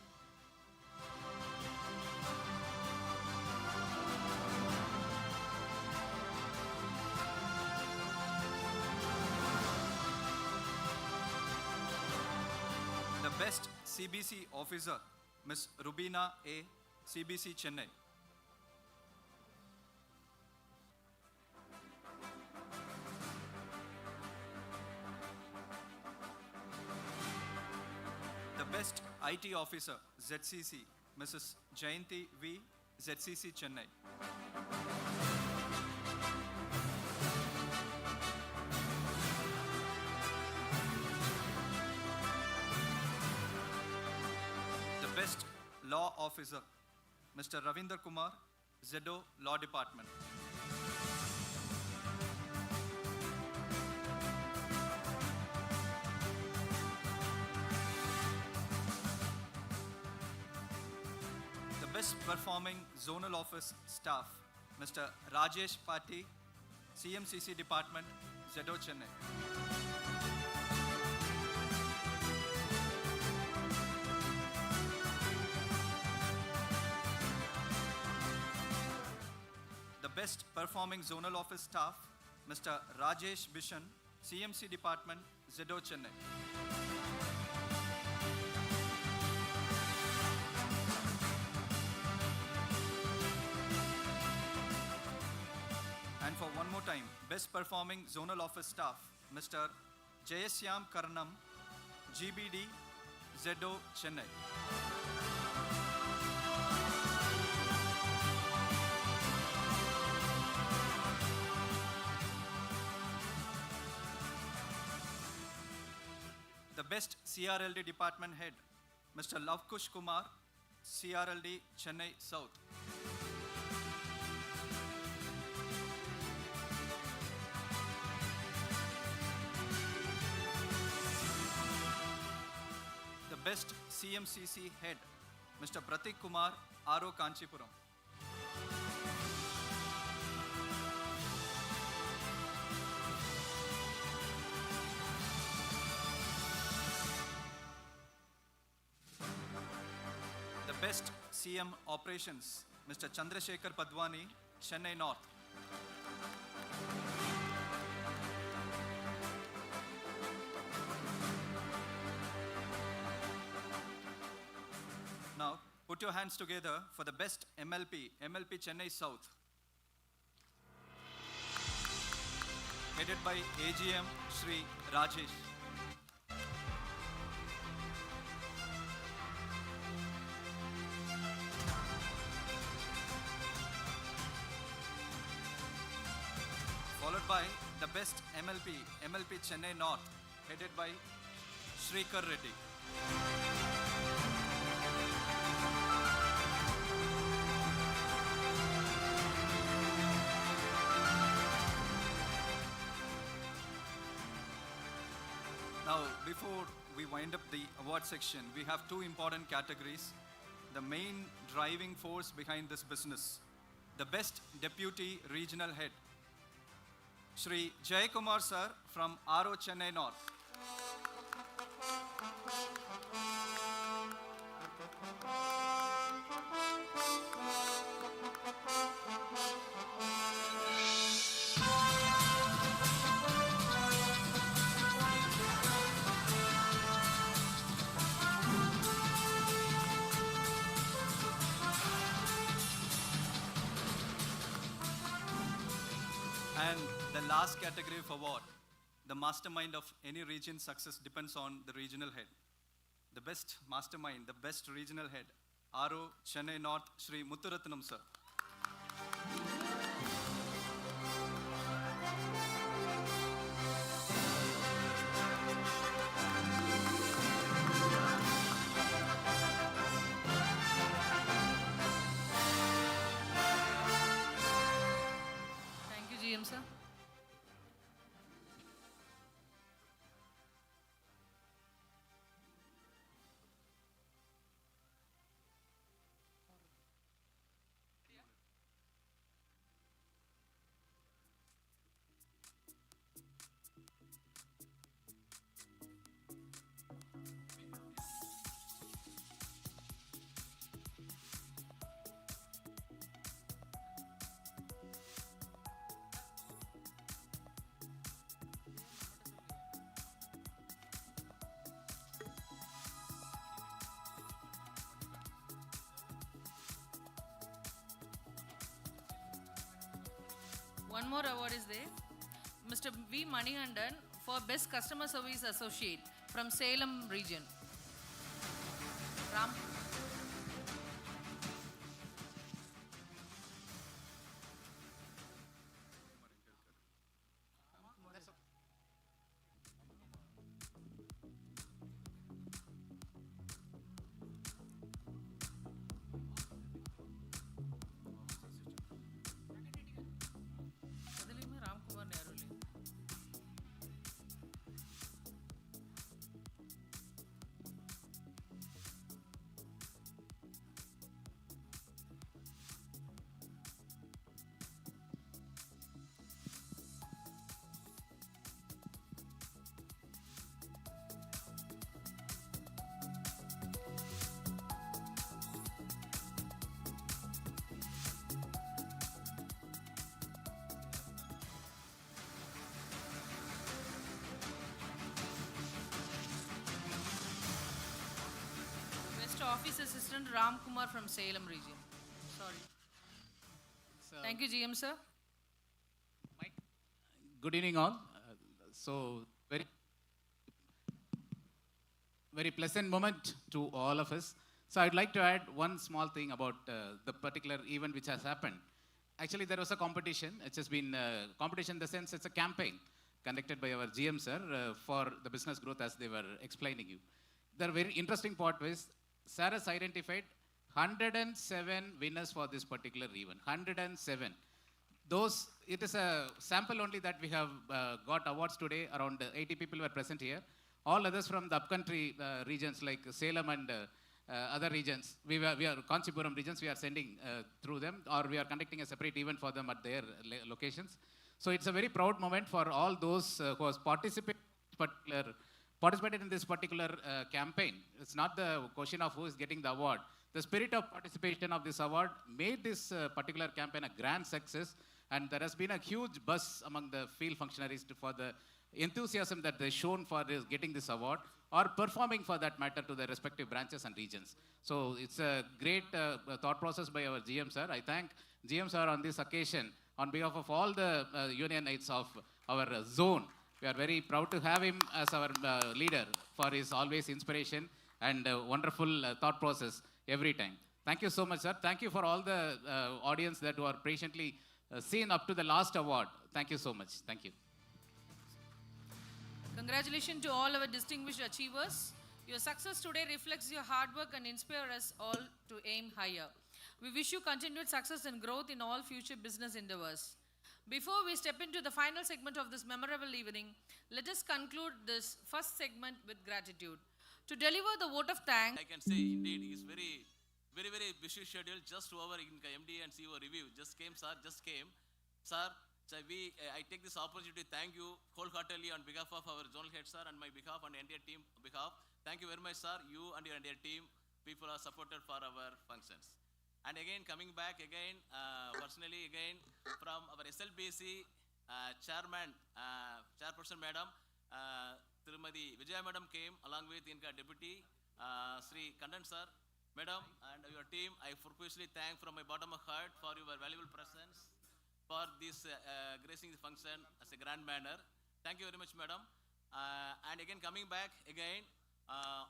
The best CBC officer, Ms. Rubina A., CBC Chennai. The best IT officer, ZCC, Mrs. Jayanti V., ZCC Chennai. The best law officer, Mr. Ravinder Kumar, ZEDO Law Department. The best performing zonal office staff, Mr. Rajesh Pati, CMCC Department, ZEDO Chennai. The best performing zonal office staff, Mr. Rajesh Bishan, CMC Department, ZEDO Chennai. And for one more time, best performing zonal office staff, Mr. Jayasyam Karnam, GBD, ZEDO Chennai. The best CRLD department head, Mr. Lavkush Kumar, CRLD Chennai South. The best CMCC head, Mr. Pratik Kumar, RO Kanchipuram. The best CM operations, Mr. Chandrasekhar Padwani, Chennai North. Now, put your hands together for the best MLP, MLP Chennai South. Headed by AGM Shri Rajesh. Followed by the best MLP, MLP Chennai North, headed by Shrikar Reddy. Now, before we wind up the award section, we have two important categories. The main driving force behind this business, the best deputy regional head, Shri Jayakumar sir from RO Chennai North. And the last category of award, the mastermind of any region's success depends on the regional head. The best mastermind, the best regional head, RO Chennai North, Shri Muthuratnam sir. Thank you, GM sir. One more award is there. Mr. V. Manikandan for Best Customer Service Associate from Salem region. Ram. Office Assistant Ram Kumar from Salem region. Sorry. Thank you, GM sir. Good evening, all. So, very pleasant moment to all of us. So, I'd like to add one small thing about the particular event which has happened. Actually, there was a competition. It's just been competition in the sense it's a campaign conducted by our GM sir for the business growth, as they were explaining you. The very interesting part was, sir has identified 107 winners for this particular event. 107. Those, it is a sample only that we have got awards today. Around 80 people were present here. All others from the upcountry regions like Salem and other regions, we are Kanchipuram regions, we are sending through them, or we are conducting a separate event for them at their locations. So it's a very proud moment for all those who has participated in this particular campaign. It's not the question of who is getting the award. The spirit of participation of this award made this particular campaign a grand success, and there has been a huge buzz among the field functionaries for the enthusiasm that they've shown for getting this award, or performing for that matter to their respective branches and regions. So it's a great thought process by our GM sir. I thank GM sir on this occasion on behalf of all the unionites of our zone. We are very proud to have him as our leader for his always inspiration and wonderful thought process every time. Thank you so much, sir. Thank you for all the audience that were patiently seen up to the last award. Thank you so much. Thank you. Congratulations to all our distinguished achievers. Your success today reflects your hard work and inspire us all to aim higher. We wish you continued success and growth in all future business endeavors. Before we step into the final segment of this memorable evening, let us conclude this first segment with gratitude. To deliver the vote of thanks, I can say indeed he is very busy schedule. Just over in MD and CEO review. Just came, sir. Just came, sir. So I take this opportunity to thank you wholeheartedly on behalf of our zonal head, sir, and my behalf and entire team behalf. Thank you very much, sir. You and your entire team, people are supported for our functions. And again, coming back again, personally again, from our SLBC chairperson madam, Tirumadi Vijaya madam came along with Inka deputy, Sri Kandan sir, madam, and your team. I profusely thank from my bottom of heart for your valuable presence for this gracing the function as a grand manner. Thank you very much, madam. And again, coming back again,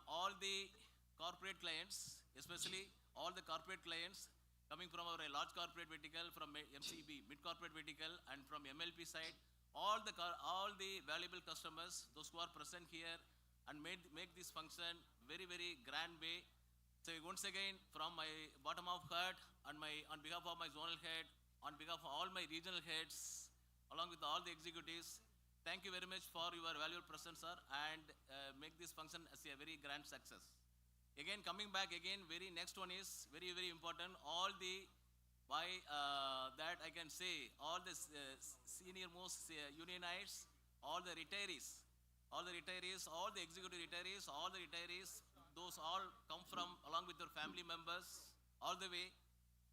all the corporate clients, especially all the corporate clients coming from our large corporate vertical, from MCB, mid corporate vertical, and from MLP side, all the valuable customers, those who are present here and make this function very grand way. So once again, from my bottom of heart, on behalf of my zonal head, on behalf of all my regional heads, along with all the executives, thank you very much for your valuable presence, sir, and make this function as a very grand success. Again, coming back again, very next one is very important. All the, that I can say, all the senior most unionites, all the retirees, all the executive retirees, all the retirees, those all come from along with their family members, all the way,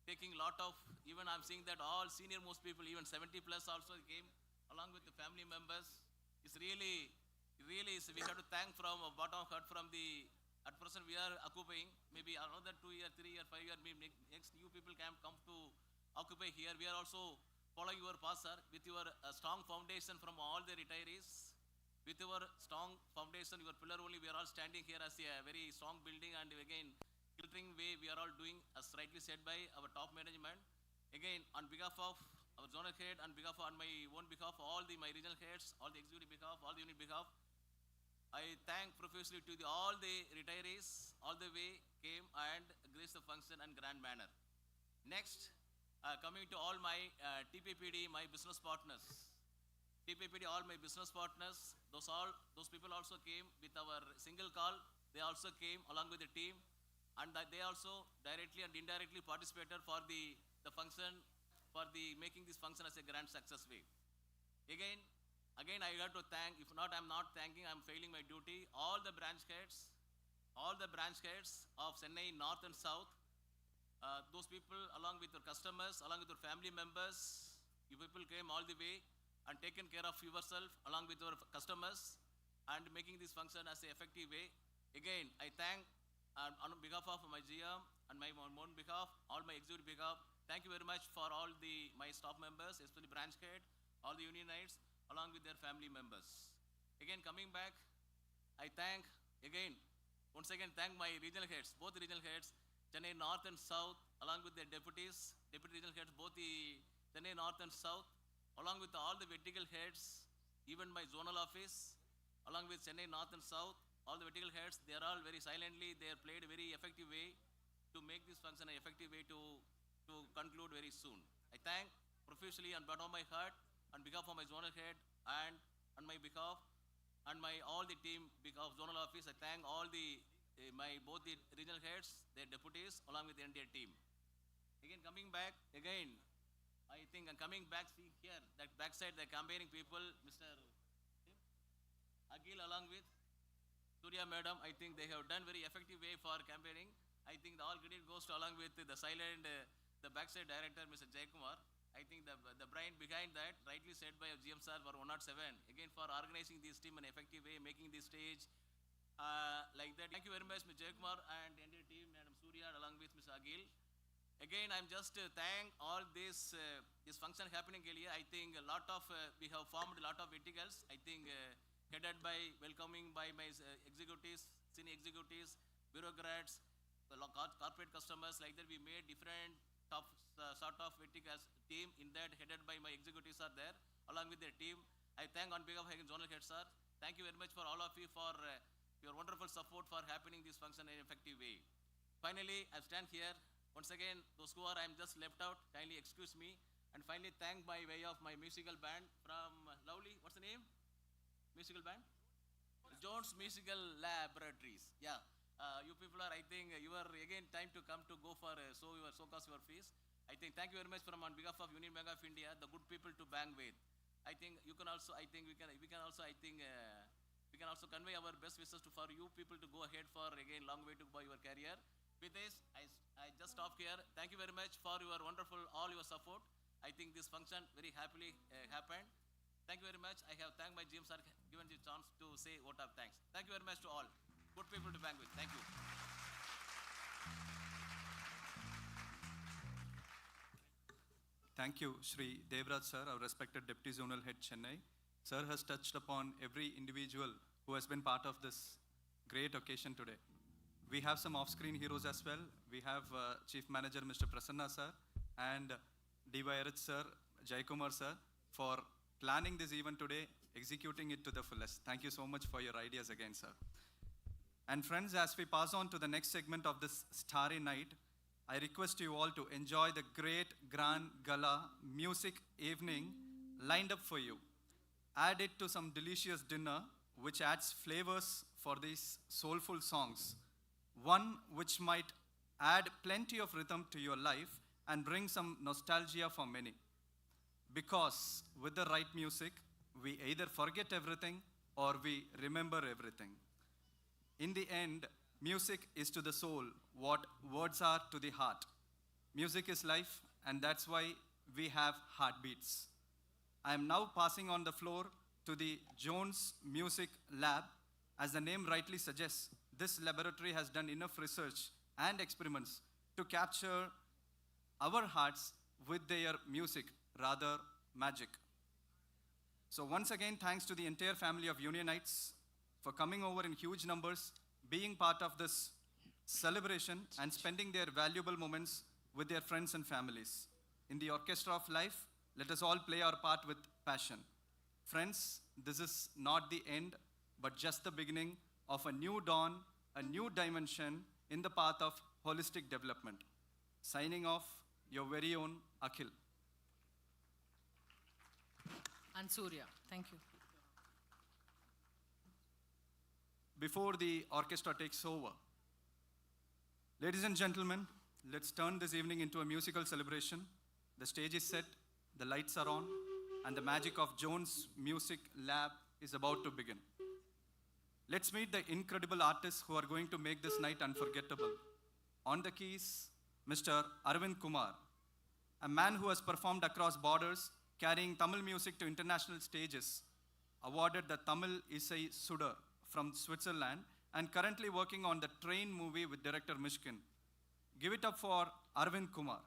taking lot of, even I'm seeing that all senior most people, even 70 plus also came along with the family members. It's really, we have to thank from bottom of heart from the, at present we are occupying, maybe another 2 year, 3 year, 5 year, maybe next new people can come to occupy here. We are also following your path, sir, with your strong foundation from all the retirees. With your strong foundation, your pillar only, we are all standing here as a very strong building, and again, filtering way we are all doing, as rightly said by our top management. Again, on behalf of our zonal head, on my own behalf, all my regional heads, all the executive behalf, all the unit behalf, I thank profusely to all the retirees, all the way came and graced the function in grand manner. Next, coming to all my TPPD, my business partners. TPPD, all my business partners, those people also came with our single call. They also came along with the team, and they also directly and indirectly participated for the function, for the making this function as a grand success way. Again, I have to thank, if not, I'm not thanking, I'm failing my duty, all the branch heads of Chennai North and South, those people along with your customers, along with your family members, you people came all the way and taken care of yourself along with your customers and making this function as an effective way. Again, I thank on behalf of my GM and my own behalf, all my executive behalf, thank you very much for all my staff members, especially branch head, all the unionites, along with their family members. Again, coming back, I thank once again thank my regional heads, both regional heads, Chennai North and South, along with their deputy regional heads, both the Chennai North and South, along with all the vertical heads, even my zonal office, along with Chennai North and South, all the vertical heads, they are all very silently, they are played a very effective way to make this function an effective way to conclude very soon. I thank profusely on bottom of my heart, on behalf of my zonal head and on my behalf, and all the team behalf of zonal office, I thank all both the regional heads, their deputies, along with the entire team. Again, coming back, I think I'm coming back, see here, that backside, the campaigning people, Mr. Akhil, along with Surya Madam, I think they have done very effective way for campaigning. I think the all credit goes to along with the silent, the backside director, Mr. Jaykumar. I think the brain behind that, rightly said by GM sir for 107, again for organizing this team in an effective way, making this stage like that. Thank you very much, Mr. Jaykumar and the entire team, Madam Surya, along with Mr. Akhil. Again, I'm just thank all this function happening here. I think a lot of, we have formed a lot of verticals. I think headed by, welcoming by my executives, senior executives, bureaucrats, corporate customers, like that we made different top sort of verticals team in that headed by my executives are there, along with their team. I thank on behalf of Zonal Head sir. Thank you very much for all of you for your wonderful support for happening this function in an effective way. Finally, I stand here. Once again, those who are I'm just left out, kindly excuse me. And finally, thank by way of my musical band from Lovely, what's the name? Musical band? Jones Musical Laboratories. Yeah. You people are, I think, you are again time to come to go for so cost your fees. I think thank you very much from on behalf of Union Bank of India, the good people to bang with. I think you can also, I think we can also, I think we can also convey our best wishes for you people to go ahead for again long way to go your career. With this, I just stop here. Thank you very much for your wonderful all your support. I think this function very happily happened. Thank you very much. I have thanked my GM sir given the chance to say vote of thanks. Thank you very much to all. Good people to bang with. Thank you. Thank you, Shri Devraj sir, our respected Deputy Zonal Head Chennai. Sir has touched upon every individual who has been part of this great occasion today. We have some off-screen heroes as well. We have Chief Manager Mr. Prasanna sir and DYRH sir, Jaykumar sir, for planning this event today, executing it to the fullest. Thank you so much for your ideas again, sir. And friends, as we pass on to the next segment of this starry night, I request you all to enjoy the great grand gala music evening lined up for you. Add it to some delicious dinner, which adds flavors for these soulful songs. One which might add plenty of rhythm to your life and bring some nostalgia for many. Because with the right music, we either forget everything or we remember everything. In the end, music is to the soul what words are to the heart. Music is life, and that's why we have heartbeats. I am now passing on the floor to the Jones Music Lab. As the name rightly suggests, this laboratory has done enough research and experiments to capture our hearts with their music, rather magic. So once again, thanks to the entire family of Unionites for coming over in huge numbers, being part of this celebration and spending their valuable moments with their friends and families. In the orchestra of life, let us all play our part with passion. Friends, this is not the end, but just the beginning of a new dawn, a new dimension in the path of holistic development. Signing off, your very own Akhil. And Surya, thank you. Before the orchestra takes over, ladies and gentlemen, let's turn this evening into a musical celebration. The stage is set, the lights are on, and the magic of Jones Music Lab is about to begin. Let's meet the incredible artists who are going to make this night unforgettable. On the keys, Mr. Arvind Kumar, a man who has performed across borders, carrying Tamil music to international stages, awarded the Tamil Isai Sudar from Switzerland and currently working on the Train movie with director Mishkin. Give it up for Arvind Kumar.